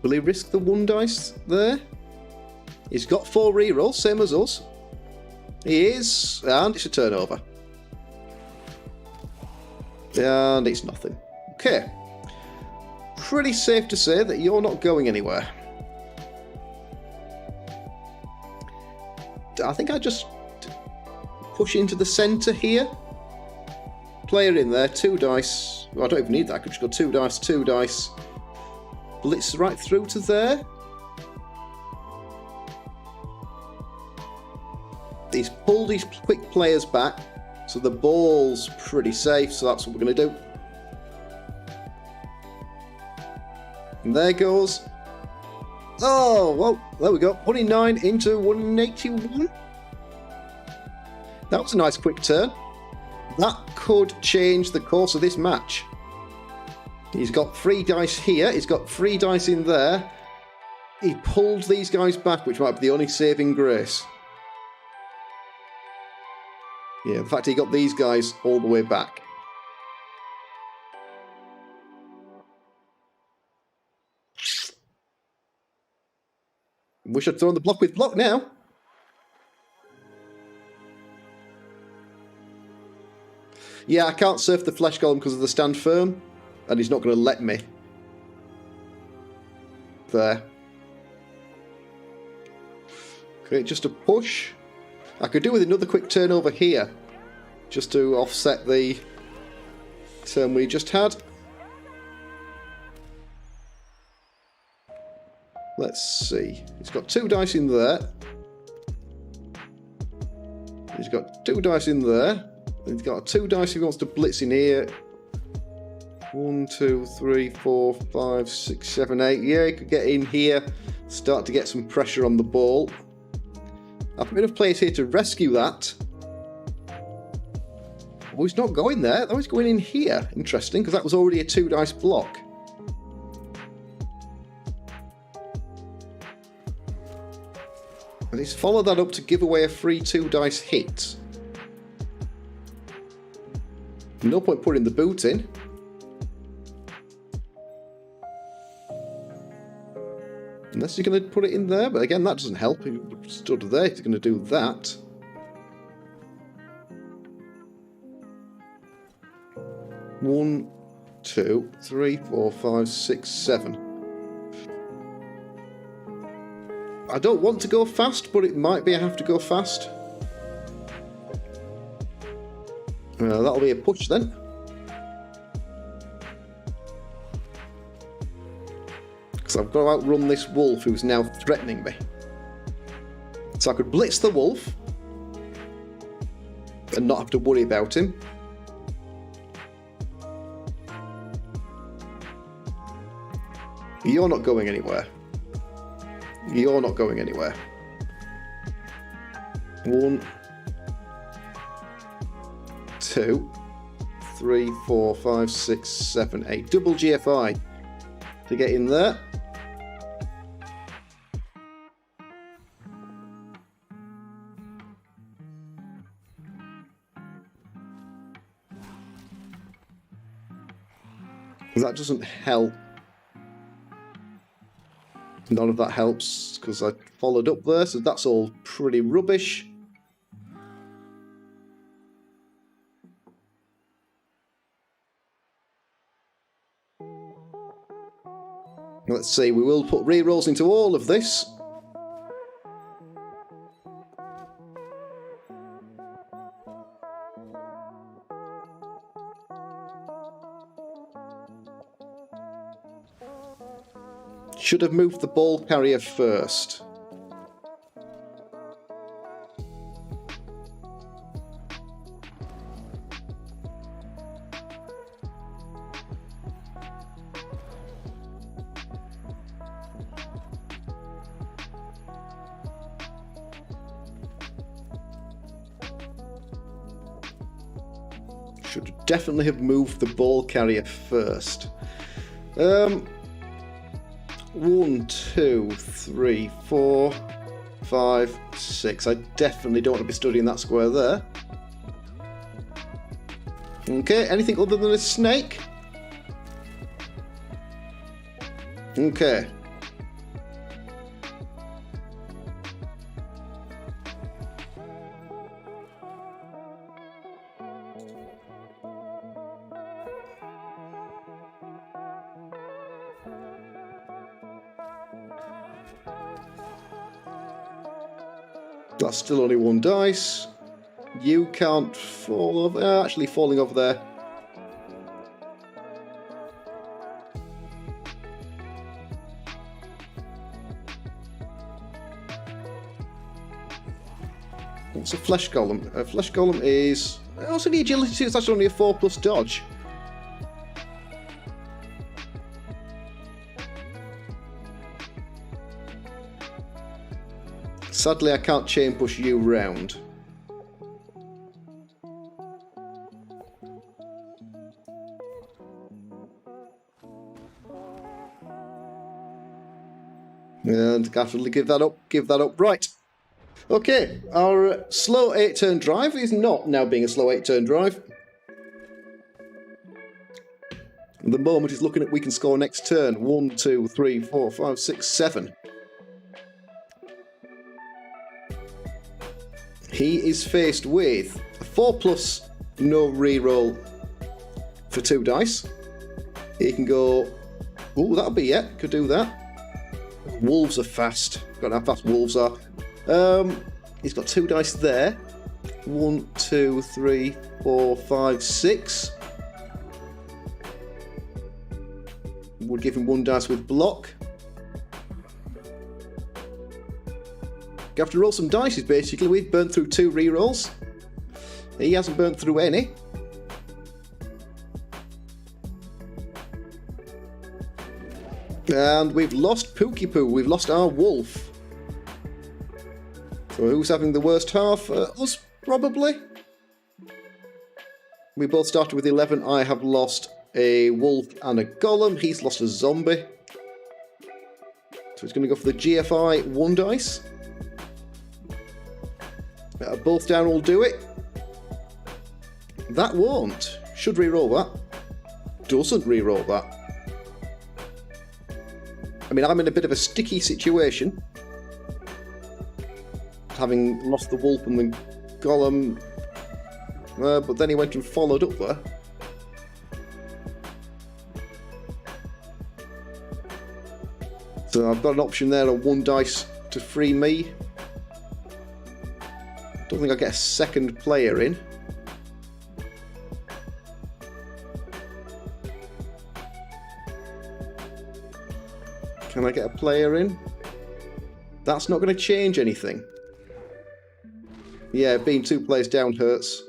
Will he risk the 1 dice there? He's got 4 rerolls, same as us. He is, and it's a turnover. And it's nothing. Okay. Pretty safe to say that you're not going anywhere. I think I just push into the centre here. Player in there, 2 dice. Well, I don't even need that. I could just go 2 dice, 2 dice. Blitz right through to there. He's pulled his quick players back, so the ball's pretty safe, so that's what we're going to do. And there goes. Oh, well, there we go. 109 into 181. That was a nice quick turn. That could change the course of this match. He's got 3 dice here. He's got 3 dice in there. He pulled these guys back, which might be the only saving grace. Yeah, the fact he got these guys all the way back. Wish I'd thrown the block with block now. Yeah, I can't surf the flesh golem because of the stand firm, and he's not going to let me. There. Okay, just a push. I could do with another quick turn over here, just to offset the turn we just had. Let's see. He's got 2 dice in there. He's got 2 dice in there. He's got 2 dice he wants to blitz in here. 1, 2, 3, 4, 5, 6, 7, 8. Yeah, he could get in here, start to get some pressure on the ball. I've got enough players here to rescue that. Oh, he's not going there. That was going in here. Interesting, because that was already a 2 dice block. And he's followed that up to give away a free 2 dice hit. No point putting the boot in. Unless you're going to put it in there, but again, that doesn't help. He stood there, he's going to do that. One, 2, 3, 4, 5, 6, 7. I don't want to go fast, but it might be I have to go fast. That'll be a push then. Because I've got to outrun this wolf who's now threatening me. So I could blitz the wolf and not have to worry about him. You're not going anywhere. You're not going anywhere. 1, 2, 3, 4, 5, 6, 7, 8. Double GFI to get in there. That doesn't help. None of that helps because I followed up there, so that's all pretty rubbish. Let's see, we will put rerolls into all of this. Should have moved the ball carrier first. Should definitely have moved the ball carrier first. 1, 2, 3, 4, 5, 6. I definitely don't want to be studying that square there. Okay, anything other than a snake? Okay. That's still only 1 dice. You can't fall over. Actually, falling over there. What's a flesh golem? A flesh golem is also the agility too. It's actually only a 4+ dodge. Sadly, I can't chain push you round. And definitely give that up. Give that up. Right. Okay, our slow 8-turn drive is not now being a slow 8-turn drive. At the moment, he's looking at we can score next turn. 1, 2, 3, 4, 5, 6, 7. He is faced with a 4+, no reroll for 2 dice. He can go. Oh, that'll be it. Could do that. Wolves are fast. Got how fast wolves are. He's got 2 dice there. 1, 2, 3, 4, 5, 6. Would give him 1 dice with block. You have to roll some dice, basically. We've burnt through 2 rerolls. He hasn't burnt through any. And we've lost Pookie Poo. We've lost our wolf. So who's having the worst half? Us, probably. We both started with 11. I have lost a wolf and a golem. He's lost a zombie. So he's going to go for the GFI 1 dice. Both down will do it. That won't. Should re-roll that. Doesn't re-roll that. I mean, I'm in a bit of a sticky situation. Having lost the wolf and the golem. But then he went and followed up there. So I've got an option there on 1 dice to free me. Don't think I'll get a second player in. Can I get a player in? That's not going to change anything. Yeah, being 2 players down hurts.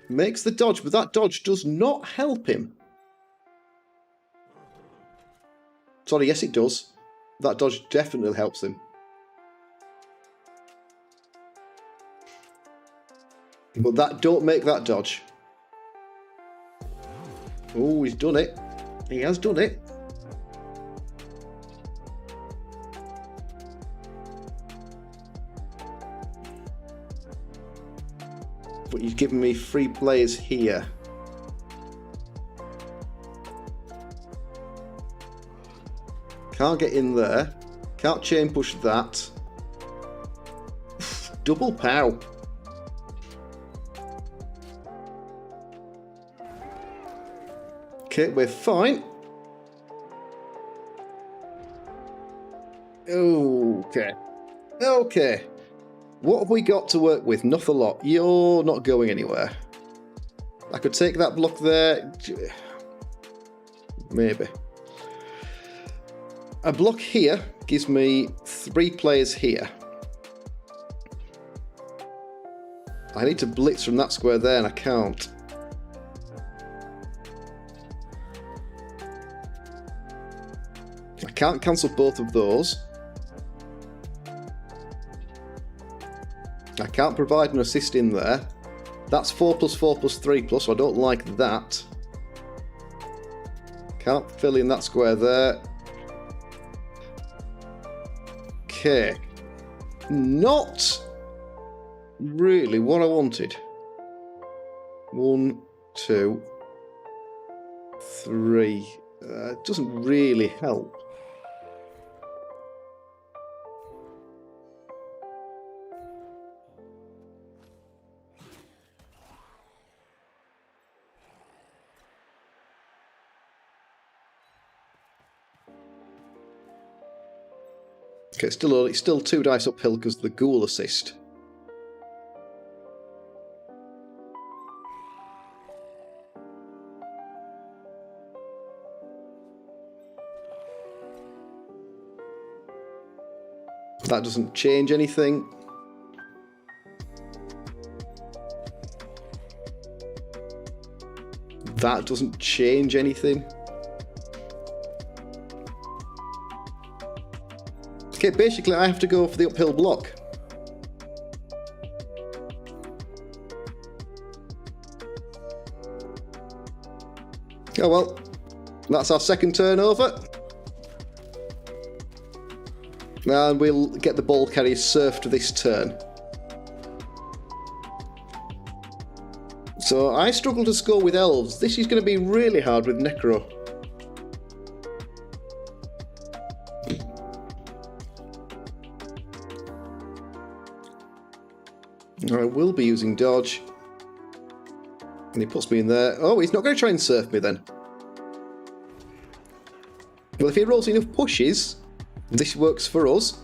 Makes the dodge, but that dodge does not help him. Sorry, yes it does. That dodge definitely helps him. But that don't make that dodge. Oh, he's done it. He has done it. But he's given me 3 players here. Can't get in there. Can't chain push that. Double pow. Okay, we're fine. Okay. Okay. What have we got to work with? Not a lot. You're not going anywhere. I could take that block there. Maybe. A block here gives me 3 players here. I need to blitz from that square there and I can't. I can't cancel both of those. I can't provide an assist in there. That's 4+4+3+, so I don't like that. Can't fill in that square there. Okay. Not really what I wanted. 1, 2, 3. It doesn't really help. Okay, it's still 2 dice uphill because of the ghoul assist. That doesn't change anything. That doesn't change anything. Okay, basically I have to go for the uphill block. Oh well, that's our second turnover. And we'll get the ball carrier surfed this turn. So I struggle to score with elves. This is going to be really hard with Necro. I will be using dodge. And he puts me in there. Oh, he's not going to try and surf me then. Well, if he rolls enough pushes, this works for us.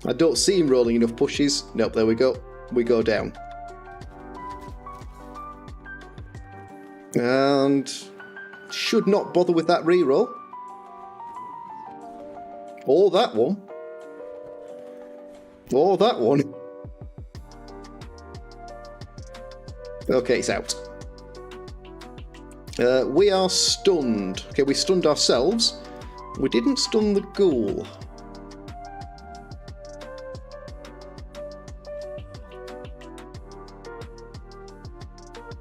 I don't see him rolling enough pushes. Nope, there we go. We go down. And should not bother with that reroll. Or that one. Or that one. Okay, it's out. We are stunned. Okay, we stunned ourselves. We didn't stun the ghoul.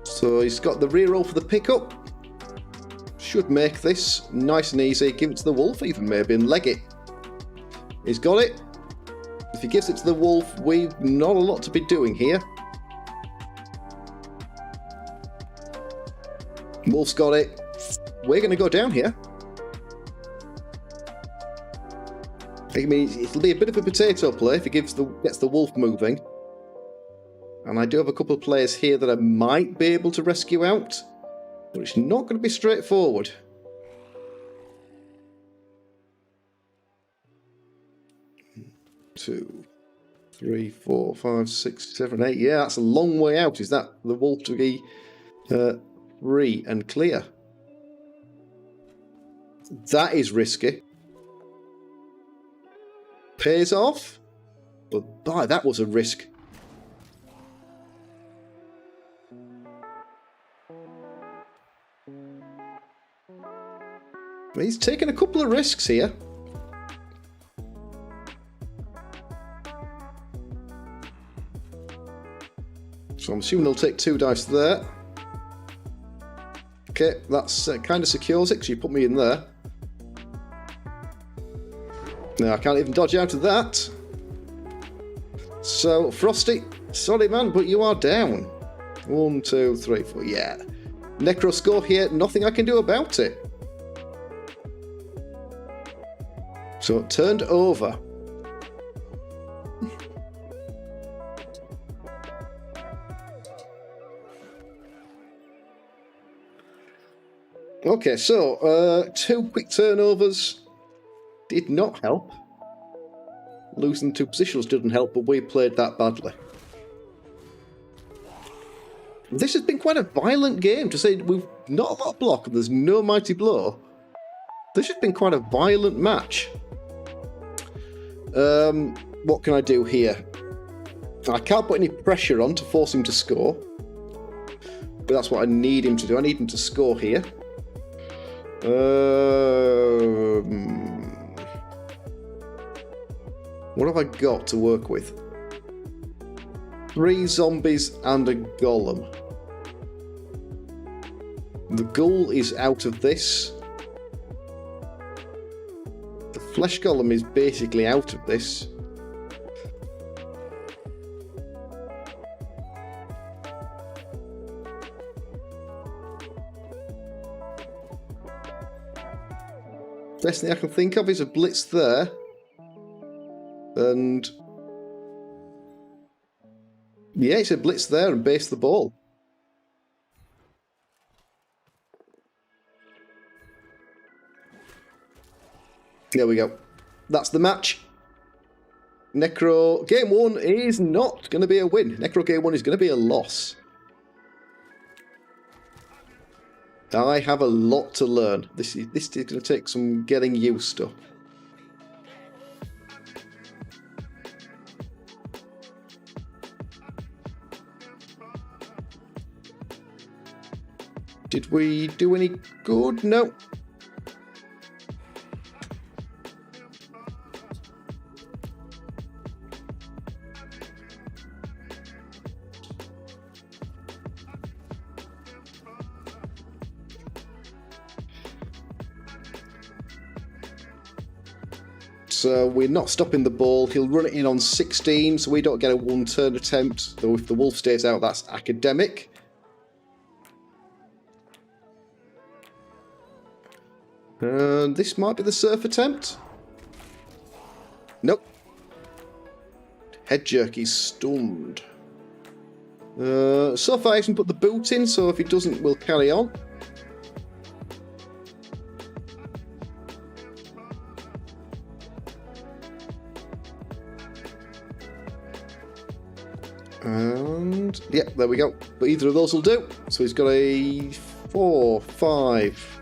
So he's got the reroll for the pickup. Should make this nice and easy. Give it to the wolf even maybe and leg it. He's got it. If he gives it to the wolf, we've not a lot to be doing here. Wolf's got it. We're going to go down here. I mean, it'll be a bit of a potato play if he gets the wolf moving. And I do have a couple of players here that I might be able to rescue out. But it's not going to be straightforward. Two, 3, 4, 5, 6, 7, 8. Yeah, that's a long way out. Is that the wolf to be free and clear? That is risky. Pays off, but boy, that was a risk. He's taken a couple of risks here. So I'm assuming they'll take 2 dice there. Okay, that's kind of secures it because you put me in there. Now I can't even dodge out of that. So Frosty, sorry man, but you are down. 1, 2, 3, 4. Yeah. Necro score here. Nothing I can do about it. So turned over. Okay, so 2 quick turnovers did not help. Losing 2 positions didn't help, but we played that badly. This has been quite a violent game, to say we've not a lot of block and there's no mighty blow. This has been quite a violent match. What can I do here? I can't put any pressure on to force him to score. But that's what I need him to do. I need him to score here. What have I got to work with? 3 zombies and a golem. The ghoul is out of this. The flesh golem is basically out of this. Best thing I can think of is a blitz there. And yeah, it's a blitz there and base the ball. There we go. That's the match. Necro game 1 is not going to be a win. Necro game 1 is going to be a loss. I have a lot to learn. This is going to take some getting used to. Did we do any good? No. So we're not stopping the ball. He'll run it in on 16, so we don't get a 1-turn attempt. Though if the wolf stays out, that's academic. This might be the surf attempt. Nope. Head jerk, he's stunned. So far, I haven't put the boot in, so if he doesn't, we'll carry on. And yeah, there we go. But either of those will do. So he's got a 4, 5,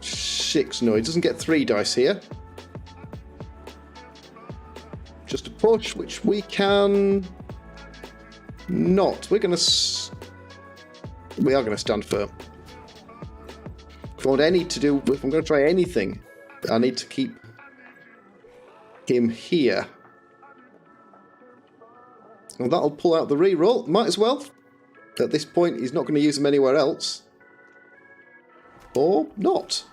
6. No, he doesn't get 3 dice here. Just a push, which we can not. We are going to stand firm. If I'm going to try anything, I need to keep him here. And that'll pull out the reroll. Might as well. At this point, he's not going to use them anywhere else. Or not.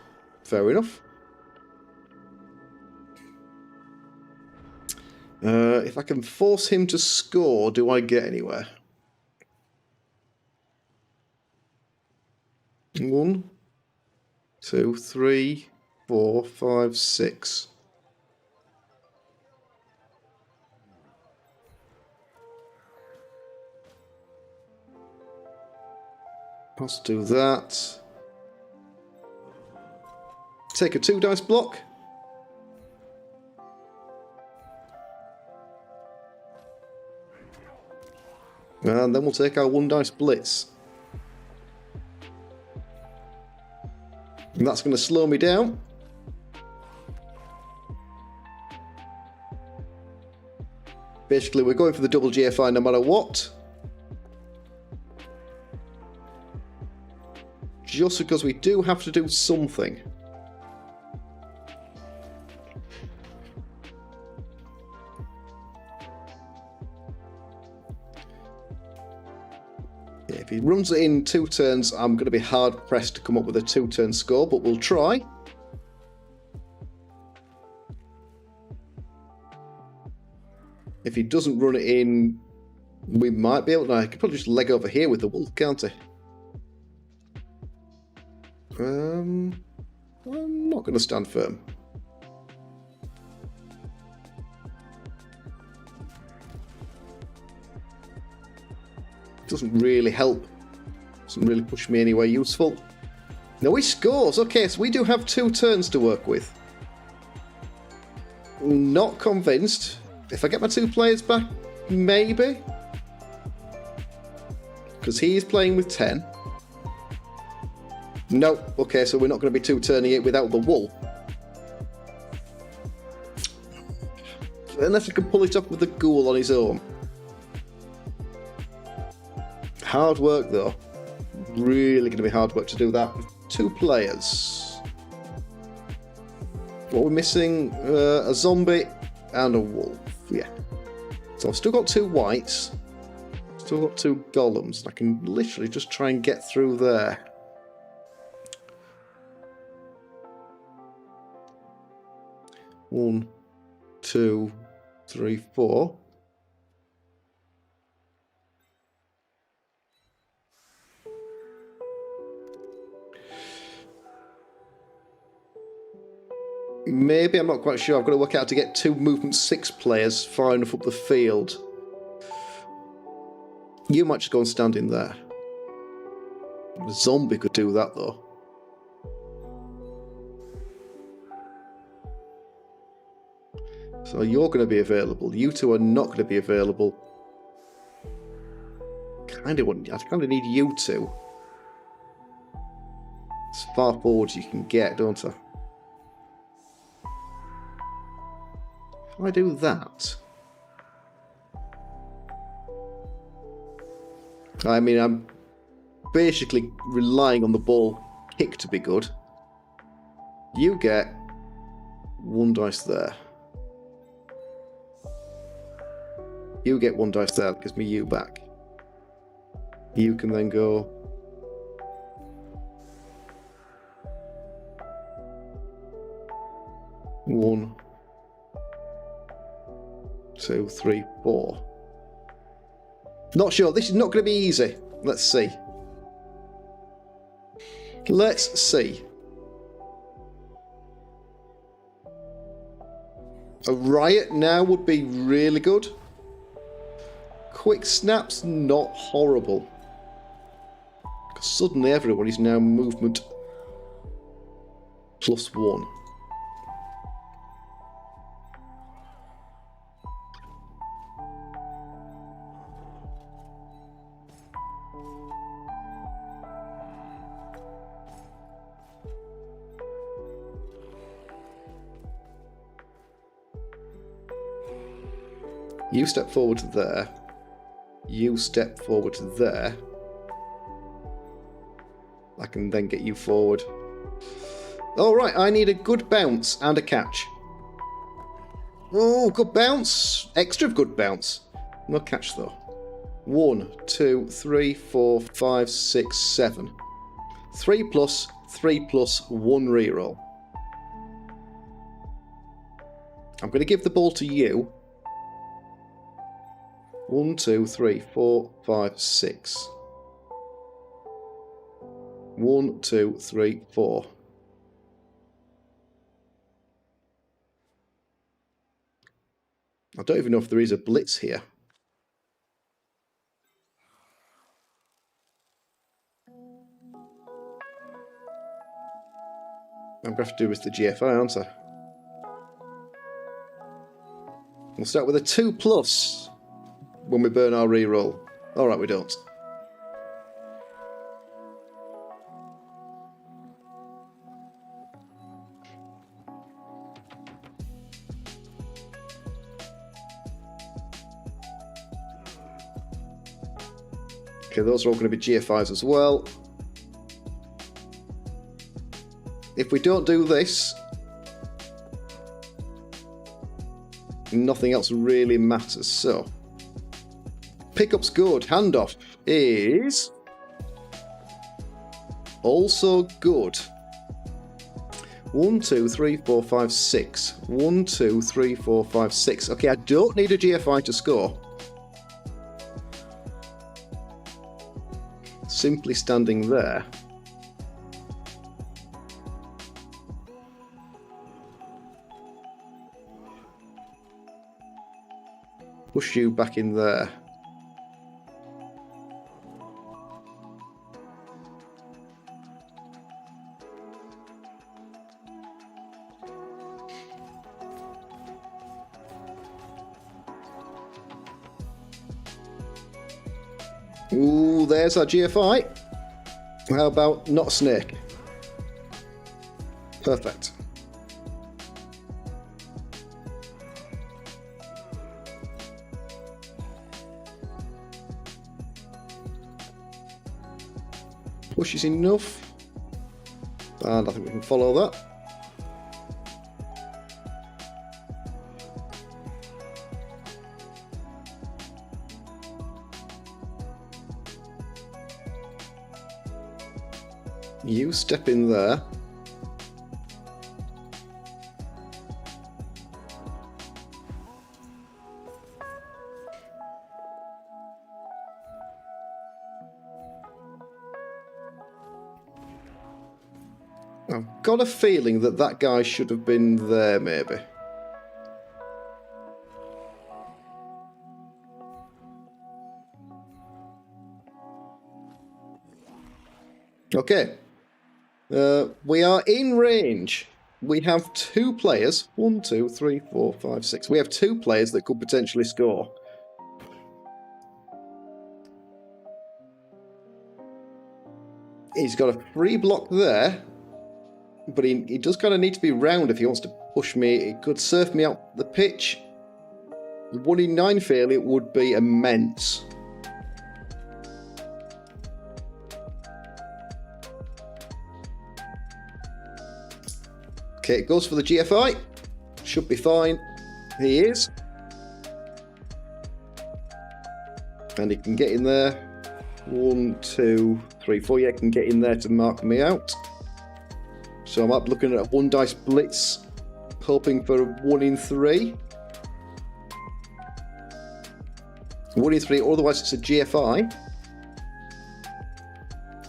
Fair enough. If I can force him to score, do I get anywhere? 1, 2, 3, 4, 5, 6. Let's do that. Take a 2 dice block. And then we'll take our 1 dice blitz. And that's going to slow me down. Basically, we're going for the double GFI no matter what. Just because we do have to do something. Yeah, if he runs it in 2 turns, I'm going to be hard pressed to come up with a 2-turn score, but we'll try. If he doesn't run it in, we might be able to. I could probably just leg over here with the wolf, can't I? I'm not going to stand firm. Doesn't really help. Doesn't really push me anywhere useful. No, he scores. Okay, so we do have 2 turns to work with. Not convinced. If I get my 2 players back, maybe. Because he is playing with 10. No, okay, so we're not going to be 2-turning it without the wool. Unless I can pull it off with the ghoul on his own. Hard work, though. Really going to be hard work to do that with 2 players. What we're missing? A zombie and a wolf. Yeah. So I've still got 2 whites. Still got 2 golems. I can literally just try and get through there. One, 2, 3, 4. Maybe, I'm not quite sure. I've got to work out how to get 2 movement 6 players far enough up the field. You might just go and stand in there. A zombie could do that, though. So you're going to be available. You 2 are not going to be available. I kind of need you 2. As far forward as you can get, don't I? If I do that... I mean, I'm basically relying on the ball kick to be good. You get 1 dice there. You get 1 dice there, that gives me you back. You can then go... 1, 2, 3, 4. Not sure. This is not going to be easy. Let's see. Let's see. A riot now would be really good. Quick snaps, not horrible. Because suddenly everybody's now movement +1. You step forward to there. You step forward to there. I can then get you forward. Alright, I need a good bounce and a catch. Oh, good bounce. Extra good bounce. No catch though. 1, 2, 3, 4, 5, 6, 7. 3 plus, 3 plus, 1 reroll. I'm going to give the ball to you. 1, 2, 3, 4, 5, 6. 1, 2, 3, 4. I don't even know if there is a blitz here. I'm going to have to do with the GFI, aren't I? We'll start with a 2 plus when we burn our reroll. Alright, we don't. Okay, those are all going to be GFIs as well. If we don't do this, nothing else really matters. So, pickup's good. Handoff is also good. 1, 2, 3, 4, 5, 6. 1, 2, 3, 4, 5, 6. Okay, I don't need a GFI to score. Simply standing there. Push you back in there. Ooh, there's our GFI. How about not a snake? Perfect. Push is enough. And I think we can follow that. You step in there. I've got a feeling that that guy should have been there, maybe. Okay. We are in range. We have 2 players. 1, 2, 3, 4, 5, 6. We have 2 players that could potentially score. He's got a free block there. But he does kind of need to be round if he wants to push me. He could surf me out the pitch. 1 in 9 failure would be immense. Okay, it goes for the GFI. Should be fine. He is. And he can get in there. 1, 2, 3, 4. Yeah, can get in there to mark me out. So I'm up looking at a 1 dice blitz, hoping for a 1 in 3. 1 in 3, otherwise it's a GFI.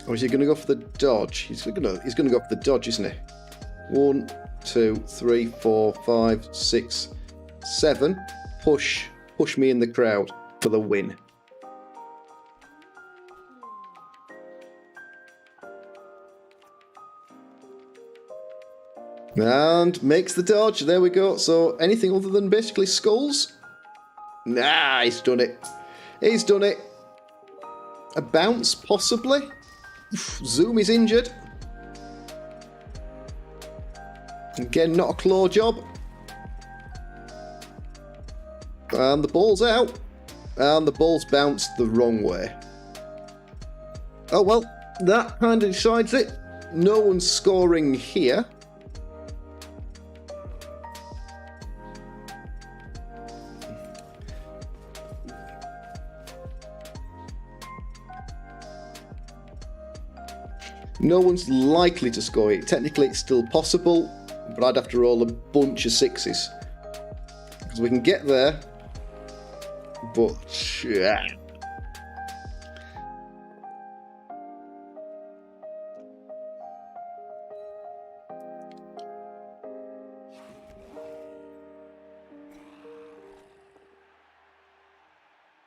Or is he going to go for the dodge? He's going to go for the dodge, isn't he? 1, 2, 3, 4, 5, 6, 7. Push me in the crowd for the win. And makes the dodge. There we go. So anything other than basically skulls? Nah, he's done it. He's done it. A bounce, possibly. Zoom is injured. Again, not a claw job. And the ball's out. And the ball's bounced the wrong way. Oh well, that kind of decides it. No one's scoring here. No one's likely to score it. Technically, it's still possible, but I'd have to roll a bunch of 6s. Because we can get there, but... yeah.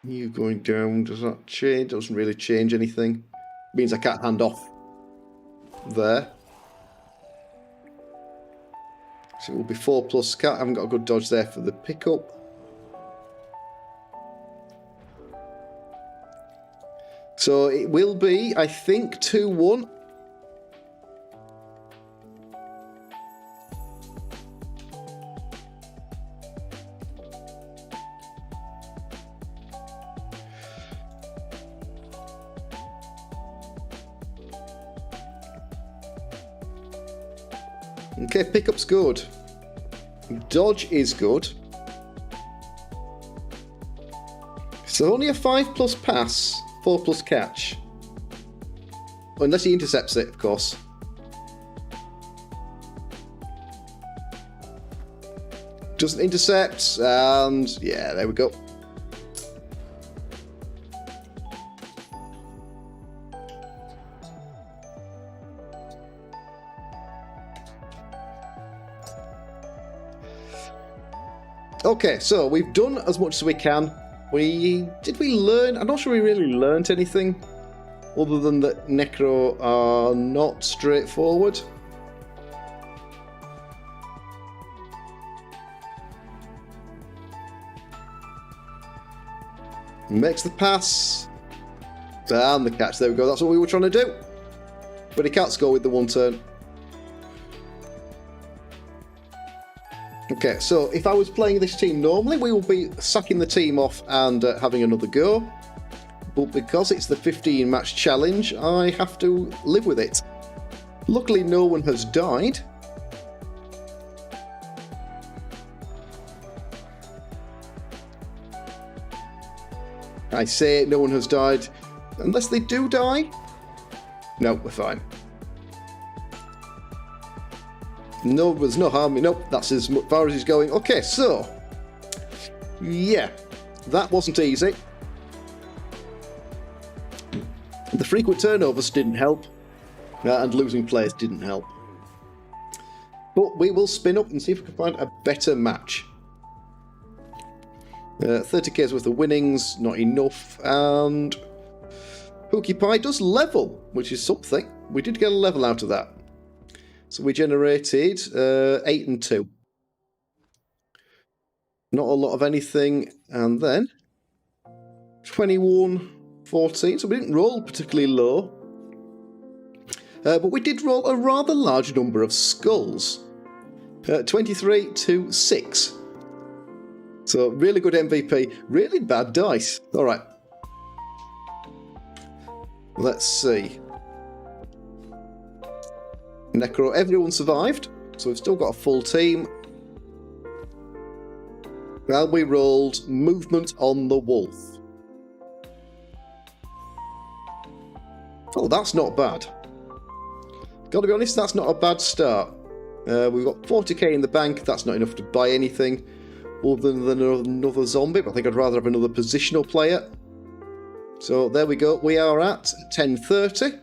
You going down, does that change? Doesn't really change anything. Means I can't hand off there. So it will be 4 plus cat. I haven't got a good dodge there for the pickup. So it will be, I think, 2-1. Okay, pickup's good. Dodge is good. So only a 5 plus pass, 4 plus catch. Unless he intercepts it, of course. Doesn't intercept, and yeah, there we go. Okay, so we've done as much as we can. Did we learn? I'm not sure we really learnt anything other than that Necro are not straightforward. Makes the pass. And the catch. There we go. That's what we were trying to do. But he can't score with the 1 turn. Okay, so if I was playing this team normally, we will be sacking the team off and having another go. But because it's the 15-match challenge, I have to live with it. Luckily, no one has died. I say no one has died. Unless they do die? No, we're fine. No, there's no harm. Nope, that's as far as he's going. Okay, so yeah, that wasn't easy. The frequent turnovers didn't help, and losing players didn't help. But we will spin up and see if we can find a better match. 30k's worth of winnings, not enough, and Pookie Pie does level, which is something. We did get a level out of that. So we generated 8 and 2. Not a lot of anything, and then 21-14, so we didn't roll particularly low. But we did roll a rather large number of skulls. 23-6. So really good MVP, really bad dice. Alright. Let's see. Necro, everyone survived, so we've still got a full team. And we rolled movement on the wolf. Oh, that's not bad. Gotta be honest, that's not a bad start. We've got 40k in the bank, that's not enough to buy anything other than another zombie, but I think I'd rather have another positional player. So there we go, we are at 10:30.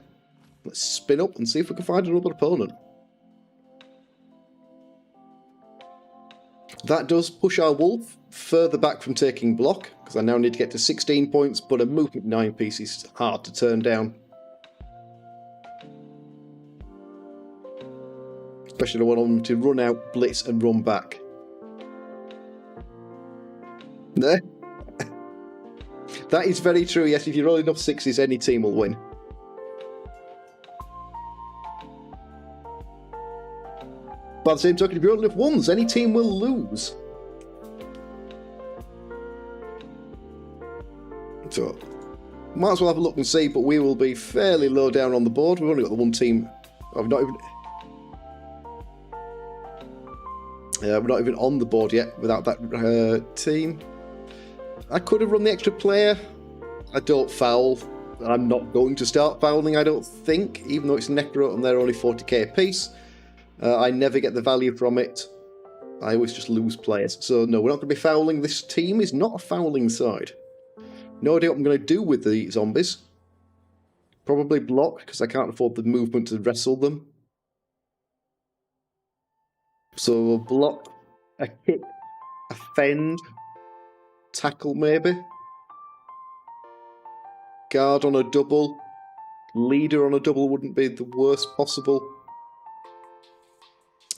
Let's spin up and see if we can find another opponent. That does push our wolf further back from taking block, because I now need to get to 16 points, but a movement 9 piece is hard to turn down. Especially when I want them to run out, blitz and run back. There. That is very true, yes, if you roll enough sixes, any team will win. By the same token, if you roll enough ones, any team will lose. So, might as well have a look and see, but we will be fairly low down on the board. We've only got the one team. We're not even on the board yet without that team. I could have run the extra player. I don't foul. I'm not going to start fouling, I don't think, even though it's Necro and they're only 40k a piece. I never get the value from it. I always just lose players. So no, we're not going to be fouling. This team is not a fouling side. No idea what I'm going to do with the zombies. Probably block, because I can't afford the movement to wrestle them. So we'll block, a kick, a fend, tackle maybe. Guard on a double. Leader on a double wouldn't be the worst possible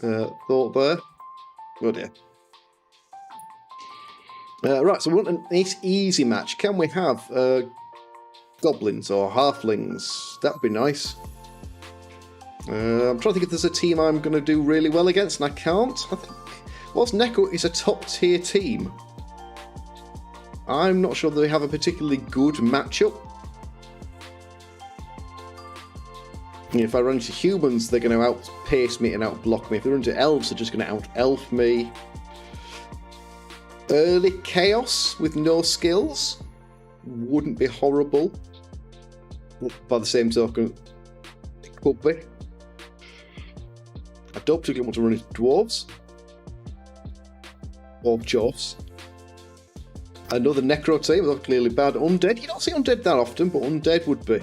thought there. Oh dear. Right, so we want a nice easy match. Can we have goblins or halflings? That would be nice. I'm trying to think if there's a team I'm going to do really well against, and I can't. I think whilst Necro is a top tier team, I'm not sure they have a particularly good matchup. If I run into humans, they're going to outpace me and outblock me. If they run into elves, they're just going to out-elf me. Early chaos with no skills wouldn't be horrible. By the same token, it could be. I don't particularly want to run into dwarves. Or dwarves. Another Necro team, that's clearly bad. Undead, you don't see undead that often, but undead would be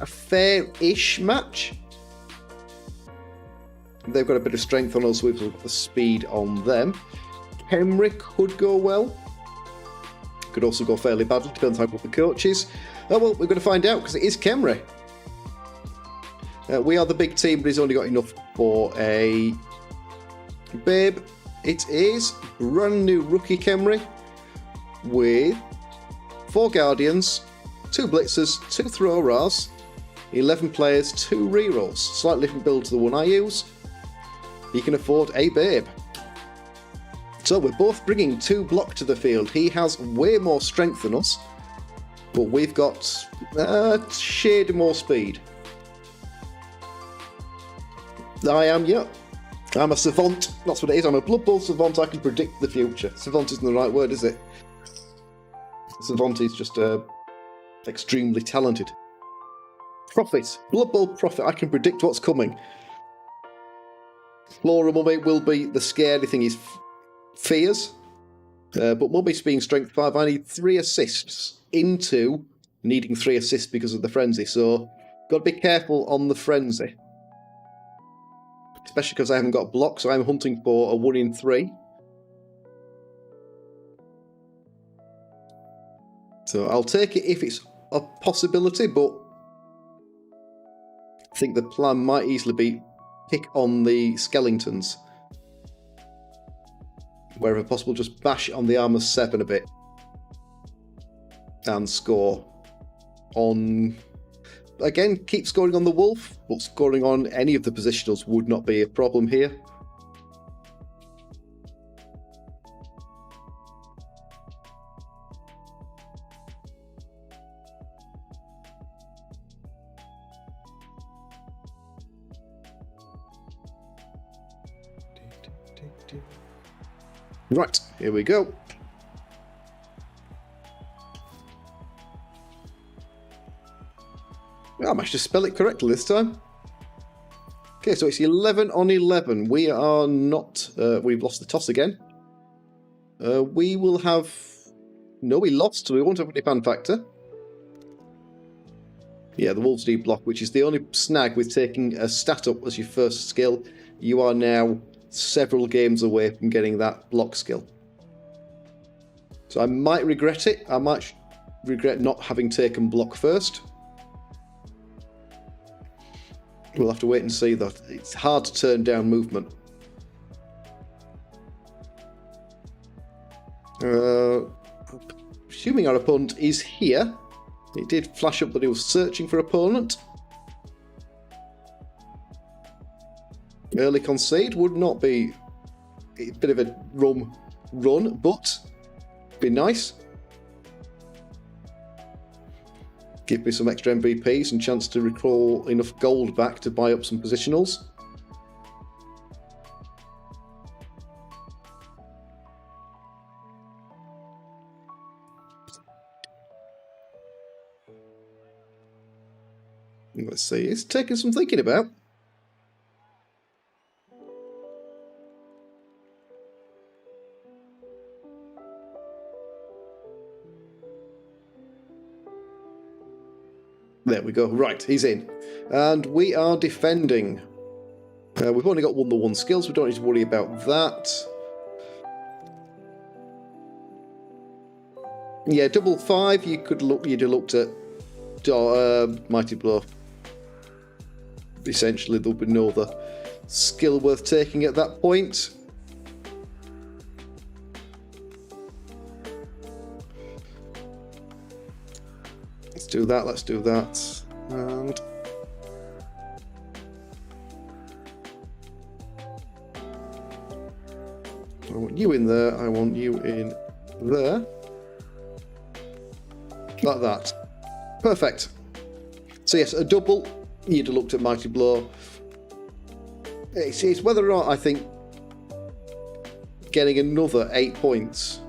a fair-ish match. They've got a bit of strength on us, we've got the speed on them. Henry could go well. Could also go fairly badly, depends how good the coach is. Oh well, we're going to find out, because it is Kemri. We are the big team, but he's only got enough for a babe. It is brand new rookie Kemri with 4 Guardians, 2 Blitzers, 2 Throw-Ras, 11 players, 2 rerolls. Slightly different build to the one I use. He can afford a babe. So we're both bringing 2 block to the field. He has way more strength than us, but we've got a shade more speed. I am, yeah. I'm a savant. That's what it is. I'm a Blood Bowl savant. I can predict the future. Savant isn't the right word, is it? Savant is just extremely talented. Prophet. Blood Bowl prophet. I can predict what's coming. Flora Mummy will be the scary thing is fears. But Mummy's being strength 5. I need 3 assists into needing 3 assists because of the frenzy. So got to be careful on the frenzy. Especially because I haven't got block, so I'm hunting for a 1 in 3. So I'll take it if it's a possibility, but I think the plan might easily be pick on the skeletons. Wherever possible, just bash on the armor 7 a bit. And score on... Again, keep scoring on the wolf, but scoring on any of the positionals would not be a problem here. Right, here we go. I managed to spell it correctly this time. Okay, so it's 11 on 11. We are not... we've lost the toss again. We will have... No, we lost, so we won't have any fan factor. Yeah, the Wolves need block, which is the only snag with taking a stat up as your first skill. You are now several games away from getting that block skill. So I might regret it. I might regret not having taken block first. We'll have to wait and see, though. It's hard to turn down movement. Assuming our opponent is here. It did flash up that he was searching for opponent. Early concede would not be a bit of a run, but be nice. Give me some extra MVPs and chance to recall enough gold back to buy up some positionals. Let's see, it's taking some thinking about. There we go. Right, he's in. And we are defending. We've only got 1-1 skills. We don't need to worry about that. Yeah, double 5. You'd have looked at Mighty Blow. Essentially, there'll be no other skill worth taking at that point. Let's do that, let's do that. And I want you in there, I want you in there. Like that. Perfect. So yes, a double. You'd have looked at Mighty Blow. It's whether or not I think getting another 8 points.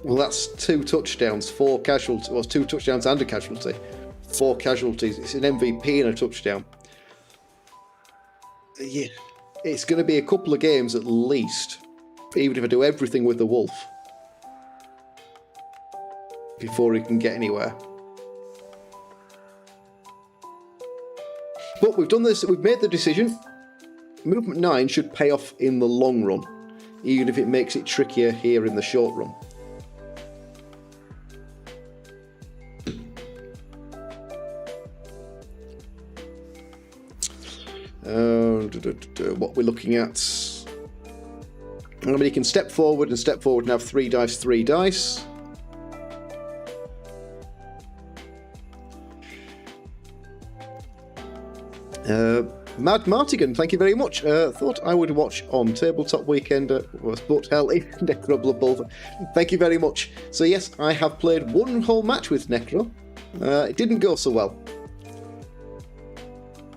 Well, that's 2 touchdowns, 4 casualties. Well, 2 touchdowns and a casualty. 4 casualties. It's an MVP and a touchdown. Yeah, it's going to be a couple of games at least, even if I do everything with the Wolf, before he can get anywhere. But we've done this, we've made the decision. Movement 9 should pay off in the long run, even if it makes it trickier here in the short run. What we're looking at. I mean, you can step forward and have 3 dice, 3 dice. Mad Martigan, thank you very much. Thought I would watch on Tabletop Weekend, but hell, Necro Blood Bowl. Thank you very much. So yes, I have played 1 whole match with Necro. It didn't go so well.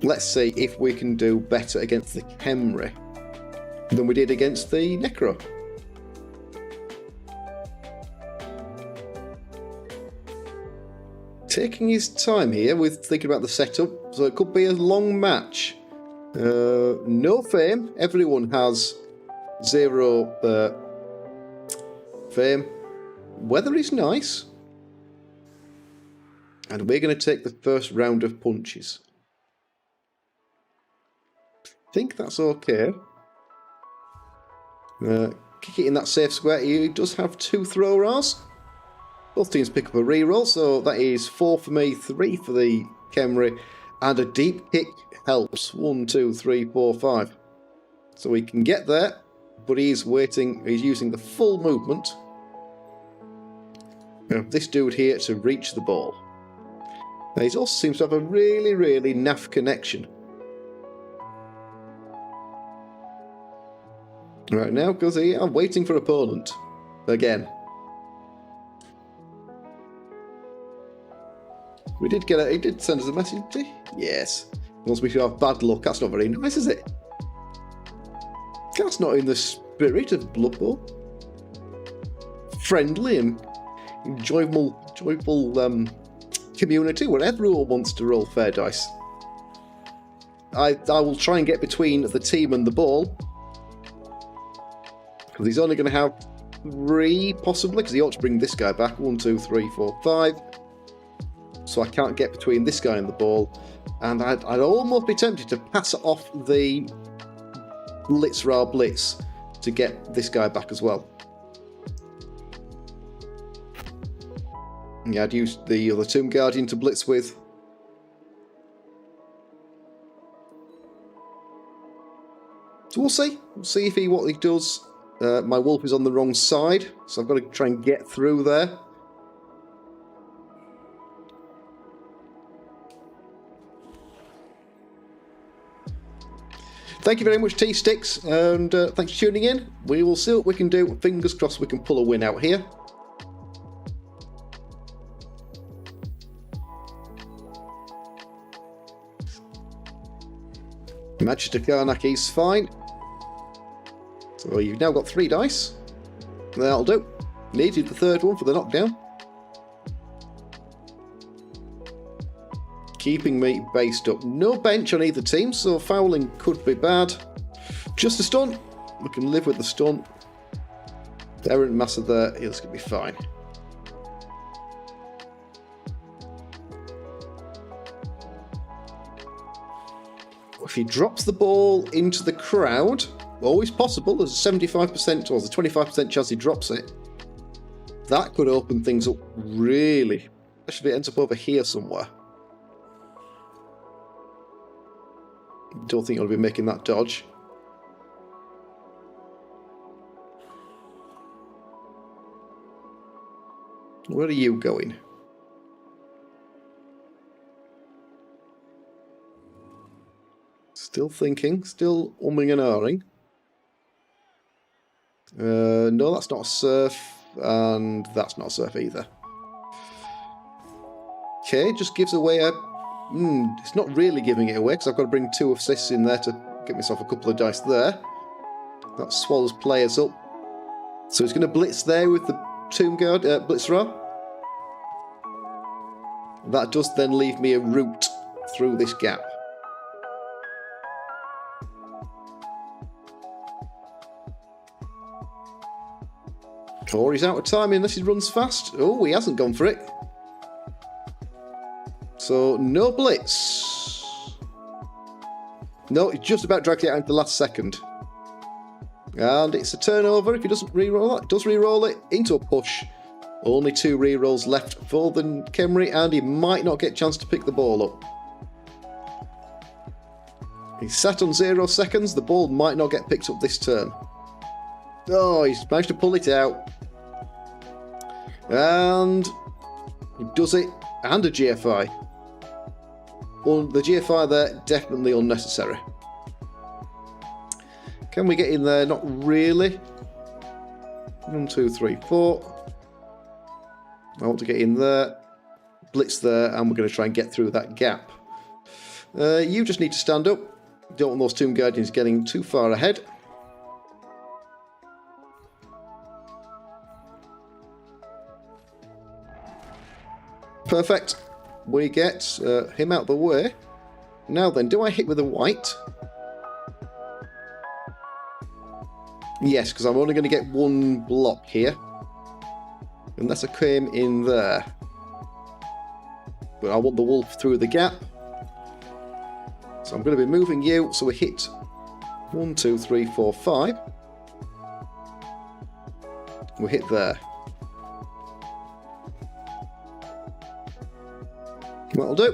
Let's see if we can do better against the Khemri than we did against the Necro. Taking his time here with thinking about the setup, so it could be a long match. No fame. Everyone has 0 fame. Weather is nice. And we're going to take the first round of punches. I think that's okay. Kick it in that safe square. He does have 2 throw raws. Both teams pick up a reroll, so that is 4 for me, 3 for the Khemri, and a deep kick helps. 1, 2, 3, 4, 5. So he can get there, but he's waiting. He's using the full movement of this dude here to reach the ball. Now, he also seems to have a really, really naff connection. Right now, because I'm waiting for opponent again. We did get he did send us a message, did he? Yes. Wants me to have bad luck. That's not very nice, is it? That's not in the spirit of Blood Bowl. Friendly and joyful community where everyone wants to roll fair dice. I will try and get between the team and the ball. Because he's only going to have 3, possibly, because he ought to bring this guy back. 1, 2, 3, 4, 5. So I can't get between this guy and the ball. And I'd almost be tempted to pass off the Blitz to get this guy back as well. Yeah, I'd use the other Tomb Guardian to blitz with. So we'll see. We'll see if what he does. My wolf is on the wrong side, so I've got to try and get through there. Thank you very much, T-Sticks, and thanks for tuning in. We will see what we can do. Fingers crossed we can pull a win out here. Magister Karnaki's fine. So you've now got 3 dice. That'll do. Needed the 3rd one for the knockdown. Keeping me based up. No bench on either team, so fouling could be bad. Just a stun. We can live with the stun. There isn't Massa there. It's going to be fine. If he drops the ball into the crowd, always possible. There's a 75% or there's a 25% chance he drops it. That could open things up really. Especially if it ends up over here somewhere. Don't think I'll be making that dodge. Where are you going? Still thinking, still umming and ahhing. No, that's not a surf, and that's not a surf either. Okay, just gives away a... it's not really giving it away, because I've got to bring 2 assists in there to get myself a couple of dice there. That swallows players up. So he's going to blitz there with the Tomb Guard, Blitzerer. That does then leave me a route through this gap. Corey's out of time unless he runs fast. Oh, he hasn't gone for it. So, no blitz. No, he just about dragged it out into the last second. And it's a turnover if he doesn't re-roll that. It does re-roll it into a push. Only 2 re-rolls left for the Khemri, and he might not get a chance to pick the ball up. He's sat on 0 seconds. The ball might not get picked up this turn. Oh, he's managed to pull it out. And he does it. And a GFI. Well, the GFI there, definitely unnecessary. Can we get in there? Not really. 1, 2, 3, 4. I want to get in there. Blitz there, and we're going to try and get through that gap. You just need to stand up. Don't want those Tomb Guardians getting too far ahead. Perfect. We get him out the way. Now then, do I hit with a white? Yes, because I'm only going to get one block here. Unless I came in there. But I want the wolf through the gap. So I'm going to be moving you, so we hit 1, 2, 3, 4, 5. We hit there. That'll do.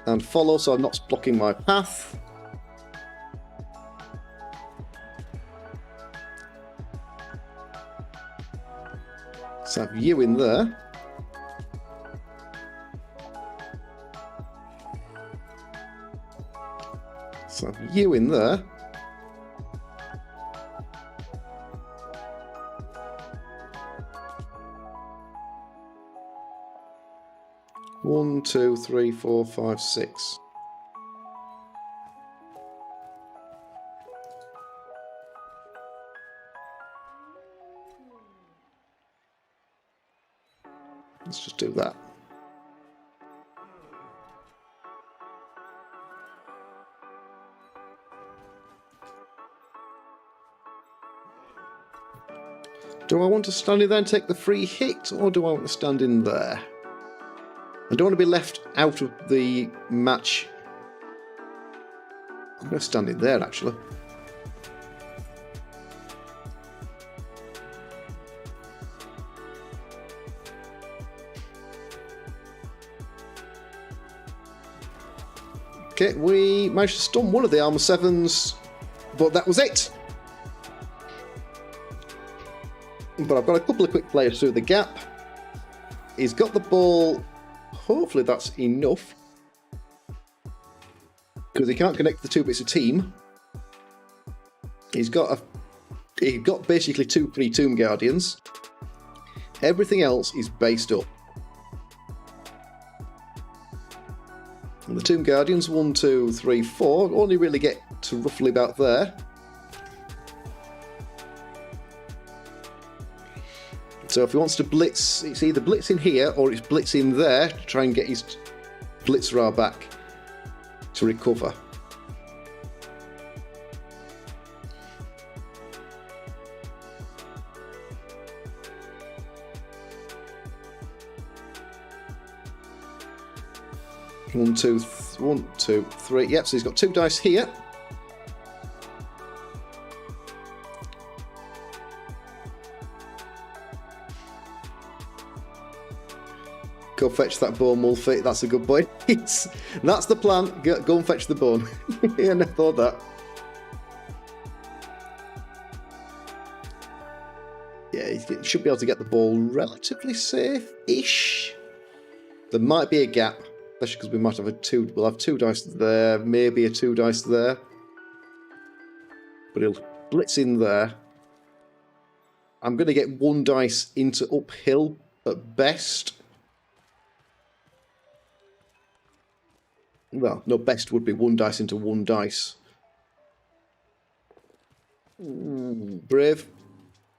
And follow, so I'm not blocking my path. So have you in there. So have you in there. One, two, three, four, five, six. Let's just do that. Do I want to stand in there and take the free hit, or do I want to stand in there? I don't want to be left out of the match. I'm going to stand in there, actually. Okay, we managed to stun one of the Armour 7s, but that was it. But I've got a couple of quick players through the gap. He's got the ball. Hopefully that's enough. Because he can't connect the two bits of team. He's got basically 2 free Tomb Guardians. Everything else is based up. And the Tomb Guardians, 1, 2, 3, 4, only really get to roughly about there. So if he wants to blitz, it's either blitz in here or it's blitz in there to try and get his Blitzerar back to recover. One, two, three. Yep, so he's got 2 dice here. Go fetch that bone, Wolfie. That's a good boy. That's the plan. Go and fetch the bone. Yeah, I never thought that. Yeah, he should be able to get the ball relatively safe-ish. There might be a gap, especially because we might have we'll have 2 dice there, maybe a 2 dice there. But he'll blitz in there. I'm going to get 1 dice into uphill at best. Well, no, best would be 1 dice into 1 dice. Brave.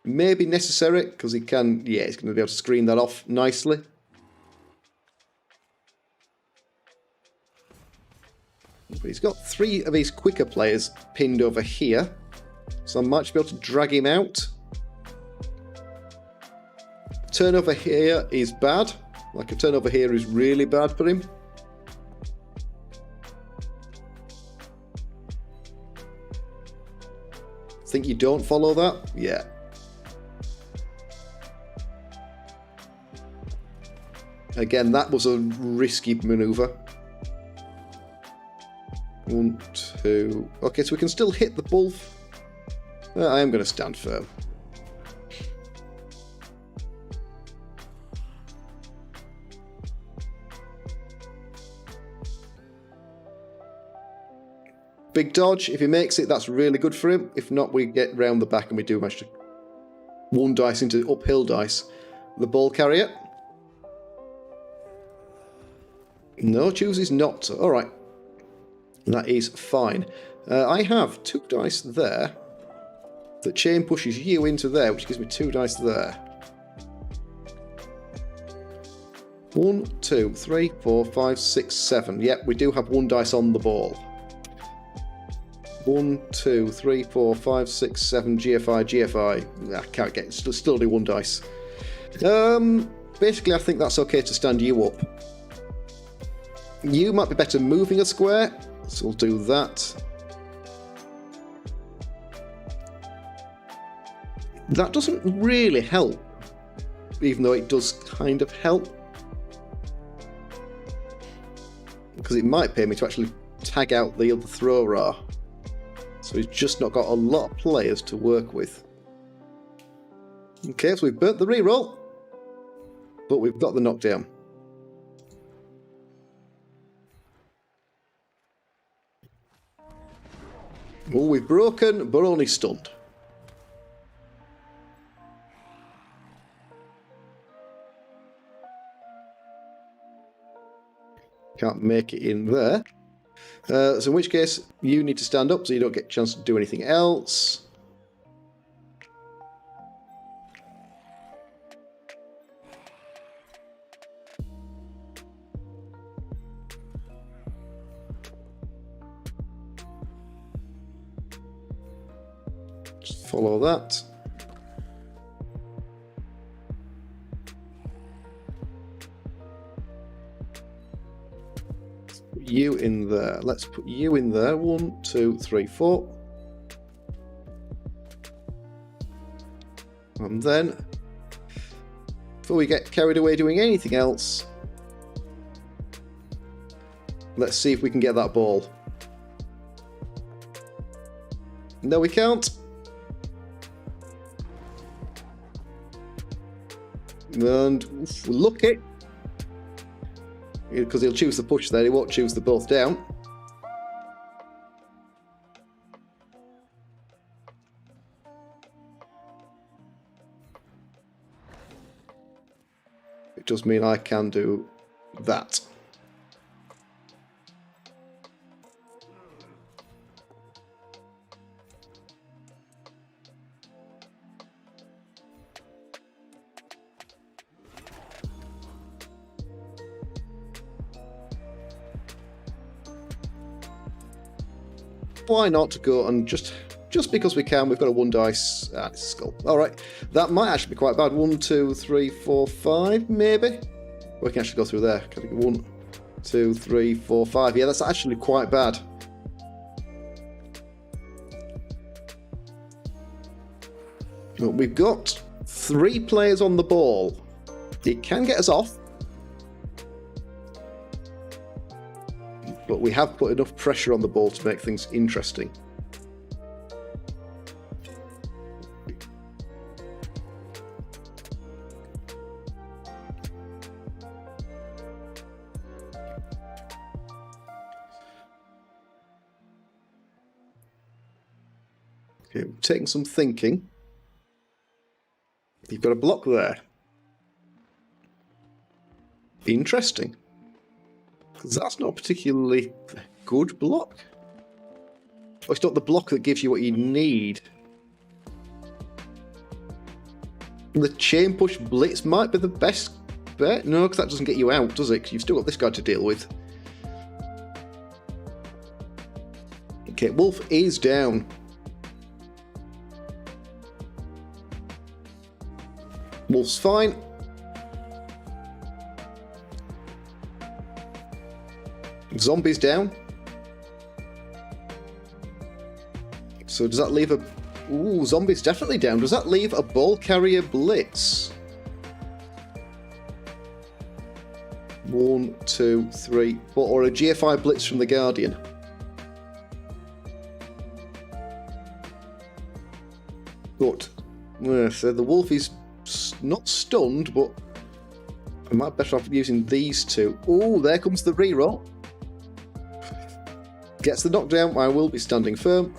Maybe necessary, because he can... Yeah, he's going to be able to screen that off nicely. But he's got 3 of his quicker players pinned over here. So I might just be able to drag him out. Turnover here is bad. Like a turnover here is really bad for him. Think you don't follow that? Yeah. Again, that was a risky maneuver. 1, 2... Okay, so we can still hit the bull. I am going to stand firm. Big dodge. If he makes it, that's really good for him. If not, we get round the back and we do manage to 1 dice into uphill dice. The ball carrier. No, chooses not to. All right. That is fine. I have 2 dice there. The chain pushes you into there, which gives me 2 dice there. 1, 2, 3, 4, 5, 6, 7. Yep, we do have 1 dice on the ball. 1, 2, 3, 4, 5, 6, 7, GFI. I can't get it. Still do 1 dice. Basically, I think that's okay to stand you up. You might be better moving a square, so we'll do that. That doesn't really help, even though it does kind of help. Because it might pay me to actually tag out the other thrower. So he's just not got a lot of players to work with. Okay, so we've burnt the reroll, but we've got the knockdown. Oh, we've broken, but only stunned. Can't make it in there. So in which case, you need to stand up so you don't get a chance to do anything else. Just follow that. You in there. Let's put you in there. 1, 2, 3, 4. And then, before we get carried away doing anything else, let's see if we can get that ball. No, we can't. And look it. Because he'll choose the push there, he won't choose the both down. It does mean I can do that. Why not go and just because we can, we've got a 1 dice. It's a skull. Alright, that might actually be quite bad. 1, 2, 3, 4, 5, maybe? We can actually go through there. 1, 2, 3, 4, 5. Yeah, that's actually quite bad. But we've got 3 players on the ball. It can get us off. But we have put enough pressure on the ball to make things interesting. Okay, taking some thinking. You've got a block there. Interesting. Because that's not a particularly good block. Or it's not the block that gives you what you need. The chain push blitz might be the best bet. No, because that doesn't get you out, does it? Because you've still got this guy to deal with. Okay, Wolf is down. Wolf's fine. Zombie's down. So does that leave a... Ooh, Zombie's definitely down. Does that leave a ball carrier blitz? 1, 2, 3, 4, or a GFI blitz from the Guardian. But, so the Wolf is not stunned, but I might be better off using these two. Ooh, there comes the reroll. Gets the knockdown, I will be standing firm.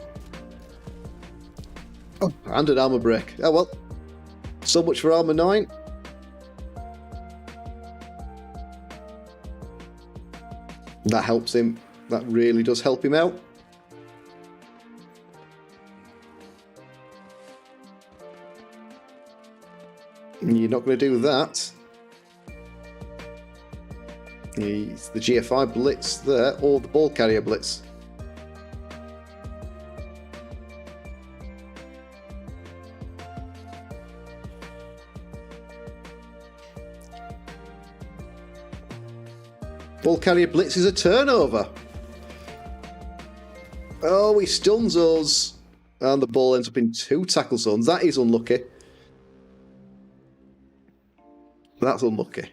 Oh, and an armor break. Oh well. So much for armor 9. That helps him. That really does help him out. You're not going to do that. It's the GFI blitz there, or the ball carrier blitz. Ball carrier blitz is a turnover. Oh, he stuns us. And the ball ends up in 2 tackle zones. That is unlucky. That's unlucky.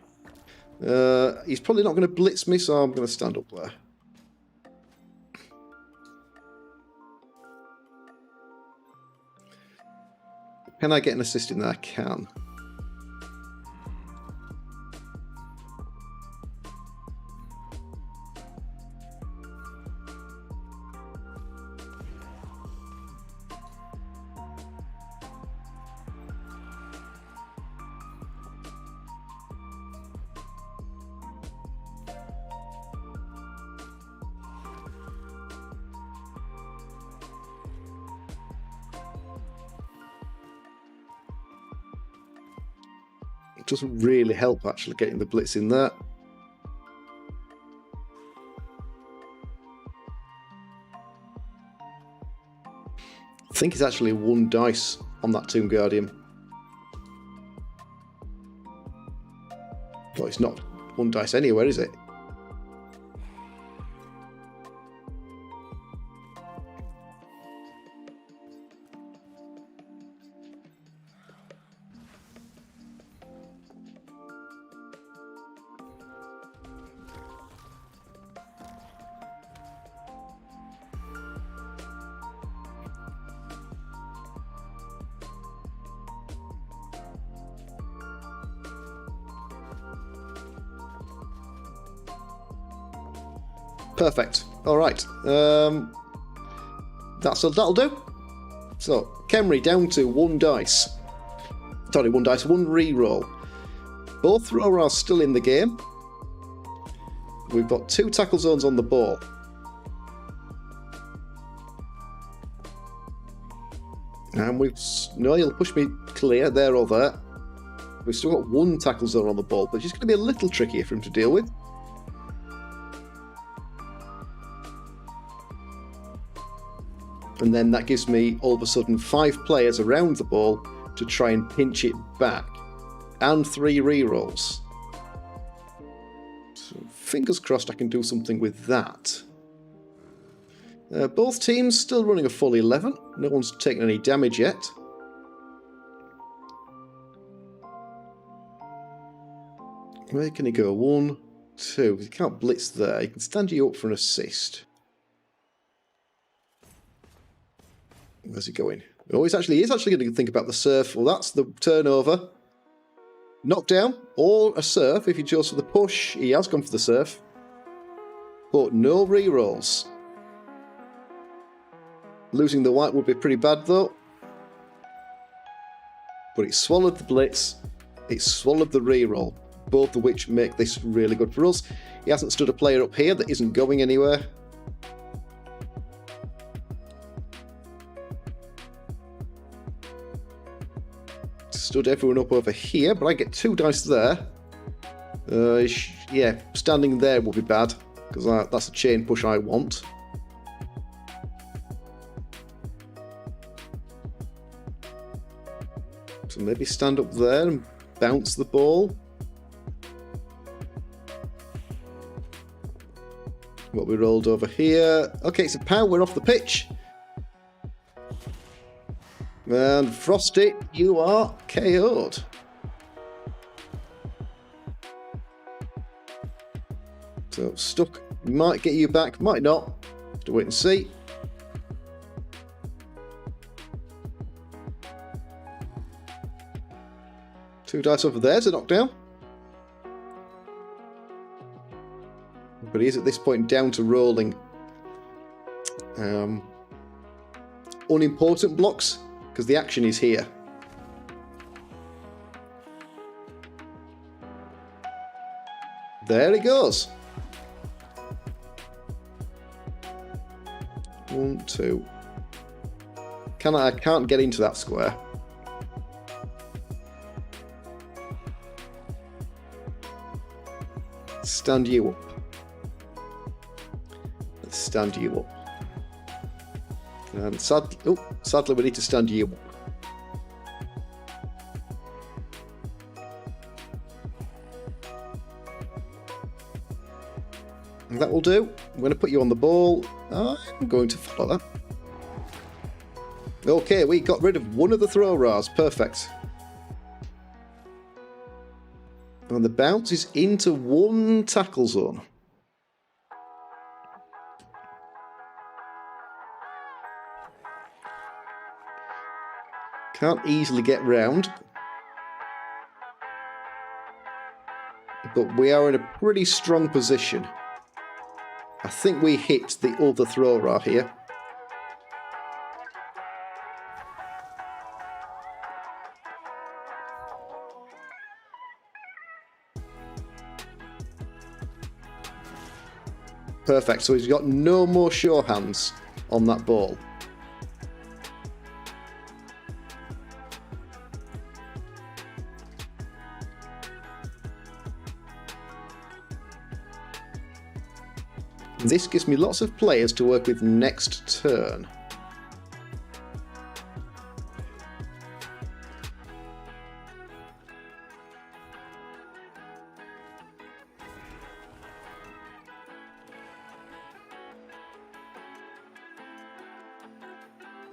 He's probably not going to blitz me, so I'm going to stand up there. Can I get an assist in there? I can. Doesn't really help actually getting the blitz in there. I think it's actually 1 dice on that Tomb Guardian. Well, it's not 1 dice anywhere, is it? Perfect. All right. That'll do. So Khemri down to 1 dice. Sorry, 1 dice, 1 reroll. Both thrower are still in the game. We've got 2 tackle zones on the ball. And he'll push me clear there or there. We've still got 1 tackle zone on the ball, but it's going to be a little trickier for him to deal with. And then that gives me, all of a sudden, 5 players around the ball to try and pinch it back. And 3 rerolls. So fingers crossed I can do something with that. Both teams still running a full 11. No one's taken any damage yet. Where can he go? 1, 2. He can't blitz there. He can stand you up for an assist. Where's he going? Oh, he's actually going to think about the surf. Well, that's the turnover. Knockdown or a surf if he chose for the push. He has gone for the surf. But no rerolls. Losing the white would be pretty bad though. But it swallowed the blitz. It swallowed the reroll. Both of which make this really good for us. He hasn't stood a player up here that isn't going anywhere. Stood everyone up over here, but I get 2 dice there. Yeah, standing there will be bad, because that's a chain push I want. So maybe stand up there and bounce the ball. What we rolled over here. Okay, so power off the pitch. And Frosty, you are KO'd. So stuck might get you back, might not. Have to wait and see. Two dice over there to knock down. But he is at this point down to rolling unimportant blocks, because the action is here. There he goes. 1, 2. I can't get into that square. Stand you up. Let's stand you up. And sadly we need to stand you up. That will do. I'm going to put you on the ball. I'm going to follow that. Okay, we got rid of one of the throw raws. Perfect. And the bounce is into one tackle zone. Can't easily get round. But we are in a pretty strong position. I think we hit the other throw raw here. Perfect, so he's got no more sure hands on that ball. This gives me lots of players to work with next turn.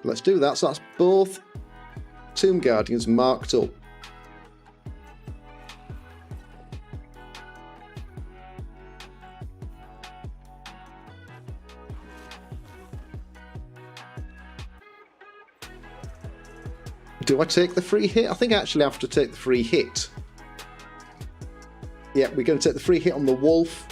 Let's do that. So that's both Tomb Guardians marked up. Do I take the free hit? I think I actually have to take the free hit. Yeah, we're going to take the free hit on the wolf.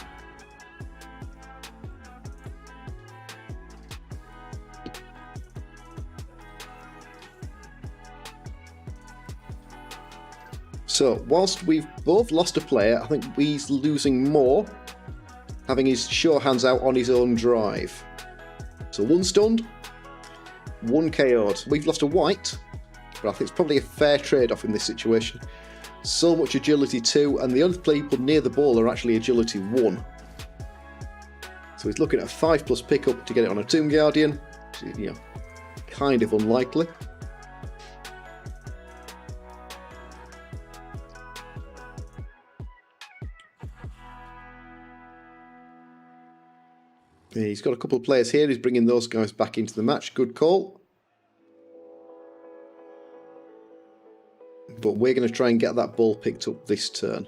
So, whilst we've both lost a player, I think he's losing more, having his sure hands out on his own drive. So, one stunned, one KO'd. We've lost a white, but I think it's probably a fair trade-off in this situation. So much agility 2, and the only people near the ball are actually agility 1. So he's looking at a 5+ pickup to get it on a Tomb Guardian, which is, you know, kind of unlikely. He's got a couple of players here. He's bringing those guys back into the match. Good call. But we're going to try and get that ball picked up this turn.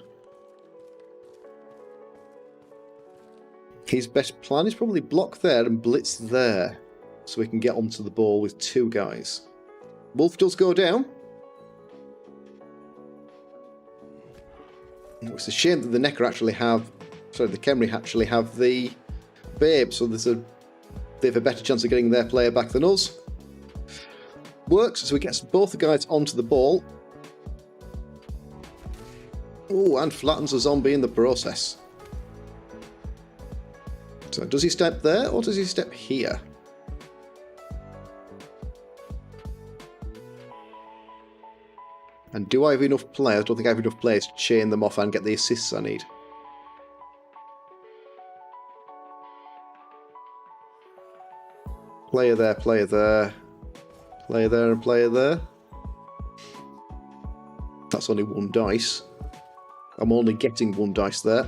His best plan is probably block there and blitz there, so we can get onto the ball with 2 guys. Wolf does go down. It's a shame that the Necro actually have... Sorry, the Khemri actually have the Babe, so they have a better chance of getting their player back than us. Works, so he gets both the guys onto the ball. Oh, and flattens a zombie in the process. So does he step there, or does he step here? And do I have enough players? I don't think I have enough players to chain them off and get the assists I need. Player there, player there. Player there and player there. That's only 1 dice. I'm only getting 1 dice there.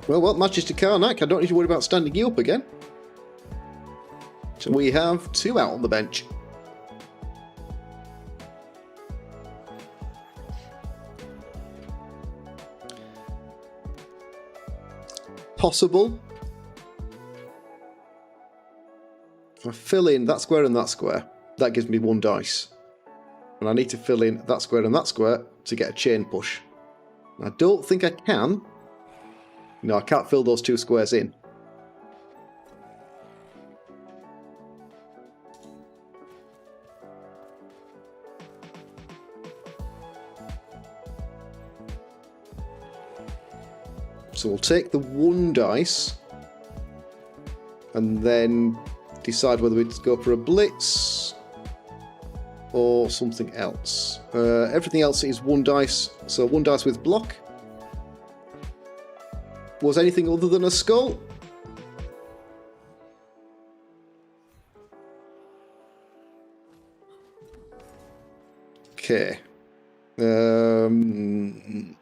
Well, matches to Karnak. I don't need to worry about standing you up again. So we have 2 out on the bench. Possible. If I fill in that square and that square, that gives me 1 dice. And I need to fill in that square and that square to get a chain push. I don't think I can. No, I can't fill those 2 squares in. So we'll take the 1 dice and then decide whether we go for a blitz or something else. Everything else is 1 dice, so 1 dice with block. Was anything other than a skull? Okay. Don't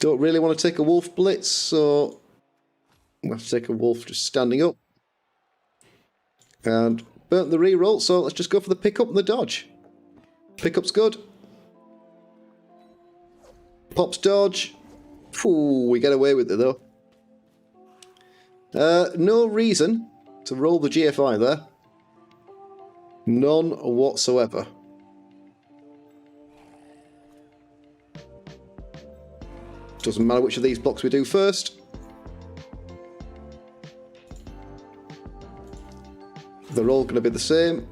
really want to take a wolf blitz, so I'm going to take a wolf just standing up. And burnt the reroll, so let's just go for the pickup and the dodge. Pickup's good. Pops dodge. Ooh, we get away with it though. No reason to roll the GFI there. None whatsoever. Doesn't matter which of these blocks we do first. They're all going to be the same.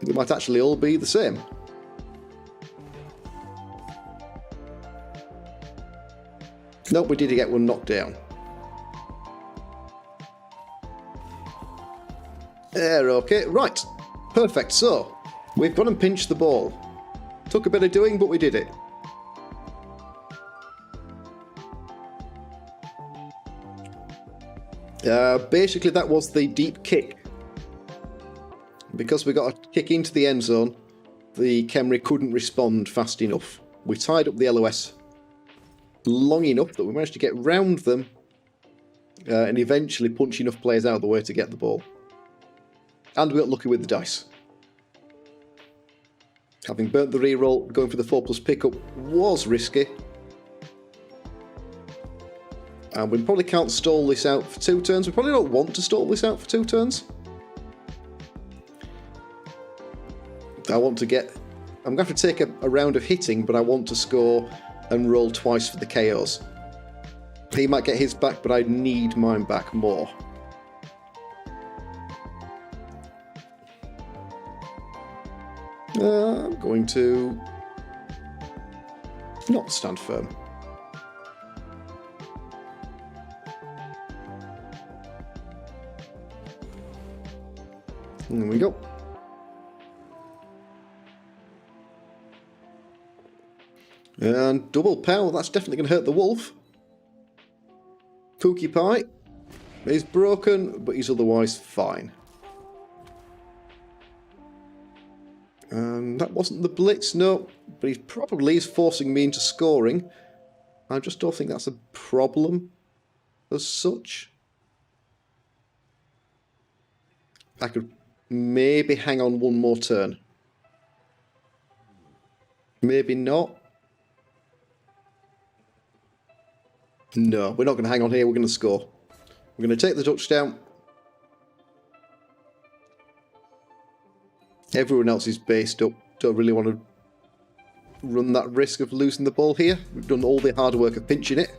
They might actually all be the same. Nope, we did get one knocked down. There, okay, right. Perfect, so we've gone and pinched the ball. Took a bit of doing, but we did it. Basically, that was the deep kick. Because we got a kick into the end zone, the Khemri couldn't respond fast enough. We tied up the LOS long enough that we managed to get round them and eventually punch enough players out of the way to get the ball. And we got lucky with the dice. Having burnt the reroll, going for the 4+ pickup was risky. And we probably can't stall this out for 2 turns. We probably don't want to stall this out for 2 turns. I want to get... I'm going to have to take a round of hitting, but I want to score and roll twice for the KOs. He might get his back, but I need mine back more. I'm going to not stand firm. There we go. And double power, that's definitely going to hurt the wolf. Pookie Pie is broken, but he's otherwise fine. And that wasn't the blitz, no, but he probably is forcing me into scoring. I just don't think that's a problem as such. I could maybe hang on one more turn. Maybe not. No, we're not going to hang on here, we're going to score. We're going to take the touchdown. Everyone else is based up. Don't really want to run that risk of losing the ball here. We've done all the hard work of pinching it.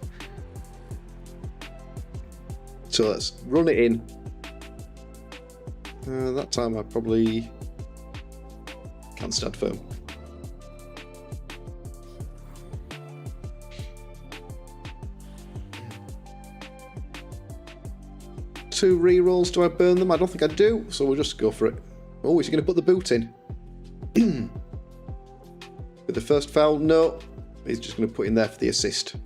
So let's run it in. That time I probably can't stand firm. Two rerolls, do I burn them? I don't think I do, so we'll just go for it. Oh, is he going to put the boot in? With the first foul? No. He's just going to put in there for the assist.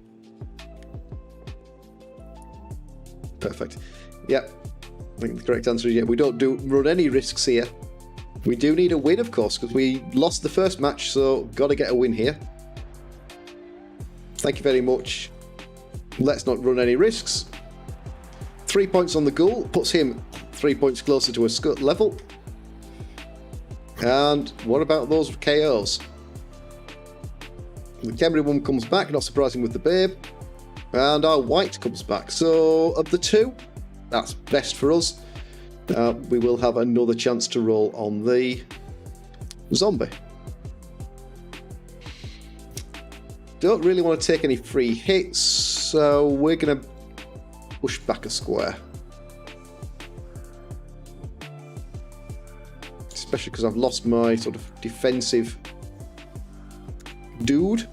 Perfect. Yep. I think the correct answer is yeah. We don't run any risks here. We do need a win, of course, because we lost the first match, so got to get a win here. Thank you very much. Let's not run any risks. 3 points on the goal puts him 3 points closer to a scut level. And what about those KOs? The Khemri one comes back, not surprising with the babe. And our white comes back. So, of the two, that's best for us. We will have another chance to roll on the zombie. Don't really want to take any free hits, so we're going to push back a square. Especially because I've lost my sort of defensive dude.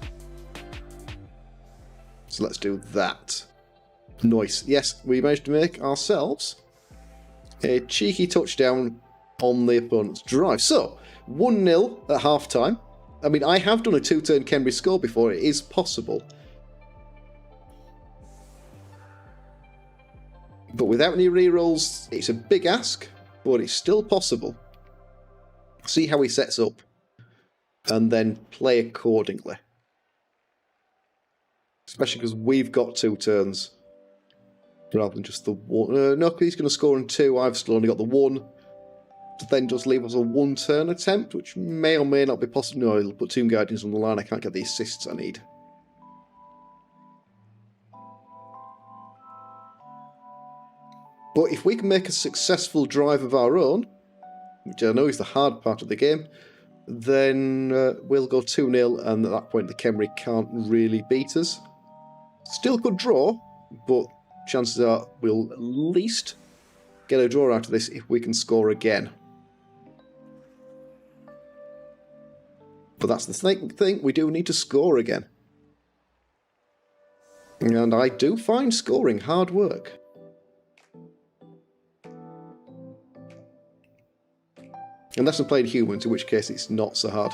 So let's do that. Nice. Yes, we managed to make ourselves a cheeky touchdown on the opponent's drive. So, 1-0 at half-time. I mean, I have done a 2-turn Khemri score before. It is possible. But without any rerolls, it's a big ask, but it's still possible. see how he sets up, and then play accordingly. Especially because we've got 2 turns rather than just the 1. No, he's going to score in 2. I've still only got the 1. Then just leave us a 1-turn attempt, which may or may not be possible. No, he'll put Tomb Guardians on the line. I can't get the assists I need. But if we can make a successful drive of our own, which I know is the hard part of the game, then we'll go 2-0, and at that point the Khemri can't really beat us. Still could draw, but chances are we'll at least get a draw out of this if we can score again. But that's the thing, we do need to score again. And I do find scoring hard work. Unless I'm playing humans, in which case it's not so hard.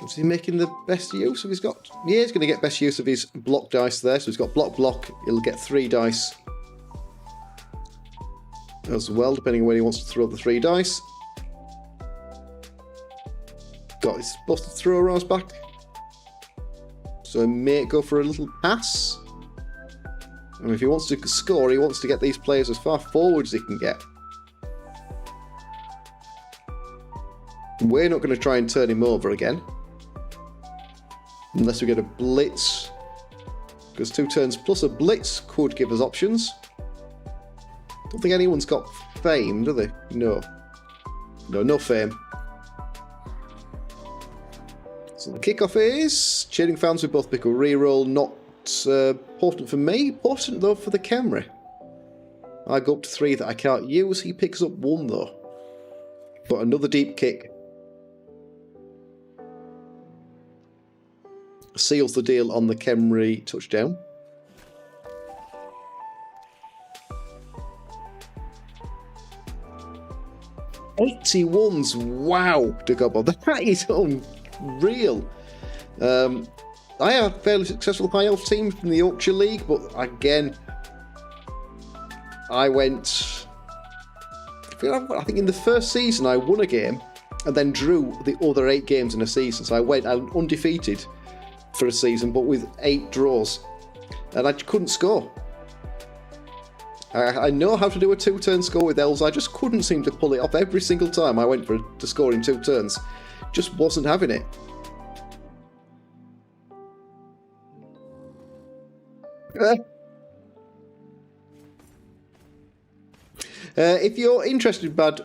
Is he making the best use of his got? Yeah, he's going to get best use of his block dice there. So he's got block. He'll get 3 dice as well, depending on where he wants to throw the 3 dice. Got his supposed to throw around back. So he may go for a little pass. And if he wants to score, he wants to get these players as far forward as he can get. We're not going to try and turn him over again. Unless we get a blitz. Because 2 turns plus a blitz could give us options. Don't think anyone's got fame, do they? No. No fame. So the kickoff is... Cheering fans will both pick a reroll, not important for me, important though for the Khemri. I go up to 3 that I can't use, he picks up 1 though. But another deep kick seals the deal on the Khemri touchdown. '81s, wow, Dagobo, that is unreal. I had a fairly successful high elf team from the Yorkshire League, but again, I went... I think in the first season I won a game and then drew the other 8 games in a season. So I went undefeated for a season, but with 8 draws. And I couldn't score. I know how to do a 2-turn score with elves, I just couldn't seem to pull it off every single time I went to score in 2 turns. Just wasn't having it. If you're interested in Bad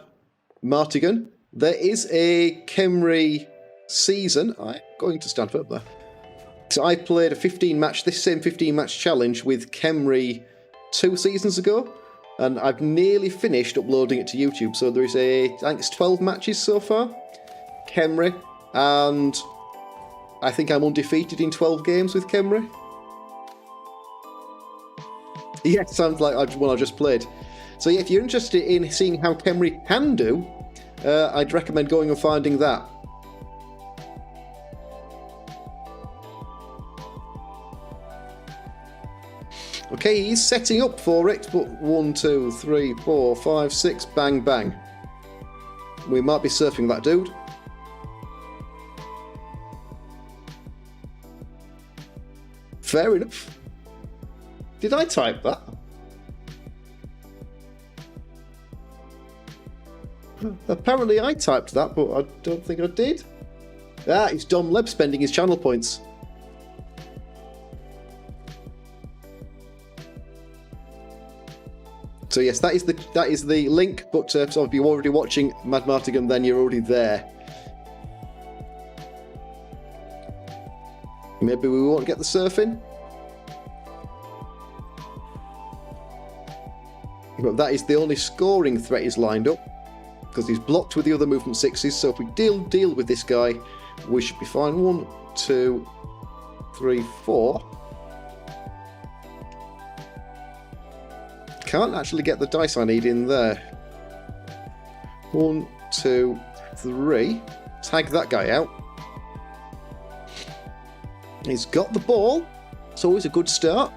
Martigan, there is a Khemri season. I'm going to stand up there. So I played a 15-match, this same 15-match challenge with Khemri 2 seasons ago, and I've nearly finished uploading it to YouTube. So there is I think it's 12 matches so far, Khemri, and I think I'm undefeated in 12 games with Khemri. Yeah, sounds like one I just played. So yeah, if you're interested in seeing how Khemri can do, I'd recommend going and finding that. Okay, he's setting up for it, but 1, 2, 3, 4, 5, 6, bang, bang. We might be surfing that dude. Fair enough. Did I type that? Apparently I typed that, but I don't think I did. Ah, it's Dom Leb spending his channel points. So yes, that is the link, but so if you're already watching Mad Martigan, then you're already there. Maybe we won't get the surfing. But that is the only scoring threat is lined up, because he's blocked with the other movement 6s, so if we deal with this guy, we should be fine. 1, 2, 3, 4. Can't actually get the dice I need in there. 1, 2, 3. Tag that guy out. He's got the ball. It's always a good start.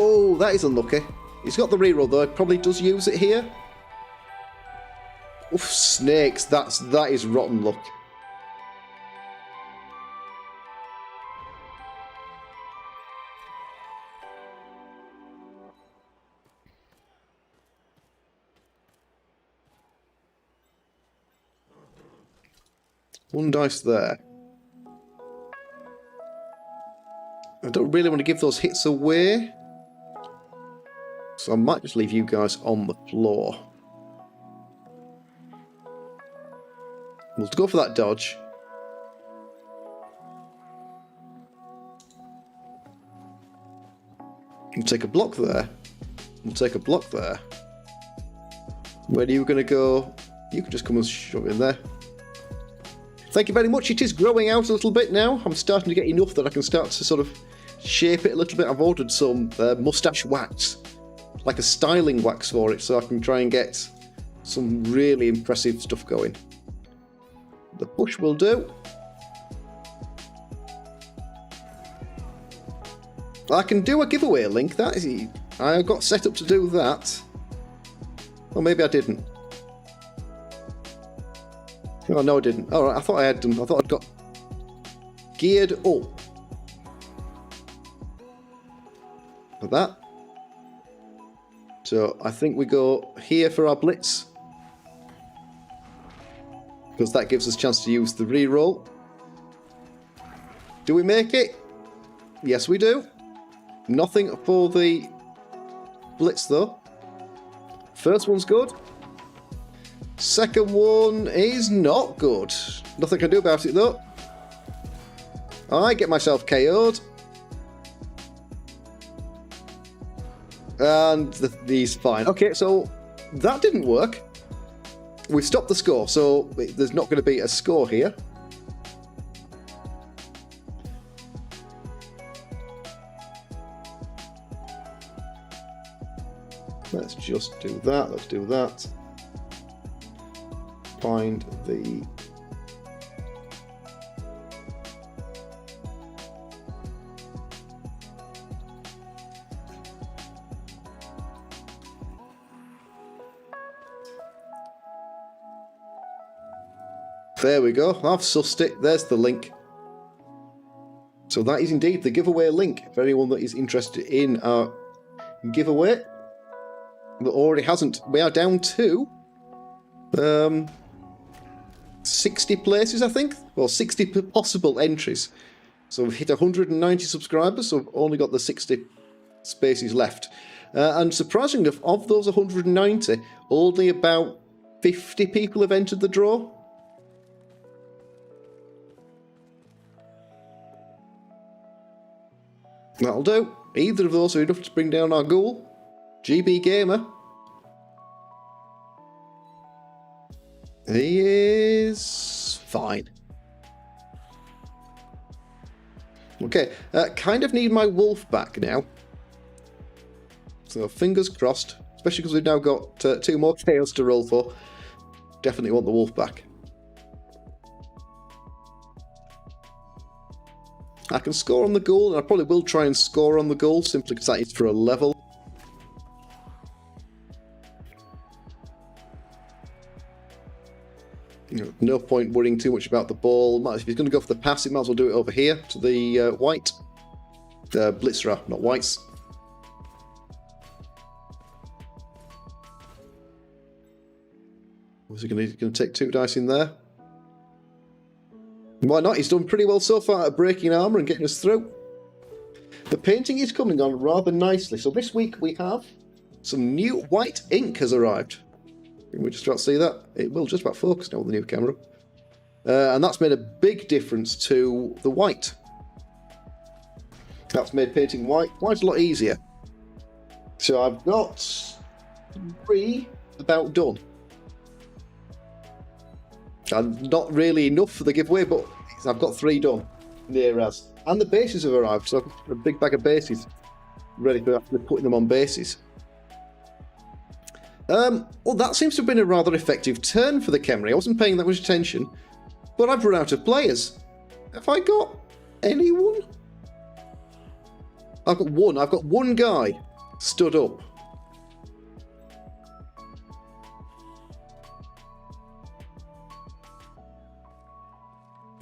Oh, that is unlucky. He's got the reroll though. He probably does use it here. Oof, snakes. That is rotten luck. One dice there. I don't really want to give those hits away. So I might just leave you guys on the floor. We'll go for that dodge. We'll take a block there. We'll take a block there. Where are you going to go? You can just come and shove it in there. Thank you very much. It is growing out a little bit now. I'm starting to get enough that I can start to sort of shape it a little bit. I've ordered some mustache wax, like a styling wax for it, so I can try and get some really impressive stuff going. The push will do. I can do a giveaway link. That is, I got set up to do that. Or maybe I didn't. Oh, no, I didn't. Alright, I thought I had done. I thought I'd got geared up. Like that. So, I think we go here for our blitz. Because that gives us a chance to use the reroll. Do we make it? Yes, we do. Nothing for the blitz, though. First one's good. Second one is not good. Nothing I can do about it, though. I get myself KO'd. And he's fine. Okay, so that didn't work. We've stopped the score, so there's not going to be a score here. Let's just do that. Let's do that. Find the... There we go. I've sussed it. There's the link. So that is indeed the giveaway link for anyone that is interested in our giveaway. That already hasn't. We are down to 60 places, I think. Well, 60 possible entries. So we've hit 190 subscribers, so we've only got the 60 spaces left. And surprisingly enough, of those 190, only about 50 people have entered the draw. That'll do. Either of those are enough to bring down our ghoul. GB Gamer. He is fine. Okay, kind of need my wolf back now. So fingers crossed, especially because we've now got 2 more tails to roll for. Definitely want the wolf back. I can score on the ghoul, and I probably will try and score on the ghoul simply because that is for a level. You know, no point worrying too much about the ball. If he's going to go for the pass, he might as well do it over here to the white. The blitzer, not whites. Was he going to take 2 dice in there? Why not? He's done pretty well so far at breaking armour and getting us through. The painting is coming on rather nicely. So this week we have some new white ink has arrived. Can we just about see that? It will just about focus now with the new camera. And that's made a big difference to the white. That's made painting white quite a lot easier. So I've got 3 about done. And not really enough for the giveaway, but I've got 3 done. Near as. And the bases have arrived, so I've got a big bag of bases ready for actually putting them on bases. Well, that seems to have been a rather effective turn for the Khemri. I wasn't paying that much attention, but I've run out of players. Have I got anyone? I've got one. I've got one guy. stood up.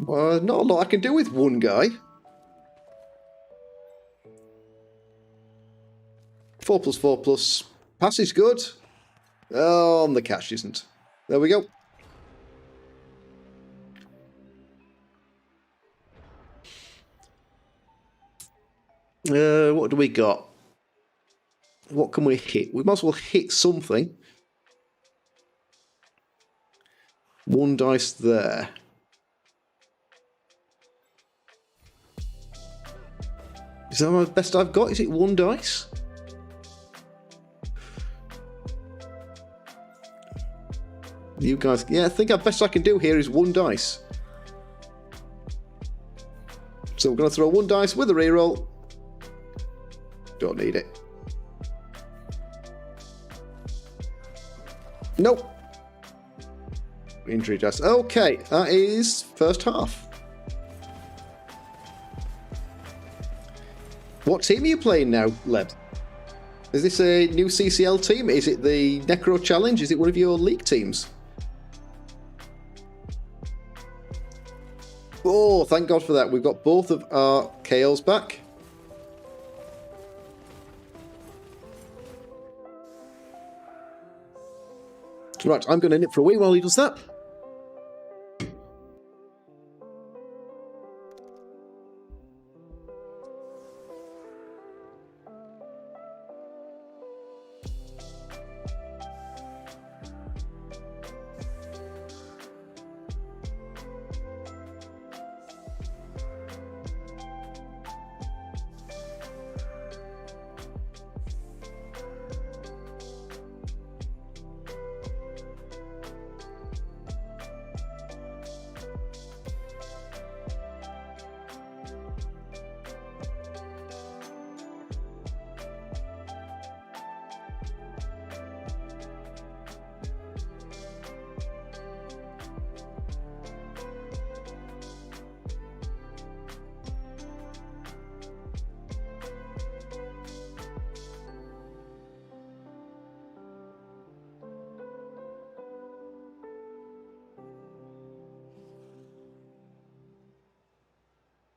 Not a lot I can do with one guy. 4+4+. Pass is good. Oh, and the catch isn't. There we go. What do we got? What can we hit? We might as well hit something. 1 dice there. Is that the best I've got? Is it 1 dice? You guys, yeah, I think the best I can do here is 1 dice. So we're going to throw 1 dice with a reroll. Don't need it. Nope. Injury dice. Okay, that is first half. What team are you playing now, Leb? Is this a new CCL team? Is it the Necro Challenge? Is it one of your league teams? Oh, thank God for that. We've got both of our KOs back. Right, I'm going to nip for a wee while he does that.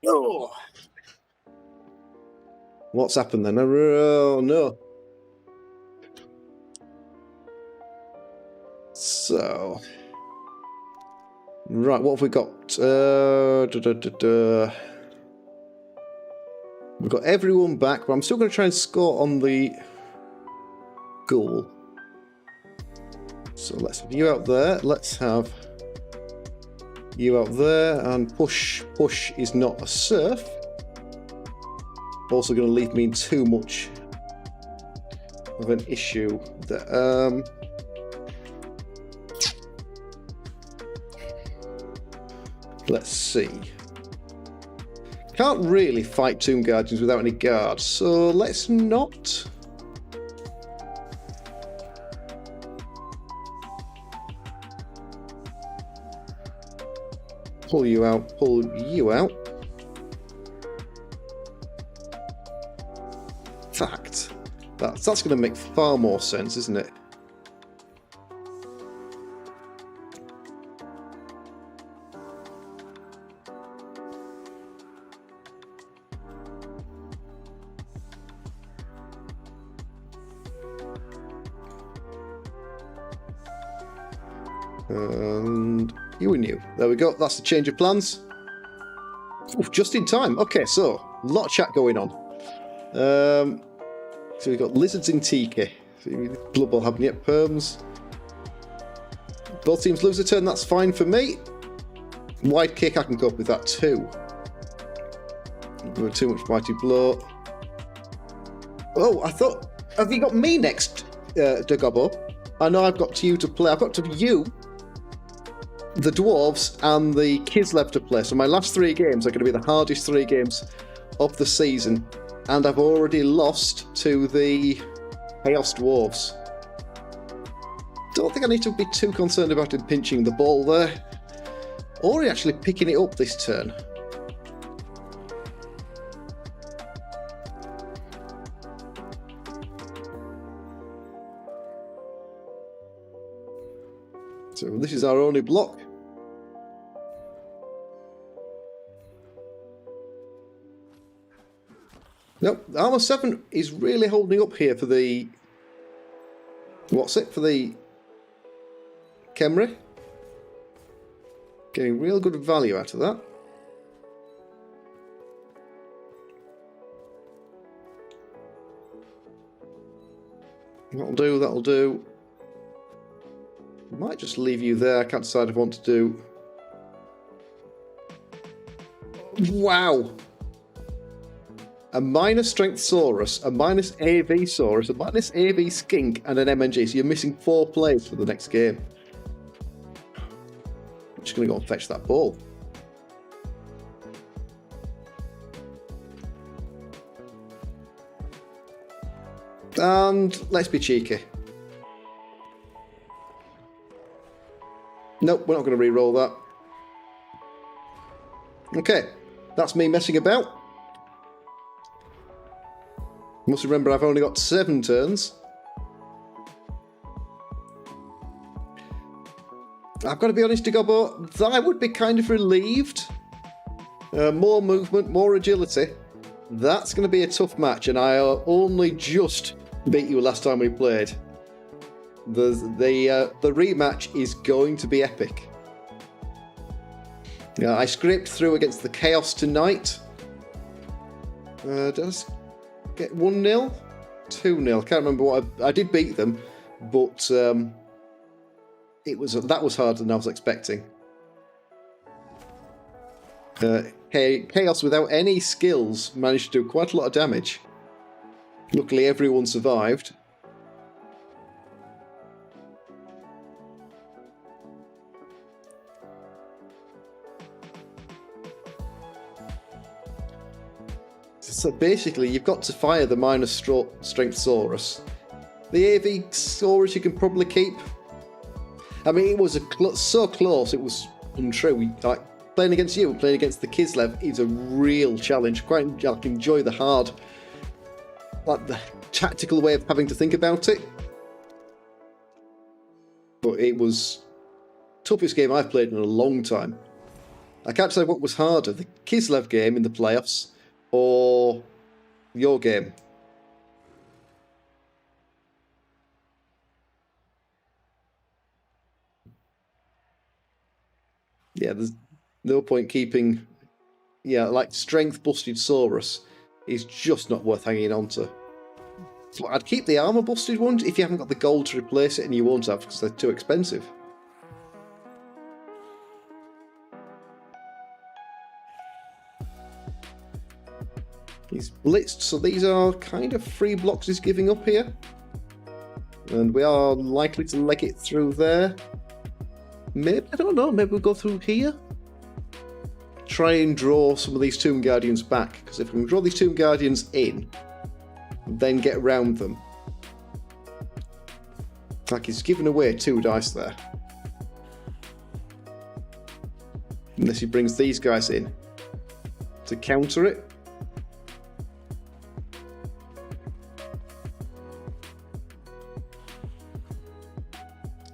Oh. What's happened then? Oh no. So. Right, what have we got? We've got everyone back, but I'm still going to try and score on the goal. So let's have you out there. Let's have you out there, and push. Push is not a surf. Also going to leave me in too much of an issue there. Let's see. Can't really fight Tomb Guardians without any guards, so let's not. Pull you out, pull you out. Fact. That's going to make far more sense, isn't it? And you and you. There we go. That's the change of plans. Oof, just in time. Okay, so a lot of chat going on. So we've got lizards in Tiki. Blood Bowl haven't yet. Perms. Both teams lose a turn. That's fine for me. Wide kick, I can cope with that too. Too much mighty blow. Oh, I thought. Have you got me next, Dagobbo? I know I've got you to play. I've got to you, the dwarves, and the Kislev to play. So my last 3 games are going to be the hardest 3 games of the season, and I've already lost to the Chaos Dwarves. Don't think I need to be too concerned about him pinching the ball there, or actually picking it up this turn. So this is our only block. Nope, armor 7 is really holding up here for the... What's it? For the Khemri. Getting real good value out of that. That'll do, that'll do. Might just leave you there. I can't decide if I want to do... Wow! A minus Strength Saurus, a minus AV Saurus, a minus AV Skink, and an MNG. So you're missing 4 players for the next game. I'm just going to go and fetch that ball. And let's be cheeky. Nope, we're not going to re-roll that. Okay, that's me messing about. Must remember I've only got 7 turns. I've got to be honest, Digobbo, I would be kind of relieved. More movement, more agility. That's going to be a tough match, and I only just beat you last time we played. The rematch is going to be epic. Yeah, I scraped through against the Chaos tonight. Did I get 1-0? 2-0. Can't remember what I did beat them, but that was harder than I was expecting. Chaos without any skills managed to do quite a lot of damage. Luckily everyone survived. So basically you've got to fire the minus strength Saurus. The AV Saurus you can probably keep. I mean, it was so close it was untrue. Like, playing against you, playing against the Kislev is a real challenge. Quite like, enjoy the hard, like the tactical way of having to think about it. But it was the toughest game I've played in a long time. I can't say what was harder, the Kislev game in the playoffs or your game. Yeah, there's no point keeping... Yeah, like strength busted Saurus is just not worth hanging on to. So I'd keep the armor busted ones if you haven't got the gold to replace it, and you won't have because they're too expensive. He's blitzed, so these are kind of free blocks he's giving up here. And we are likely to leg it through there. Maybe, I don't know, maybe we'll go through here. Try and draw some of these Tomb Guardians back, because if we can draw these Tomb Guardians in, then get around them. Like he's given away 2 dice there. Unless he brings these guys in to counter it.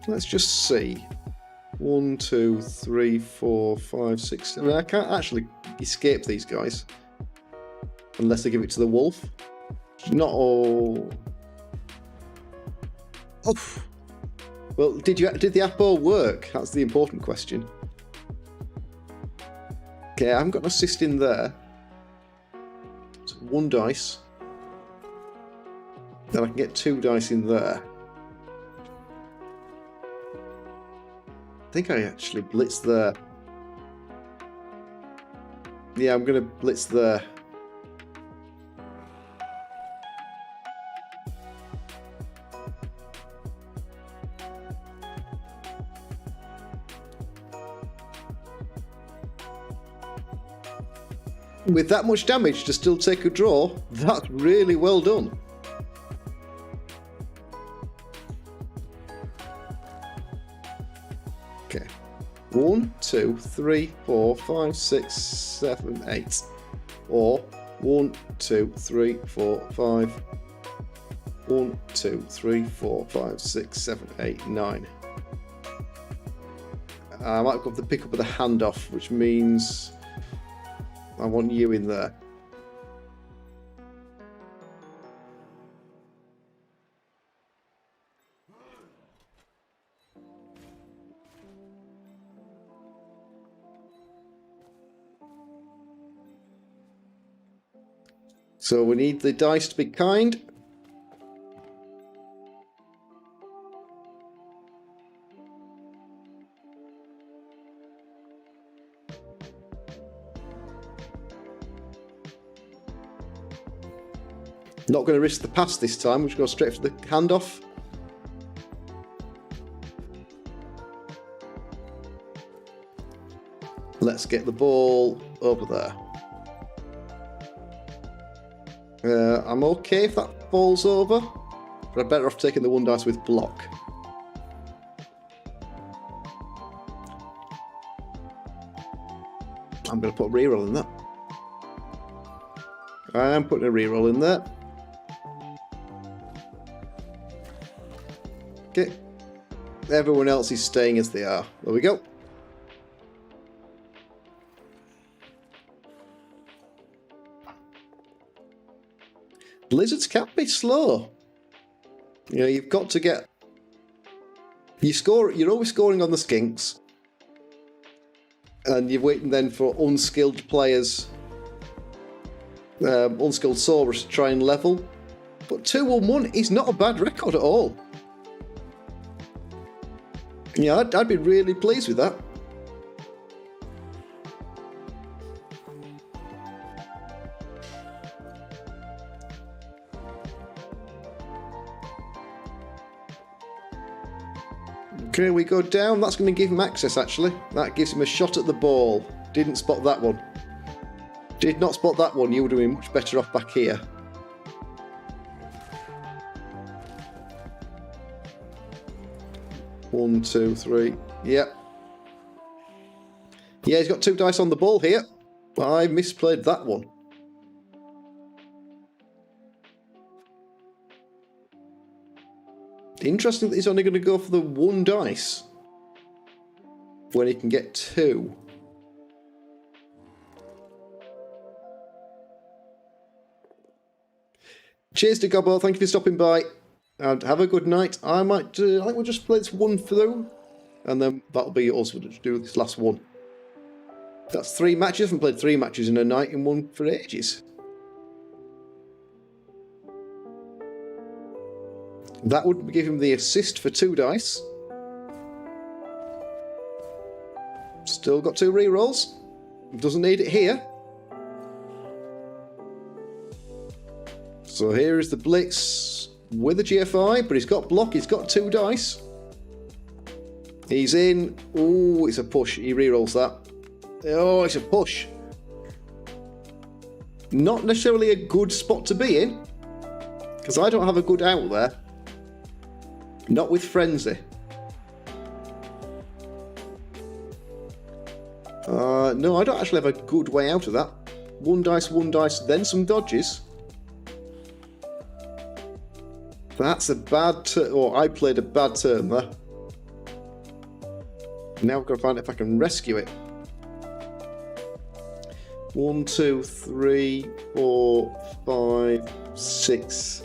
Let's just see. 1, 2, 3, 4, 5, 6, 7. I can't actually escape these guys unless I give it to the wolf. Not all. Oh. Well, did the apple work? That's the important question. Okay, I haven't got an assist in there. So 1 dice. Then I can get 2 dice in there. I think I actually blitz there. Yeah, I'm going to blitz there. With that much damage to still take a draw, that's really well done. Okay. 1, 2, 3, 4, 5, 6, 7, 8. Or 1, 2, 3, 4, 5. 1, 2, 3, 4, 5, 6, 7, 8, 9. I might go for the pick up of the handoff, which means I want you in there. So we need the dice to be kind. Not going to risk the pass this time, we'll just go straight for the handoff. Let's get the ball over there. I'm okay if that falls over, but I'm better off taking the one dice with block. I'm going to put a reroll in that. I am putting a reroll in there. Okay. Everyone else is staying as they are. There we go. Blizzards can be slow. You know, you've got to get... You're always scoring on the skinks. And you're waiting then for unskilled players, unskilled Saurus to try and level. But 2-1-1 is not a bad record at all. Yeah, I'd be really pleased with that. Okay, we go down. That's going to give him access, actually. That gives him a shot at the ball. Didn't spot that one. Did not spot that one. You would have been much better off back here. One, two, three. Yep. Yeah, he's got 2 dice on the ball here. I misplayed that one. Interesting that he's only going to go for the 1 dice when he can get 2. Cheers to Gobbo, thank you for stopping by, and have a good night. I think we'll just play this one through, and then that'll be us. We'll just do this last one. That's 3 matches. I haven't played 3 matches in a night in one for ages. That would give him the assist for 2 dice. Still got 2 rerolls. Doesn't need it here. So here is the Blitz with a GFI, but he's got block, he's got 2 dice. He's in. Oh, it's a push. He rerolls that. Oh, it's a push. Not necessarily a good spot to be in, because I don't have a good out there. Not with Frenzy. No, I don't actually have a good way out of that. 1 dice, then some dodges. That's a bad turn. Oh, I played a bad turn there. Now I've got to find out if I can rescue it. 1, 2, 3, 4, 5, 6,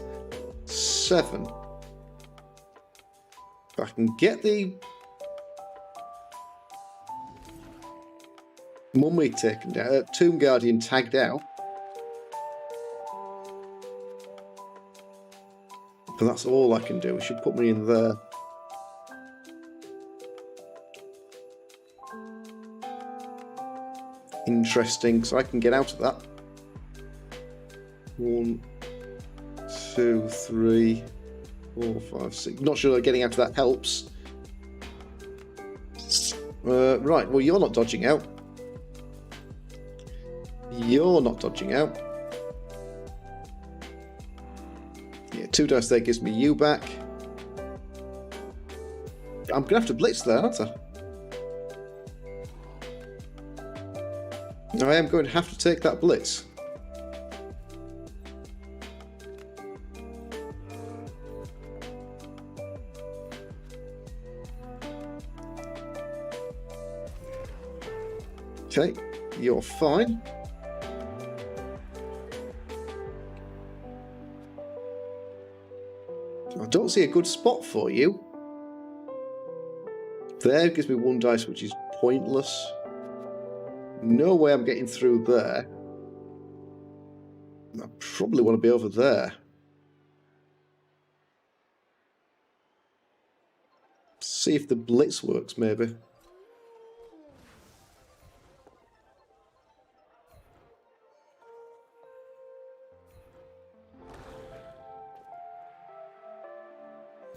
7. If I can get the Mummy taken down, Tomb Guardian tagged out. But that's all I can do. It should put me in there. Interesting, so I can get out of that. 1, 2, 3, 4, 5, 6. Not sure that getting out of that helps. Right, well, you're not dodging out. You're not dodging out. Yeah, 2 dice there gives me you back. I'm going to have to blitz there, aren't I? I am going to have to take that blitz. Okay, you're fine. I don't see a good spot for you. There gives me 1 dice, which is pointless. No way I'm getting through there. I probably want to be over there. See if the blitz works, maybe.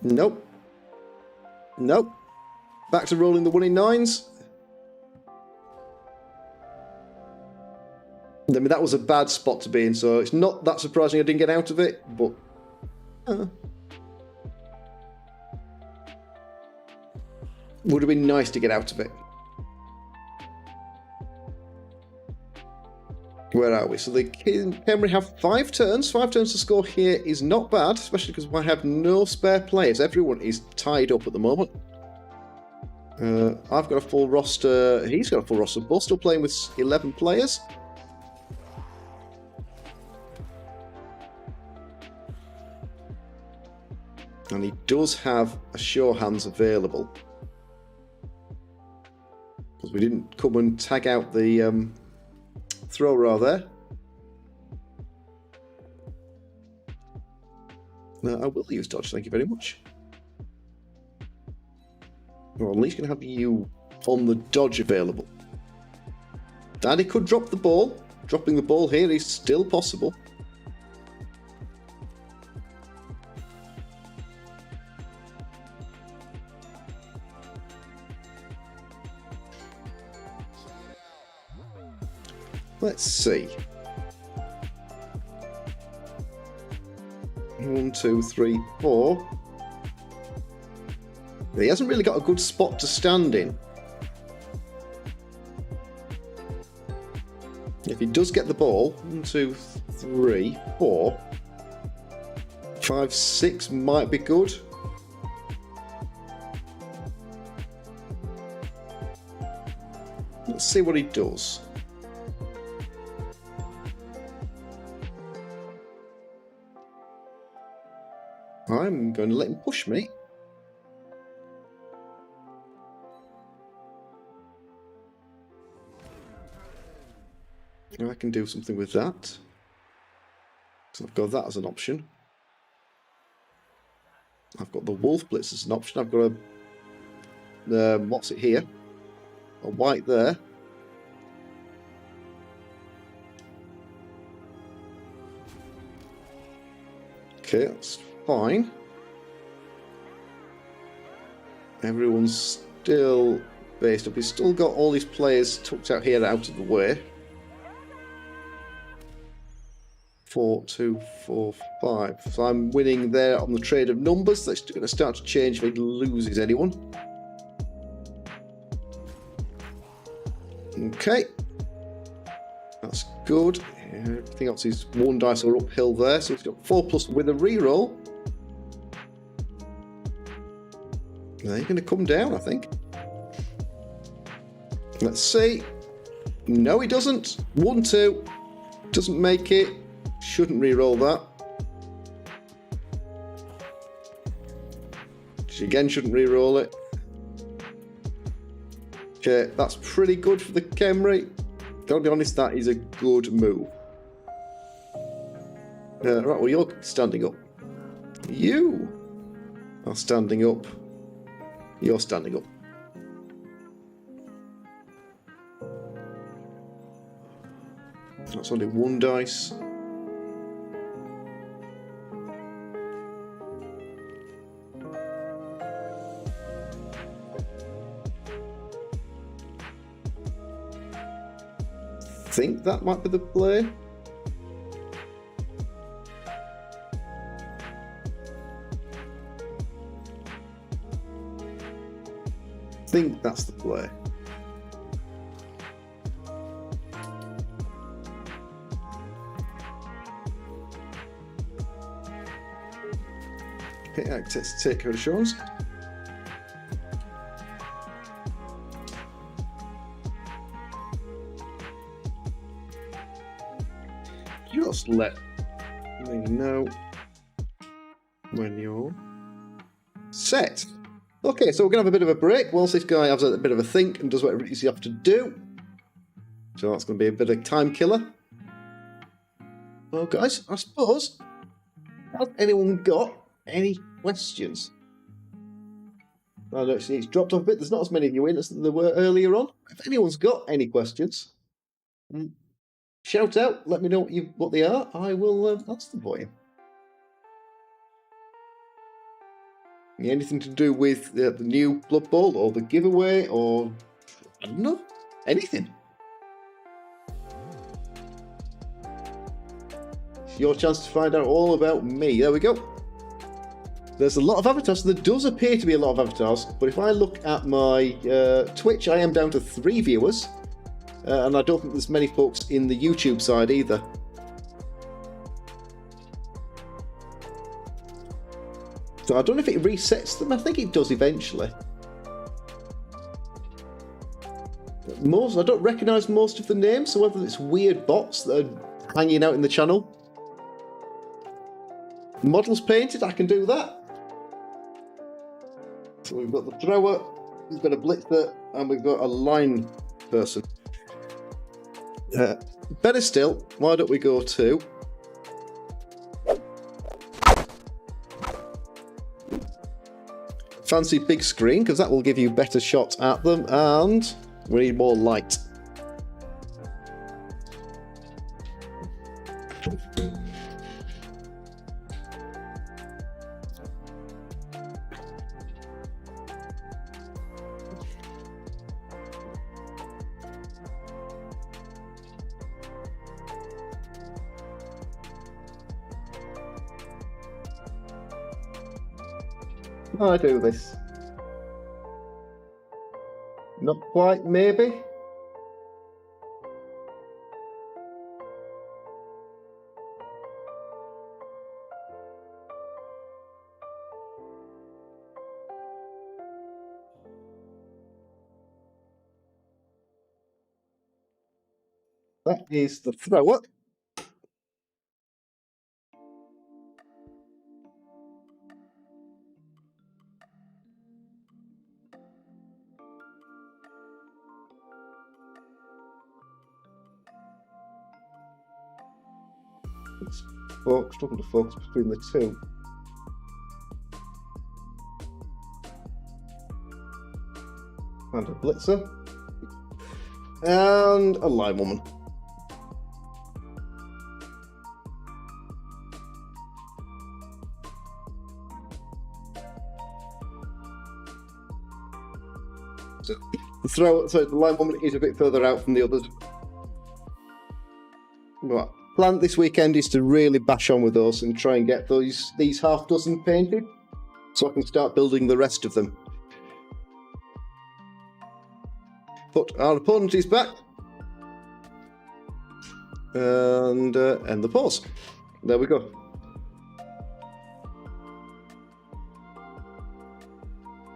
Nope. Nope. Back to rolling the 1 in 9s. I mean, that was a bad spot to be in, so it's not that surprising I didn't get out of it, but... would have been nice to get out of it. Where are we? So the Khemri have 5 turns. 5 turns to score here is not bad, especially because I have no spare players. Everyone is tied up at the moment. I've got a full roster. He's got a full roster. Both still playing with 11 players. And he does have a sure hands available. Because we didn't come and tag out the thrower there. No, I will use dodge, thank you very much. Well, at least going to have you on the dodge available. Daddy could drop the ball. Dropping the ball here is still possible. Let's see. 1, 2, 3, 4. He hasn't really got a good spot to stand in. If he does get the ball, 1, 2, 3, 4, 5, 6 might be good. Let's see what he does. I'm going to let him push me. I can do something with that. So I've got that as an option. I've got the Wolf Blitz as an option. I've got a... what's it here? A white there. Okay, that's fine. Everyone's still based up. He's still got all these players tucked out here out of the way. 4, 2, 4, 5. So I'm winning there on the trade of numbers. That's going to start to change if he loses anyone. Okay. That's good. Everything else is 1 dice or uphill there. So he's got 4+ with a reroll. Now he's going to come down, I think. Let's see. No, he doesn't. 1, 2. Doesn't make it. Shouldn't re-roll that. She again shouldn't re-roll it. Okay, that's pretty good for the Khemri. Gotta be honest, that is a good move. Right, well, you're standing up. You are standing up. You're standing up. That's only 1 dice. I think that might be the play. I think that's the play. Okay, let's take care of Sean's. just let me know when you're set. Okay, so we're going to have a bit of a break whilst this guy has a bit of a think and does whatever it is you have to do. So that's going to be a bit of a time killer. Well, guys, I suppose, has anyone got any questions? I don't see it's dropped off a bit. There's not as many of you in as there were earlier on. If anyone's got any questions, shout out, let me know what they are. I will answer them for you. Anything to do with the new Blood Bowl or the giveaway or, I don't know, anything. It's your chance to find out all about me. There we go. There's a lot of avatars. There does appear to be a lot of avatars, but if I look at my Twitch, I am down to 3 viewers. And I don't think there's many folks in the YouTube side either. So I don't know if it resets them. I think it does eventually. I don't recognise most of the names, so whether it's weird bots that are hanging out in the channel. Models painted, I can do that. So we've got the thrower, we've got a blitzer, and we've got a line person. Better still, why don't we go to fancy big screen, because that will give you better shots at them, and we need more light. I do this. Not quite, maybe. That is the thrower. Struggle to focus between the two. And a blitzer. And a line woman. So the line woman is a bit further out from the others. Right. Plan this weekend is to really bash on with those and try and get these half dozen painted, so I can start building the rest of them. But our opponent is back, and end the pause. There we go.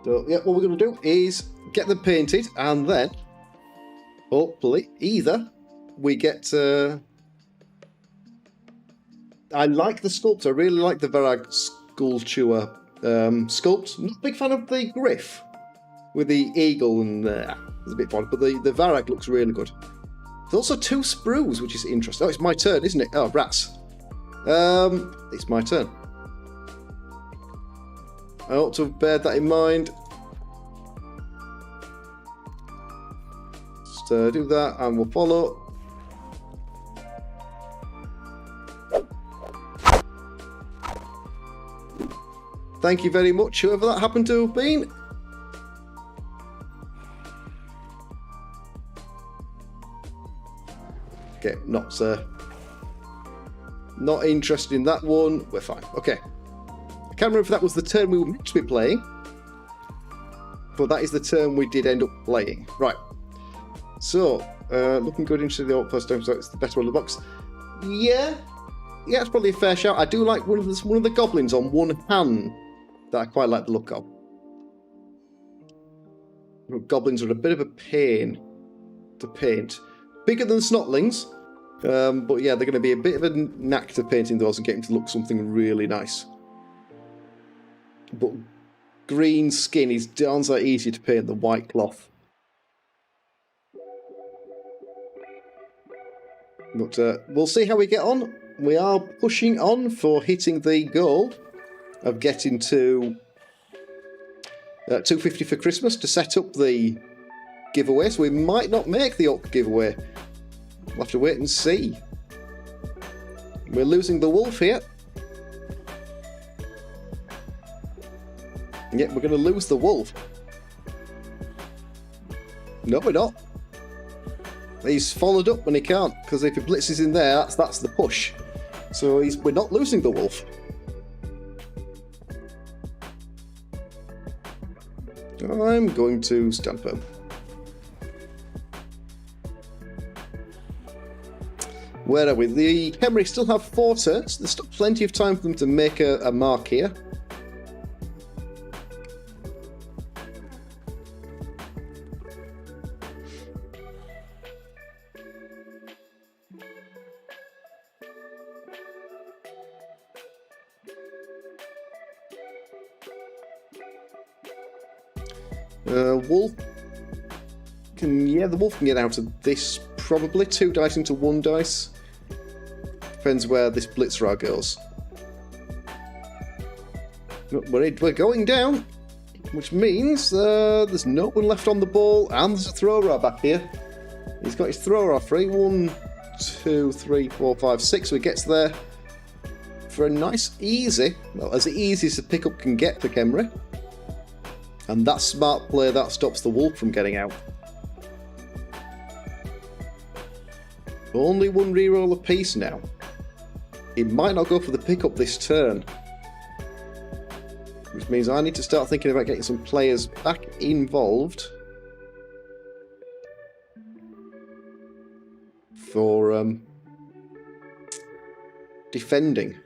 So yeah, what we're going to do is get them painted, and then hopefully either we get. I like the sculpt. I really like the Varag sculpture sculpt. Not a big fan of the Griff with the eagle and it's a bit fun, but the Varag looks really good. There's also 2 sprues, which is interesting. Oh, it's my turn, isn't it? Oh, rats. It's my turn. I ought to have beared that in mind. Just do that, and we'll follow. Thank you very much, whoever that happened to have been. Okay, not interested in that one. We're fine. Okay. I can't remember if that was the turn we were meant to be playing, but that is the turn we did end up playing. Right. So, looking good into the first time, so it's the better one of the box. Yeah, it's probably a fair shout. I do like one of the goblins on one hand that I quite like the look of. Goblins are a bit of a pain to paint. Bigger than snotlings, But yeah, they're going to be a bit of a knack to painting those and getting to look something really nice. But green skin is darn so easy to paint than white cloth. But we'll see how we get on. We are pushing on for hitting the goal of getting to 250 for Christmas to set up the giveaway. So we might not make the Orc giveaway. We'll have to wait and see. We're losing the wolf here. Yep, we're going to lose the wolf. No, we're not. He's followed up when he can't, because if he blitzes in there, that's the push. So we're not losing the wolf. I'm going to stand firm. Where are we? The Khemri still have 4 turns. There's still plenty of time for them to make a mark here. Wolf the wolf can get out of this probably. 2 dice into 1 dice. Depends where this Blitzra goes. We're going down, which means there's no one left on the ball, and there's a thrower back here. He's got his thrower free. 1, 2, 3, 4, 5, 6. So he gets there for a nice easy, well, as easy as a pickup can get for Khemri. And that smart play, that stops the wolf from getting out. Only 1 reroll apiece now. He might not go for the pickup this turn. Which means I need to start thinking about getting some players back involved. For defending.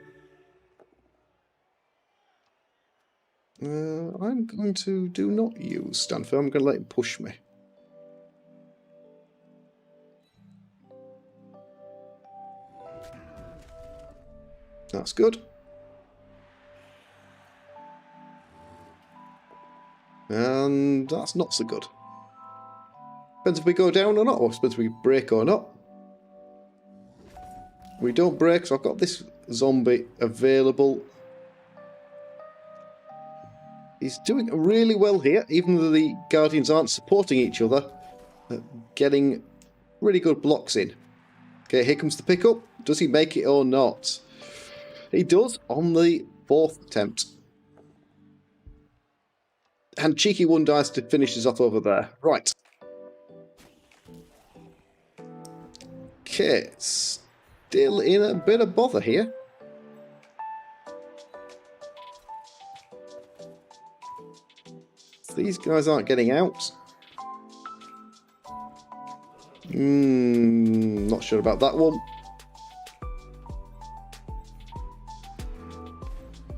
I'm going to do not use Stanford. I'm going to let him push me. That's good. And that's not so good. Depends if we go down or not, or depends if we break or not. We don't break, so I've got this zombie available. He's doing really well here, even though the Guardians aren't supporting each other. Getting really good blocks in. Okay, here comes the pickup. Does he make it or not? He does on the 4th attempt. And cheeky 1 dice to finish us off over there. Right. Okay, still in a bit of bother here. These guys aren't getting out. Not sure about that one.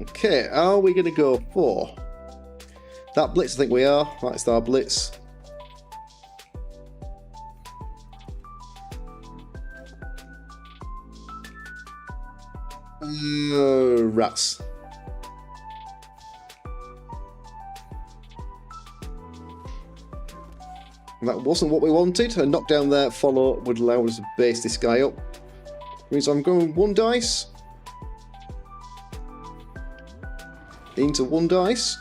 Okay, are we going to go for that blitz? I think we are. That's our blitz. Rats. That wasn't what we wanted. A knockdown there, follow would allow us to base this guy up. Means I'm going 1 dice. Into 1 dice.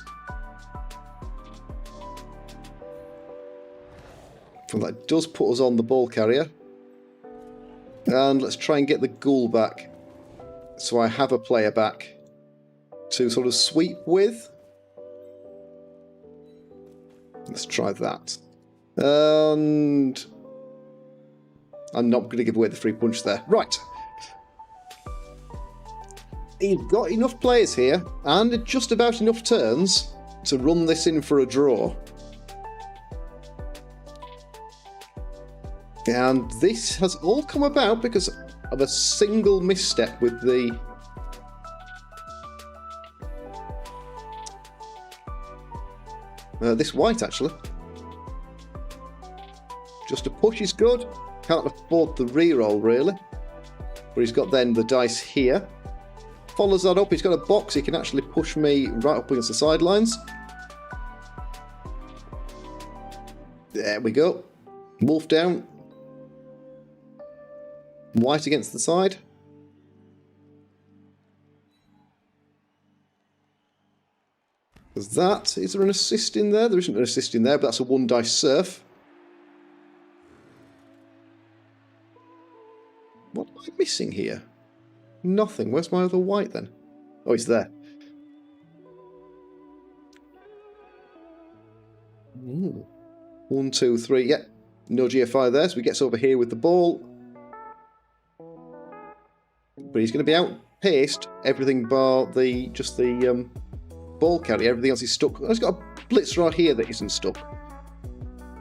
And that does put us on the ball carrier. And let's try and get the ghoul back. So I have a player back to sort of sweep with. Let's try that. And I'm not going to give away the free punch there. Right. He's got enough players here and just about enough turns to run this in for a draw. And this has all come about because of a single misstep with the this white, actually. Just a push is good. Can't afford the reroll, really. But he's got then the dice here. Follows that up, he's got a box, he can actually push me right up against the sidelines. There we go. Wolf down. White against the side. There's that. Is there an assist in there? There isn't an assist in there, but that's a 1-dice surf. What am I missing here? Nothing. Where's my other white then? Oh, it's there. Ooh. 1, 2, 3. Yeah, no GFI there, so he gets over here with the ball. But he's going to be outpaced. Everything bar the ball carrier. Everything else is stuck. He's got a blitz right here that isn't stuck.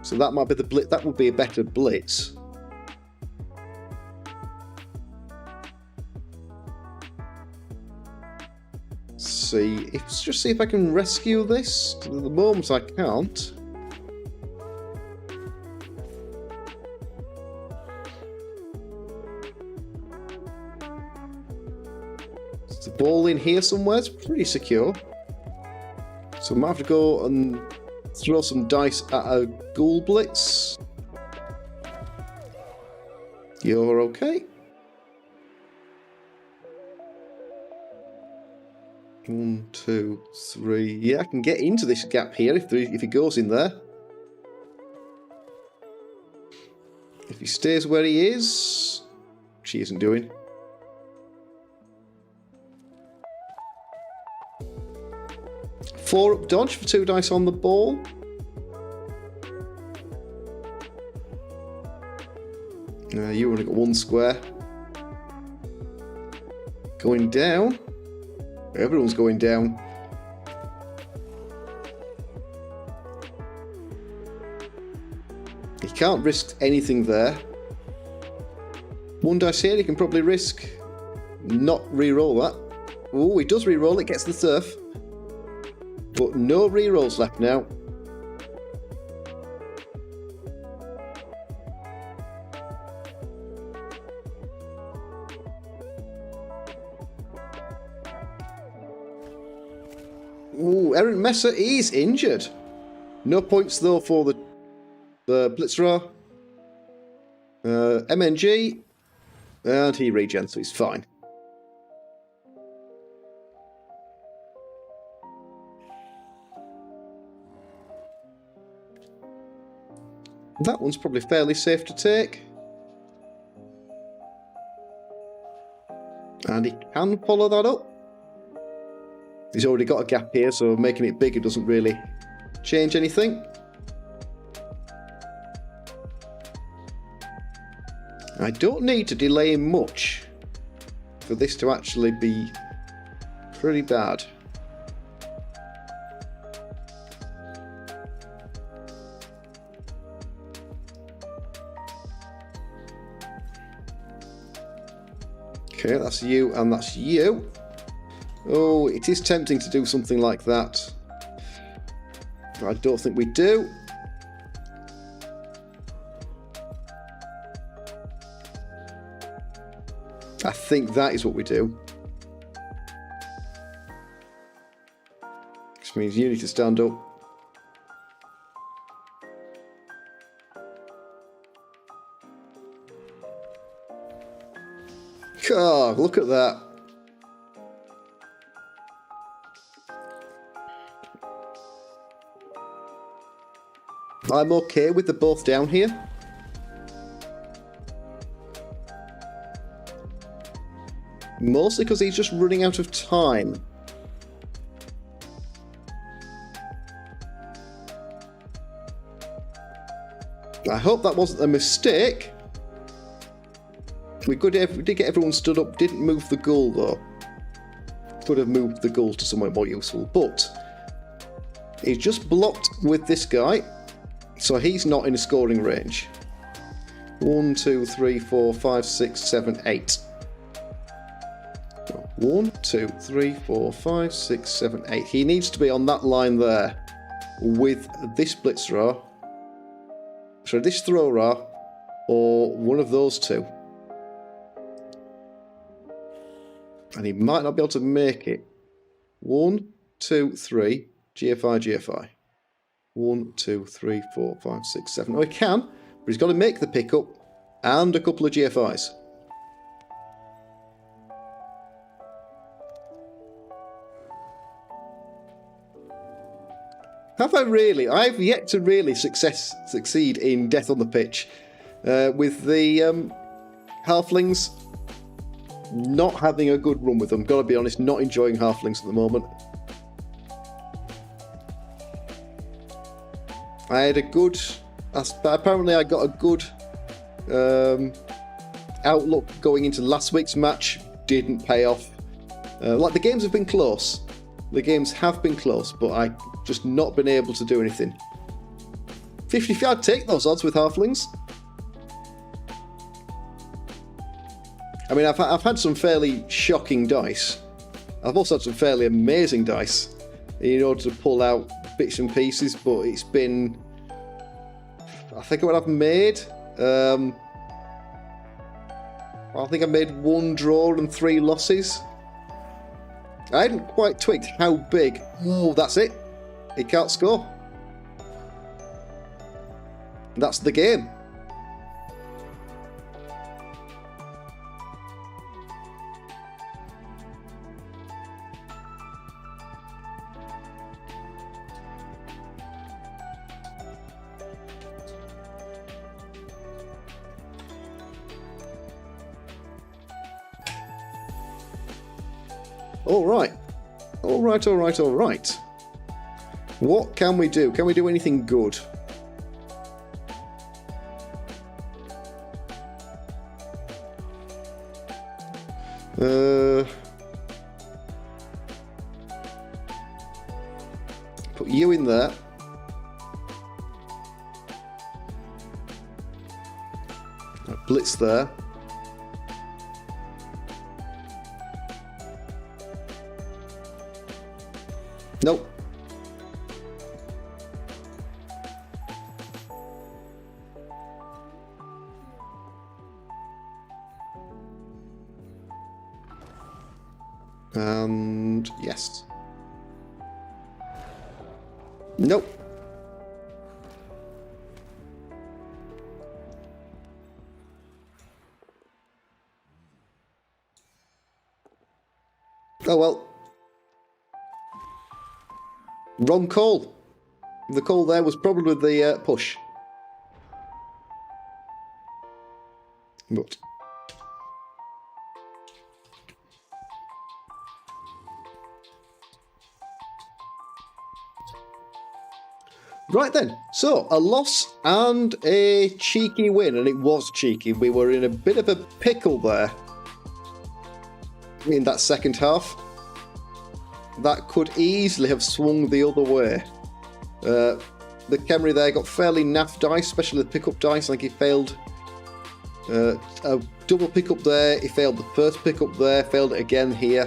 So that might be the blitz. That would be a better blitz. Let's just see if I can rescue this. At the moment I can't. There's the ball in here somewhere. It's pretty secure. So I might have to go and throw some dice at a ghoul blitz. You're okay. 1, 2, 3. Yeah, I can get into this gap here if he goes in there. If he stays where he is, she isn't doing. Four up dodge for 2 dice on the ball. You only got 1 square. Going down. Everyone's going down. He can't risk anything there. 1 dice here, he can probably risk not re-roll that. Oh, he does re-roll, it gets the surf. But no re-rolls left now. Ooh, Aaron Messer is injured. No points though for the Blitzerer. MNG. And he regens, so he's fine. That one's probably fairly safe to take. And he can follow that up. He's already got a gap here, so making it bigger doesn't really change anything. I don't need to delay much for this to actually be pretty bad. Okay, that's you and that's you. Oh, it is tempting to do something like that. But I don't think we do. I think that is what we do. Which means you need to stand up. God, look at that. I'm okay with the both down here. Mostly because he's just running out of time. I hope that wasn't a mistake. We did get everyone stood up, didn't move the goal though. Could have moved the goal to somewhere more useful, but he's just blocked with this guy, so he's not in a scoring range. 1, 2, 3, 4, 5, 6, 7, 8. 1, 2, 3, 4, 5, 6, 7, 8. He needs to be on that line there with this blitzerer, so this thrower, or one of those two. And he might not be able to make it. 1, 2, 3. GFI, GFI. 1, 2, 3, 4, 5, 6, 7. Oh, he can, but he's got to make the pickup and a couple of GFIs. Have I really? I've yet to really succeed in Death on the Pitch. With the halflings, not having a good run with them. Gotta be honest, not enjoying halflings at the moment. I had a good... Apparently I got a good outlook going into last week's match. Didn't pay off. Like, the games have been close. The games have been close, but I've just not been able to do anything. 50, I'd take those odds with halflings. I mean, I've had some fairly shocking dice. I've also had some fairly amazing dice in order to pull out bits and pieces, but it's been... I think what I've made... I think I made 1 draw and 3 losses. I hadn't quite twigged how big... Oh, that's it. He can't score. That's the game. All right. What can we do? Can we do anything good? Put you in there. Blitz there. Nope. And yes. Nope. Oh well. Wrong call. The call there was probably the push. But right then, so a loss and a cheeky win, and it was cheeky. We were in a bit of a pickle there in that second half. That could easily have swung the other way. The Khemri there got fairly naff dice, especially the pickup dice. I think he failed a double pickup there. He failed the first pickup there, failed it again here.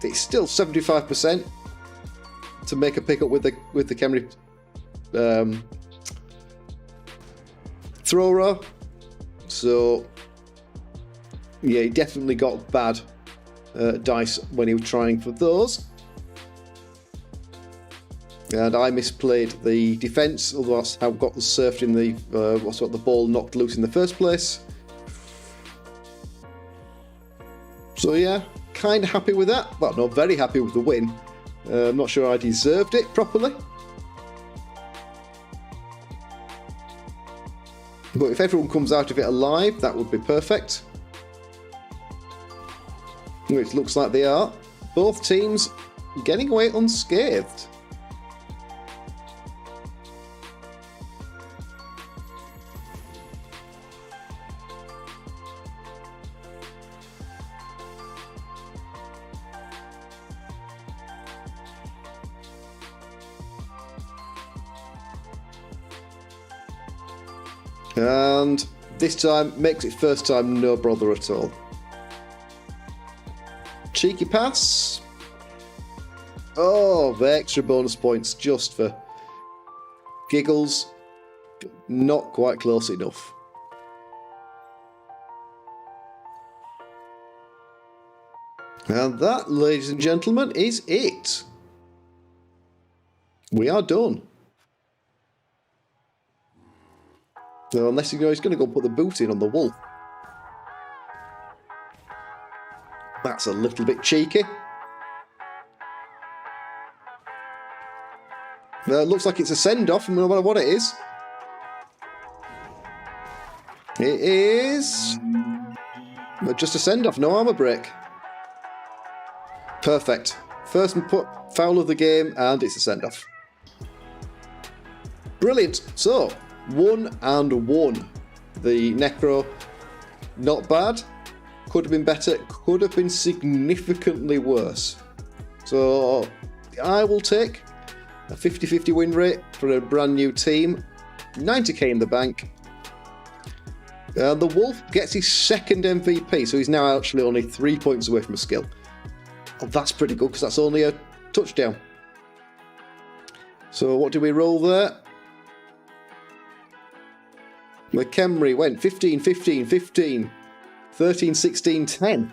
It's still 75% to make a pickup with the Khemri thrower. So yeah, he definitely got bad dice when he was trying for those. And I misplayed the defence, although that's how I got the surfed in the what's got the ball knocked loose in the first place. So yeah, kind of happy with that. Well, no, very happy with the win. I'm not sure I deserved it properly. But if everyone comes out of it alive, that would be perfect. Which looks like they are. Both teams getting away unscathed. And this time makes it first time no bother at all. Cheeky pass. Oh, the extra bonus points just for giggles. Not quite close enough. And that, ladies and gentlemen, is it. We are done. So unless he's going to go put the boot in on the wolf. That's a little bit cheeky. Looks like it's a send-off, no matter what it is. It is just a send-off, no armour break. Perfect. First foul of the game, and it's a send-off. Brilliant. So, 1-1. The Necro, not bad. Could have been better. Could have been significantly worse. So, I will take a 50-50 win rate for a brand new team. 90k in the bank. The Wolf gets his second MVP, so he's now actually only 3 points away from a skill. Oh, that's pretty good, because that's only a touchdown. So what do we roll there? McHenry went 15, 15, 15, 13, 16, 10.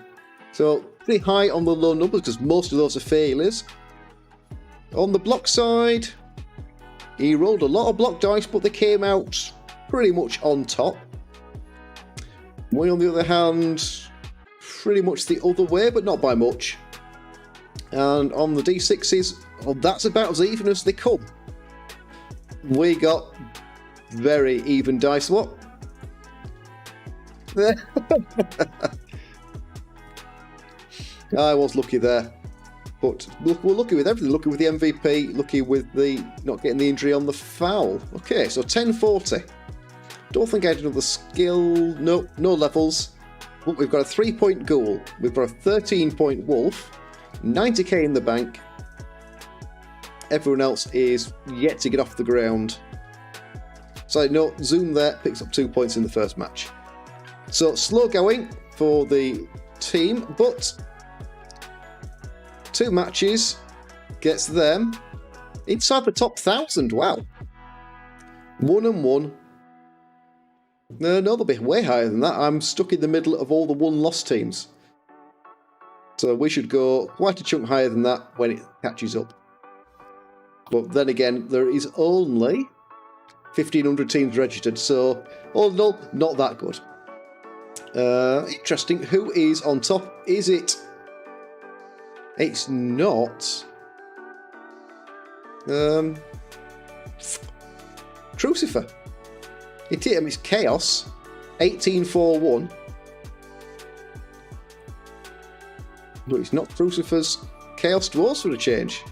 So pretty high on the low numbers, because most of those are failures. On the block side, he rolled a lot of block dice, but they came out pretty much on top. Way on the other hand, pretty much the other way, but not by much. And on the D6s, well, that's about as even as they come. We got very even dice. What? I was lucky there. But we're lucky with everything. Lucky with the MVP, lucky with the not getting the injury on the foul. Okay, so 1040. Don't think I had another skill. No levels. But we've got a 3-point ghoul. We've got a 13-point wolf. 90k in the bank. Everyone else is yet to get off the ground. So no, Zoom there picks up 2 points in the first match. So slow going for the team, but 2 matches gets them inside the top 1,000. Wow. 1-1. No, they'll be way higher than that. I'm stuck in the middle of all the one-loss teams. So we should go quite a chunk higher than that when it catches up. But then again, there is only 1,500 teams registered, so all in all, not that good. Interesting. Who is on top? Is it? It's not. Crucifer. It's Chaos. 1841. But it's not Crucifer's Chaos Dwarves for a change.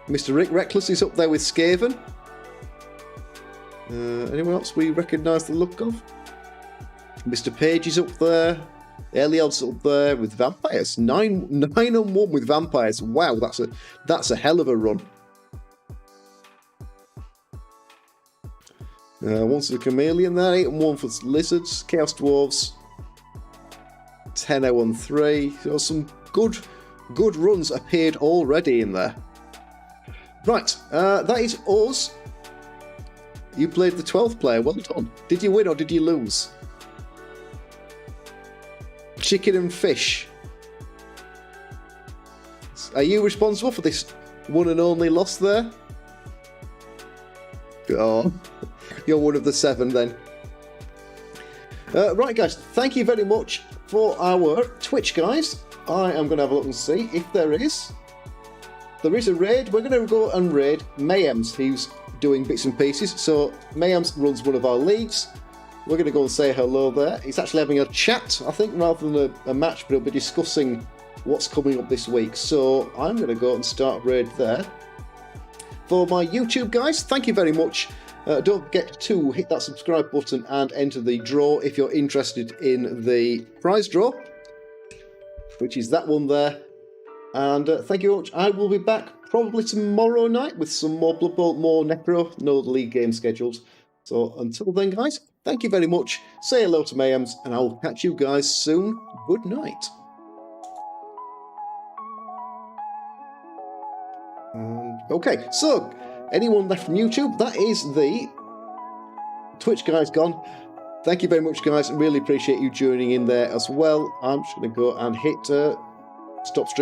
Mr. Rick Reckless is up there with Skaven. Anyone else we recognise the look of? Mr. Page is up there. Eliod's up there with vampires. 9-1 with vampires. Wow, that's a hell of a run. Once the chameleon there. 8-1 for lizards. Chaos Dwarves. 10-0-3. So some good runs appeared already in there. Right, that is us. You played the 12th player. Well done. Did you win or did you lose? Chicken and fish. Are you responsible for this one and only loss there? Oh, you're one of the 7 then. Right, guys. Thank you very much for our Twitch, guys. I am going to have a look and see if there is. There is a raid. We're going to go and raid Mayhems, who's doing bits and pieces. So Mayhems runs one of our leagues. We're going to go and say hello there. He's actually having a chat, I think, rather than a match, but he'll be discussing what's coming up this week. So I'm going to go and start raid there. For my YouTube guys, thank you very much. Don't forget to hit that subscribe button and enter the draw if you're interested in the prize draw, which is that one there. And thank you very much. I will be back probably tomorrow night with some more Blood Bowl, more Necro, no league game scheduled. So until then, guys, thank you very much. Say hello to Mayhems, and I will catch you guys soon. Good night. Okay, so anyone left from YouTube, that is the Twitch guys gone. Thank you very much, guys. I really appreciate you joining in there as well. I'm just going to go and hit stop streaming